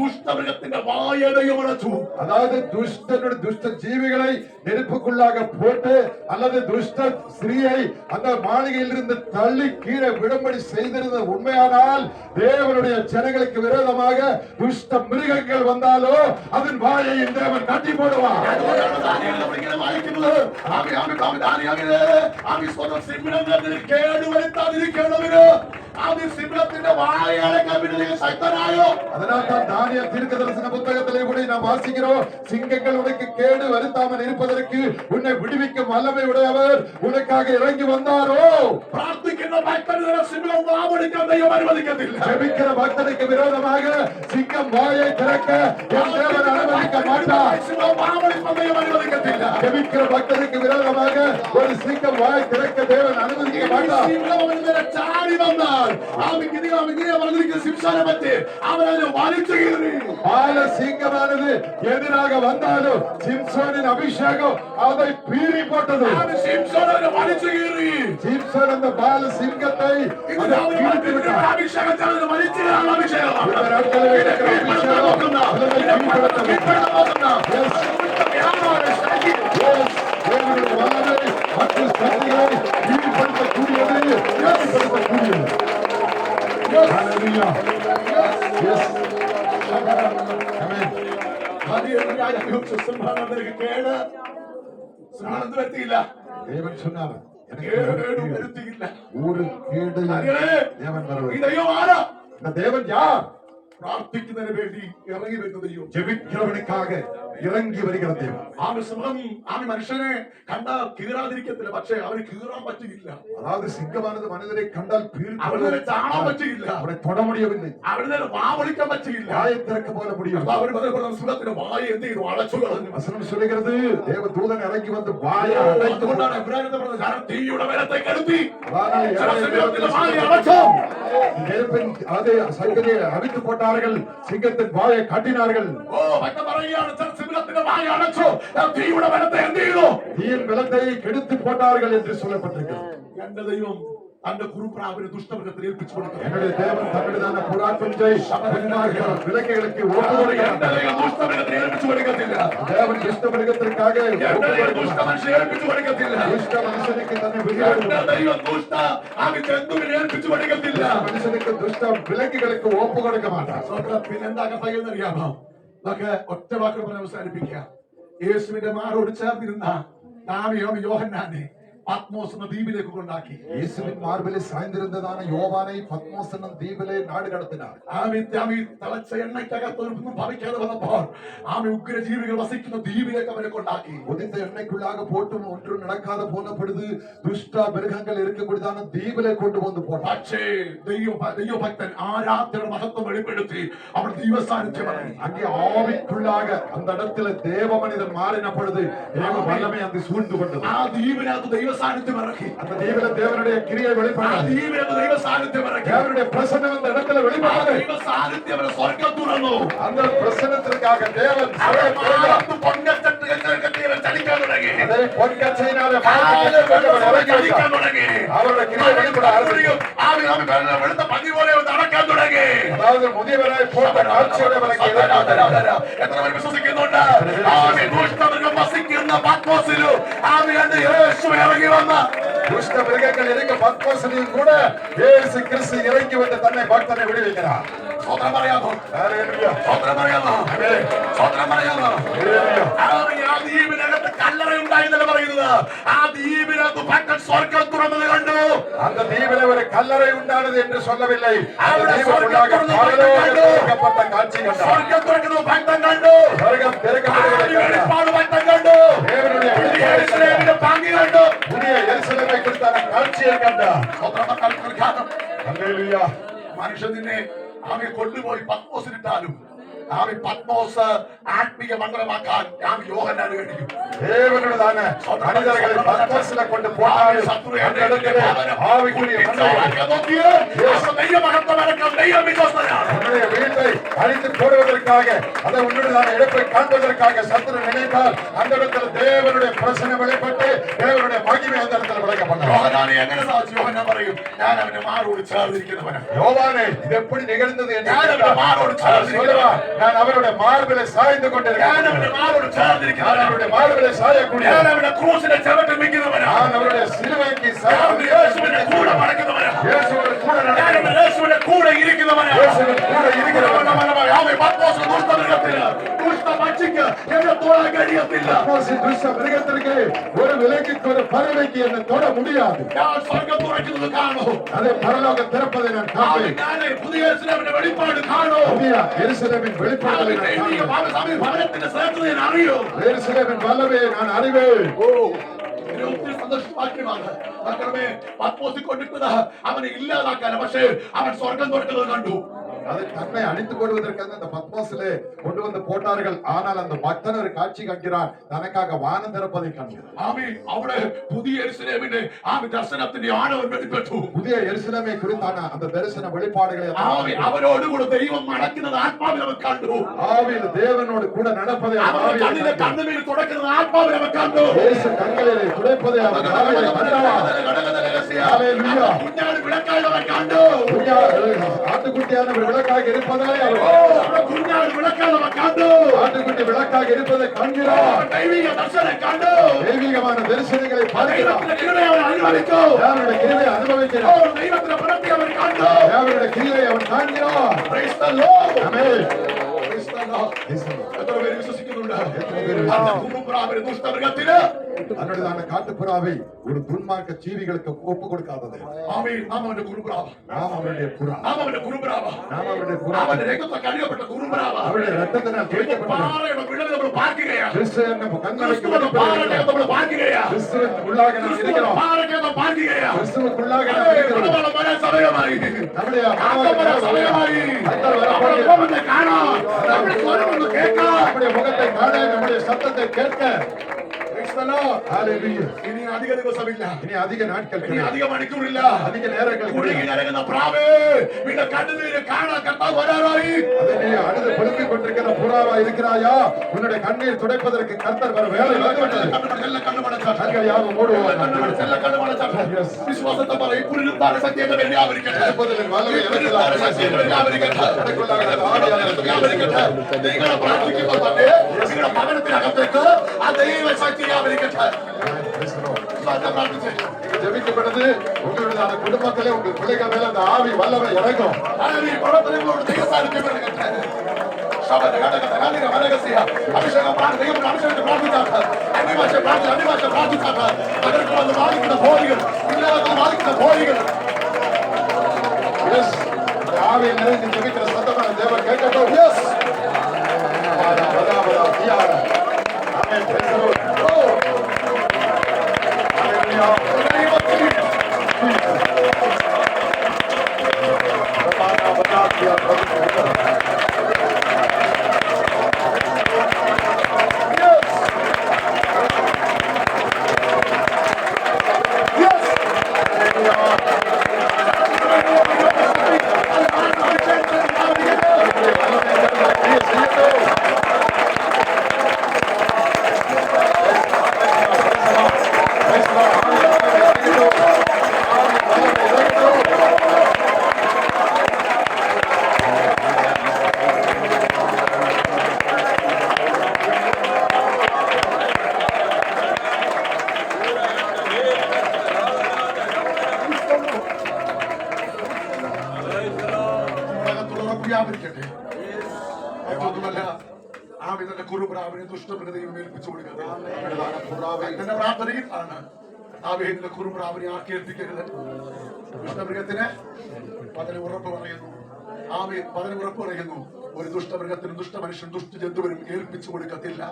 ദുഷ്ടമൃഗത്തിന്റെ വായടയും അടച്ചു. அதாவது துஷ்டனுடைய துஷ்ட ஜீவிகளை நெருப்புக்குள்ளாக போட்டு அல்லது துஷ்ட ஸ்திரீயை அந்த மாளிகையில் இருந்து தள்ளி கீழே விடும்படி செய்திருந்த உண்மையானால் தேவனுடைய ஜனங்களுக்கு விரோதமாக துஷ்ட மிருகங்கள் வந்தாலோ அதன் வாயை தேவன் கட்டி போடுவார். അതുകൊണ്ടാണ് ദാനിയേൽ നമ്മളിങ്ങനെ വായിക്കുന്നത്, സിംഹത്തിന് കേടുവരുത്താതിരിക്കണമിന് സിംഹത്തിന്റെ വായടക്കാൻ ശക്തനായോ. அதனால் தான் தானியேல் தீர்க்கதரிசன புத்தகத்திலே கூட நாம் வாசிக்கிறோம், சிங்கங்கள் உனக்கு கேடு வருத்தாமல் இருப்பதற்கு உன்னை விடுவிக்கும் வல்லமை உடையவர் உனக்காக இறங்கி வந்தாரோ. പ്രാർത്ഥിക്കുന്ന ഭക്തന് സിംഹം വാവടിക്കാൻ ദൈവം അനുവദിക്കത്തില്ല. ஜெபிக்கிற பக்தனுக்கு விரோதமாக சிங்கம் வாயை திறக்க என் தேவன் அனுமதிக்க மாட்டார். സിംഹം വാവടിക്കാൻ ദൈവം അനുവദിക്കത്തില്ല. ஜெபிக்கிற பக்தனுக்கு விரோதமாக ஒரு சிங்கம் வாய் திறக்க தேவன் அனுமதிக்க மாட்டார். സിംഹം അവന് നേരെ ചാടി വന്നാൽ പറഞ്ഞിരിക്കുന്ന സിംഹനെ പറ്റി അവനതിനെ വലിച്ചു കീറി. பால சிங்கமானது எதிராக வந்தாலும் சிம்சோனின் அபிஷேகம் அதை பீறி போட்டது. സിംഹനെ അവനെ വലിച്ചു കീറി. சிம்சோன் அந்த பால சிங்கத்தை ഇത് അവന് വിട്ടാர். അഭിഷേകത്തിന് വലിച്ചു കീറാനുള്ള അഭിഷേകമാണ്. இந்த நாட்களில் இருக்கிற அபிஷேகம் அல்லது கீழ்ப்படுத்த வேண்டும். தேவனுடைய வல்லமை மற்ற சக்திகளை கீழ்ப்படுத்தக்கூடியது, கீழ்ப்படுத்தக்கூடியது. Hallelujah. Yes. Amen. സിംഹത്തിന് കേട് സിംഹം വരുത്തിയില്ല. தேவன் சொன்னார், കേടും വരുത്തിയില്ല. ஒரு கேடு தேவன் ഈ வருவது. ദൈവം ആരാ? இந்த தேவன் யார்? പ്രാർത്ഥിക്കുന്നതിന് വേണ്ടി ഇറങ്ങി വരുന്ന ദൈവം. ஜெபிக்கிறவனுக்காக இறங்கி வருகிற தேவன். സിംഹം മനുഷ്യനെ കണ്ടാൽ കീറാതിരിക്കത്തില്ല, പക്ഷേ അവന് കീറാൻ പറ്റുകയില്ല. அதாவது சிங்கமானது மனிதரை கண்டால் അവനെ ചാടാൻ പറ്റുകയില്ല. அவனை தொட முடியவில்லை, അവനെ വാവളിക്കാൻ പറ്റുകയില്ല. வாயை திறக்க போல முடியும். അവർ സിംഹത്തിന്റെ വായ എന്ത് ചെയ്തു? അടച്ചു കളഞ്ഞു. வசனம் சொல்லுகிறது, தேவ தூதன் இறங்கி வந்து வாயை அடைத்து അതുകൊണ്ടാണ് എബ്രായരുടെ പറഞ്ഞത്, കാരണം തീയുടെ ബലത്തെ കെടുത്തി அதனால் സിംഹത്തിന്റെ വായ അടച്ചു. நெருப்பின் அதே சங்கதியை அவித்து போட்டார்கள், சிங்கத்தின் வாயை கட்டினார்கள். ഭക്തൻ പറയുകയാണ്, സിംഹത്തിന്റെ വായ അടച്ചു, തീയുടെ ബലത്തെ എന്ത് ചെയ്തു? தீயின் பலத்தை கெடுத்து போட்டார்கள் என்று சொல்லப்பட்டிருக்கிறது. എന്റെ ദൈവം തന്റെ കുറുപ്രാവിനെ ദുഷ്ടമൃഗത്തിന് ഏൽപ്പിച്ചു കൊടുക്കുന്നു. என்னுடைய தேவன் தன்னுடையதான புறா குஞ்சை விலங்குகளுக்கு ஒப்பு கொடுக்கிறார். ദുഷ്ടമൃഗത്തിന് ഏൽപ്പിച്ചു കൊടുക്കത്തില്ല. தேவன் துஷ்ட மிருகத்திற்காக ஒப்பு கொடுக்கிறார். ദുഷ്ടമനുഷ്യനെ ഏൽപ്പിച്ചു കൊടുക്കത്തില്ല. துஷ்ட மனுஷனுக்கு தன்னை விடுவிக்கிறார். ദൈവം ദുഷ്ട ജന്തുവിനെ ഏൽപ്പിച്ചു കൊടുക്കത്തില്ല. மனுஷனுக்கு துஷ்ட விலங்குகளுக்கு ஒப்பு கொடுக்க மாட்டார். പിന്നെന്താ പറയുന്നറിയാമോ? നമുക്ക് ഒറ്റ വാക്കുകൾ പറഞ്ഞ് അവസാനിപ്പിക്കാം. യേശുവിന്റെ മാറോട് ചേർന്നിരുന്ന നാമിയോം യോഹന്നാനെ പത്മോസ് എന്ന ദ്വീപിലേക്ക് കൊണ്ടാക്കി. இயேசுவின் மார்பிலே சாய்ந்திருந்ததான யோவானை பத்மோஸ் என்னும் தீவிலே നാട് കടത്തിனார். തിളച്ച എണ്ണയ്ക്കകത്തൊന്നും ഭവിക്കാതെ വന്നപ്പോൾ ആമി ഉഗ്രജീവികൾ വസിക്കുന്ന ദ്വീപിലേക്ക് അവരെ കൊണ്ടാക്കി. உதித்த எண்ணெய்க்குள்ளாக போட்டும் ஒன்றும் நடக்காத போன பொழுது துஷ்ட மிருகங்கள் இருக்கக்கூடியதான தீவிலே கொண்டு வந்து போட்டார். പക്ഷേ ദൈവഭക്തൻ ആരാധനയുടെ മഹത്വം വെളിപ്പെടുത്തി അവിടെ ദൈവസാന്നിധ്യം ഇറങ്ങി. அங்கே ஆவிக்குள்ளாக அந்த இடத்துல தேவ மனிதன் மாறின பொழுது தேவ வல்லமை அங்கு சூழ்ந்து கொண்டது. ആ ദ്വീപിനകത്ത് ദൈവസാന്നിധ്യം ഇറങ്ങി. அந்த தீவில தேவனுடைய கிரியை ആ வெளிப்பட்டது. ദ്വീപിനകത്ത് ദൈവസാന്നിധ്യം ഇറങ്ങി. தேவனுடைய பிரசன்னம் அந்த இடத்துல ആ வெளிப்பட்டது. ദൈവസാന്നിധ്യം അവരെ സ്വർഗ്ഗം തുറന്നു. அந்த பிரசன்னத்திற்காக தேவன் അവരെ சபையை திறந்தார். മാറത്ത് പൊൻകച്ചട്ടികൾ ചലിക്കാൻ തുടങ്ങി. அதை பொற்கச்சையினாலே കാല് വെള്ളത്തോടെ ചലിക്കാൻ തുടങ്ങി. அவருடைய கிரியை வெளிப்பட ஆரம்பிக்கும். വെളുത്ത പന്നി പോലെ നടക്കാൻ തുടങ്ങി. அதாவது முதியவராய் போட்ட காட்சியோட விலகி എത്ര പേർ വിശ്വസിക്കുന്നുണ്ട്? ആമി ദുഷ്ടമൃഗം വസിക്കുന്ന പത്മോസിലും ആമി കണ്ട് യേശു ഇറങ്ങി വന്ന துஷ்ட மிருகங்கள் இருக்க பத்மோசனையும் கூட இயேசு கிறிஸ்து இறங்கி வந்து தன்னை பக்தனை விடுவிக்கிறார். സ്വതന്ത്രം പറയാമോ? ஹalleluya. സ്വതന്ത്രം പറയാമോ? സ്വതന്ത്രം പറയാമോ? ആമി ആ ദ്വീപിനകത്ത് കല്ലറ ഉണ്ടായെന്നല്ല പറയുന്നത്. ആ ദ്വീപിനകത്ത് ഭക്തൻ സ്വർഗ്ഗം തുറന്നത് കണ്ടു. அந்த தீவிலே ஒரு கல்லறை உண்டானது என்று சொல்லவில்லை. அந்த അവിടെ தீவுக்குள்ளாக பரலோகத்திற்கப்பட்ட காட்சி கண்டார். സ്വർഗ്ഗം തുറക്കുന്നത് ഭക്തൻ കണ്ടു. சொர்க்கம் திறக்கப்படுவதை கண்டார். വെളിപ്പാട് ഭക്തൻ കണ്ടു. தேவனுடைய യെരൂശലേമിന്റെ ഭംഗി കണ്ടു. புதிய எருசலேமை குறித்தான காட்சியை கண்டார். സ്വതന്ത്രം പ്രഖ്യാപനം. ஹalleluya. മനുഷ്യൻ നിന്നെ ആമി കൊണ്ടുപോയി പത്മോസിലിട്ടാലും ആമി പത്മോസ് ആത്മീയ മണ്ഡലമാക്കാൻ ആമി യോഹന്നാന് കഴിയും. தேவனுடையதான மனிதர்களை பத்மோசில கொண்டு போனாலும் அந்த இடத்திலே ஆவிக்குரிய உன்னுடைய வீட்டை அழித்து போடுவதற்காக அதை உன்னுடையதான இழப்பை காண்பதற்காக சத்துரு நினைத்தால் அந்த இடத்துல தேவனுடைய பிரசனம் வெளிப்பட்டு தேவனுடைய மகிமை அந்த இடத்துல விளக்கப்பட்டது. എങ്ങനെ സാധിച്ചു? യോഹന്നാൻ പറയും, ഞാൻ അവന്റെ മാറോട് ചേർന്നിരിക്കുന്നവനാ. யோவானே இது எப்படி நிகழ்ந்தது என்று ഞാൻ അവന്റെ മാറോട് சொல்லுவான். நான் அவருடைய மார்பிலே சாய்ந்து ഞാൻ கொண்டிருக்கிறேன். അവന്റെ മാറോട് நான் ചേർന്നിരിക്കുന്നവനാ. அவருடைய மார்பிலே சாயக்கூடிய ഞാൻ അവന്റെ ക്രൂസിനെ ചവിട്ടി നിൽക്കുന്നവനാ. நான் அவருடைய சிலுவைக்கு ഞാൻ അവന്റെ യേശുവിന്റെ കൂടെ നടക്കുന്നവനാ. இயேசுவோடு கூட ഞാൻ நடக்கிறேன். അവന്റെ യേശുവിന്റെ കൂടെ ഇരിക്കുന്നവനാ. இயேசுவின் கூட இருக்கிறவன். ആമി പത്മോസ് ദുഷ്ടമൃഗത്തിന് ദുഷ്ടപക്ഷിക്ക് എന്നെ തൊടാൻ കഴിയത്തില്ല. பத்மோசின் துஷ்ட மிருகத்திற்கு ஒரு விலங்குக்கு ஒரு பறவைக்கு என்னை தொட முடியாது. ഞാൻ സ്വർഗ്ഗം തുറക്കുന്നത് കാണൂ. அதை பரலோகம் திறப்பதை நான் காண்பேன். ഞാൻ പുതിയ യെരൂശലേമിന്റെ വെളിപ്പാട് കാണൂ. புதிய எருசலேமின் வெளிப்பாடுகளை நான் காண்பேன். ഭവനത്തിന്റെ ശ്രേഷ്ഠതയെ ഞാൻ അറിയൂ. எருசலேமின் வல்லமையை நான் அறிவேன். എന്നെ ഒത്തിരി സന്തോഷമാക്കിയതാണ്. മക്കളെ പത്മോസിൽ കൊണ്ടിരിക്കുന്ന അവനെ ഇല്ലാതാക്കാൻ, പക്ഷേ അവൻ സ്വർഗം തുറക്കുന്നത് കണ്ടു. அதை தன்னை அழித்துக் கொள்வதற்காக அந்த பத்மோசிலே கொண்டு வந்து போட்டார்கள். ஆனால் அந்த பக்தன் ஒரு காட்சி காண்கிறான். தனக்காக வானம் திறப்பதை கண்டார். ആമി അവിടെ പുതിയ യെരൂശലേമിന്റെ ആമി ദർശനത്തിന്റെ ആഴം വെളിപ്പെട്ടു. புதிய எருசலேமை குறித்தான அந்த தரிசன வெளிப்பாடுகளை ആമി അവരോടുകൂടെ ദൈവം നടക്കുന്നത് ആത്മാവിൽ അവൻ കണ്ടു. ஆவியில் தேவனோடு கூட நடப்பதை அவன் അവന്റെ ஆவியில் കണ്ണിലെ கண்டான். கண்ணுமீர் തുടക്കുന്നത് ആത്മാവിൽ അവൻ കണ്ടു. இயேசு கண்களிலே துடைப்பதை அவன் ஆவியில் கண்டான். ஹalleluya. കുഞ്ഞാട് വിളക്കായി അവൻ കണ്ടു. ஆட்டுக்குட்டியான ஒரு விளக்காக இருப்பதை அவர் കുഞ്ഞാട് വിളക്കായി അവൻ കണ്ടു. ஆட்டுக்குட்டி விளக்காக இருப்பதை காண்கிறார். ദൈവിക ദർശനം കണ്ടു. தெய்வீகமான தரிசனங்களை பார்க்கிறார். ദൈവത്തിന്റെ കൃപയെ അവൻ അനുഭവിച്ചു. தேவனுடைய கிருபையை அனுபவிக்கிறார். ദൈവത്തിന്റെ പ്രവൃത്തി അവൻ കണ്ടു. தேவனுடைய கிருபையை அவன் காண்கிறார். Praise the Lord. Amen. Praise the Lord. എത്ര പേര് വിശ്വസിക്കുന്നുണ്ട്? എത്ര പേര് அந்த കുറുപ്രാവിന് ദുഷ്ടമൃഗത്തിന് தன்னுடையதான காட்டுப்புறாவை ஒரு துன்மார்க்க ஜீவிகளுக்கு ஒப்பு கொடுக்காதது. ആമേൻ. നാം അവന്റെ കുറുപ്രാവ്. நாம் அவருடைய புறா. നാം അവന്റെ കുറുപ്രാവ്. நாம் அவருடைய புறா. അവന്റെ രക്തത്തെ കഴുകപ്പെട്ട കുറുപ്രാവ്. அவருடைய ரத்தத்தினால் துவைக்கப்பட்டது. പാറയുടെ വിളവ് നമ്മൾ പാർക്കുകയാണ്. கிறிஸ்துவின் கண்களுக்கு ക്രിസ്തുവിന്റെ പാറയ്ക്കകത്ത് നമ്മൾ പാർക്കുകയാണ്. கிறிஸ்துவின் உள்ளாக நாம் ക്രിസ്തുവിന്റെ இருக்கிறோம். പാറയ്ക്കകത്ത് പാർക്കുകയാണ്. கிறிஸ்துவுக்குள்ளாக நாம் അതെ, இருக்கிறோம். കുടുംബം വരാൻ സമയമായി. நம்முடைய ആത്മം വരാൻ സമയമായി. கர்த்தர் നമ്മുടെ வரப்போகிறார். മുഖത്തെ കാണാം. നമ്മുടെ സ്വരം ഒന്ന് കേൾക്കാം. நம்முடைய முகத்தை காண, நம்முடைய சத்தத்தை கேட்க. Praise the Lord. ஹalleluya. ഇനി അധിക ദിവസമില്ല. இனி அதிக நாட்கள் ഇനി கிடையாது. അധിക മണിക്കൂറില്ല. அதிக நேரங்கள் കുടുങ്ങി கிடையாது. കിടക്കുന്ന പ്രാവേ, നിന്റെ കണ്ണുനീര് കാണാൻ കർത്താവ് വരാറായി. அதை நீ அழுது புலம்பிக் கொண்டிருக்கிற புறாவா இருக்கிறாயா? உன்னுடைய கண்ணீர் துடைப்பதற்கு கர்த்தர் வர வேலை வந்துவிட்டது. കണ്ണുമടച്ച്, എല്ലാം കണ്ണുമടച്ച്. கண்கள் யாவும் மூடுவோம். കണ്ണുമടച്ച്, എല്ലാം കണ്ണുമടച്ച്. Yes. വിശ്വാസത്തെ പറയും. കുരുത്ത വിടുവിപ്പാട് ശക്തി എന്റെ മേൽ വ്യാപരിക്കട്ടെ. വിടുവിപ്പാട് ശക്തി എന്റെ മേൽ വ്യാപരിക്കട്ടെ. വ്യാപരിക്കട്ടെ. നിങ്ങൾ പ്രാർത്ഥിക്കുമ്പോൾ തന്നെ നിങ്ങളുടെ ഭവനത്തിനകത്തേക്ക് ആ ദൈവ ശക്തി വ്യാപരിക്കട്ടെ. പ്രാർത്ഥിച്ചേ. ஜெபிக்கப்பட்டது உங்களுடைய குடும்பத்திலே உங்க பிள்ளைகள் மேல அந்த ஆவி வல்லமை இறங்கும். ഈ പ്രവർത്തനങ്ങളോട് ദൈവ സാന്നിധ്യം ഇറങ്ങട്ടെ. അഭിഷേകം പ്രാർത്ഥിച്ചാട്ട് അന്യഭാഷ പ്രാർത്ഥിച്ചാട്ട് അവർക്ക് വന്ന് ബാധിക്കുന്ന ഭോഗികൾ ഇല്ലാതെ ബാധിക്കുന്ന ഭോഗികൾ ஆவியில் நிறைந்து ஜெபிக்கிற சத்தமான தேவன் கேட்கட்டும். വ്യാപരിക്കട്ടെ. മറ്റൊന്നുമല്ല, ആ വിധന്റെ കുറുപ്രാവിനെ ദുഷ്ടമൃഗതയും ഏൽപ്പിച്ചു കൊടുക്കട്ടെ. എന്റെ പ്രാർത്ഥനയിൽ ആണ് ആ വീടിന്റെ കുറുപ്രാവിനെ ആക്കി ഏൽപ്പിക്കരുത്. ദുഷ്ടമൃഗത്തിന് പതിന് ഉറപ്പ് പറയുന്നു. പതിന് ഉറപ്പ് പറയുന്നു, ഒരു ദുഷ്ടമൃഗത്തിനും ദുഷ്ടമനുഷ്യൻ ദുഷ്ടജന്തുവിനും ഏൽപ്പിച്ചു കൊടുക്കത്തില്ല.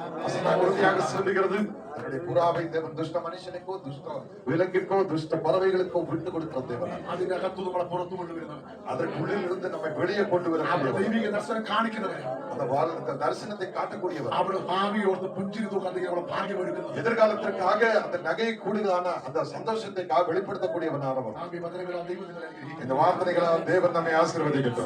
சொல்லுகிறது தன்னுடைய புறாவை தேவன் துஷ்ட மனுஷனுக்கோ துஷ்ட விலங்கிற்கோ துஷ்ட பறவைகளுக்கோ விட்டு கொடுக்கிற தேவன். അതിനകത്തു നമ്മളെ പുറത്തു കൊണ്ടുവരുന്നത്, அதற்குள்ளில் இருந்து நம்மை வெளியே கொண்டு வர ദൈവിക ദർശനം കാണിക്കുന്നവരെ, அந்த தரிசனத்தை காட்டக்கூடியவர், അവിടെ ഭാവിയോർത്ത് പുഞ്ചിരി തൂക്കാതെ നമ്മളെ ഭാഗ്യം ഒരുക്കുന്നത്, எதிர்காலத்திற்காக அந்த நகையை கூடுதலான அந்த சந்தோஷத்தை வெளிப்படுத்தக்கூடியவனானவர். ആ വിവരങ്ങളാൽ ദൈവം നിങ്ങളെ അനുഗ്രഹിക്കും. இந்த வார்த்தைகளால் தேவன் நம்மை ஆசீர்வதிக்கட்டும்.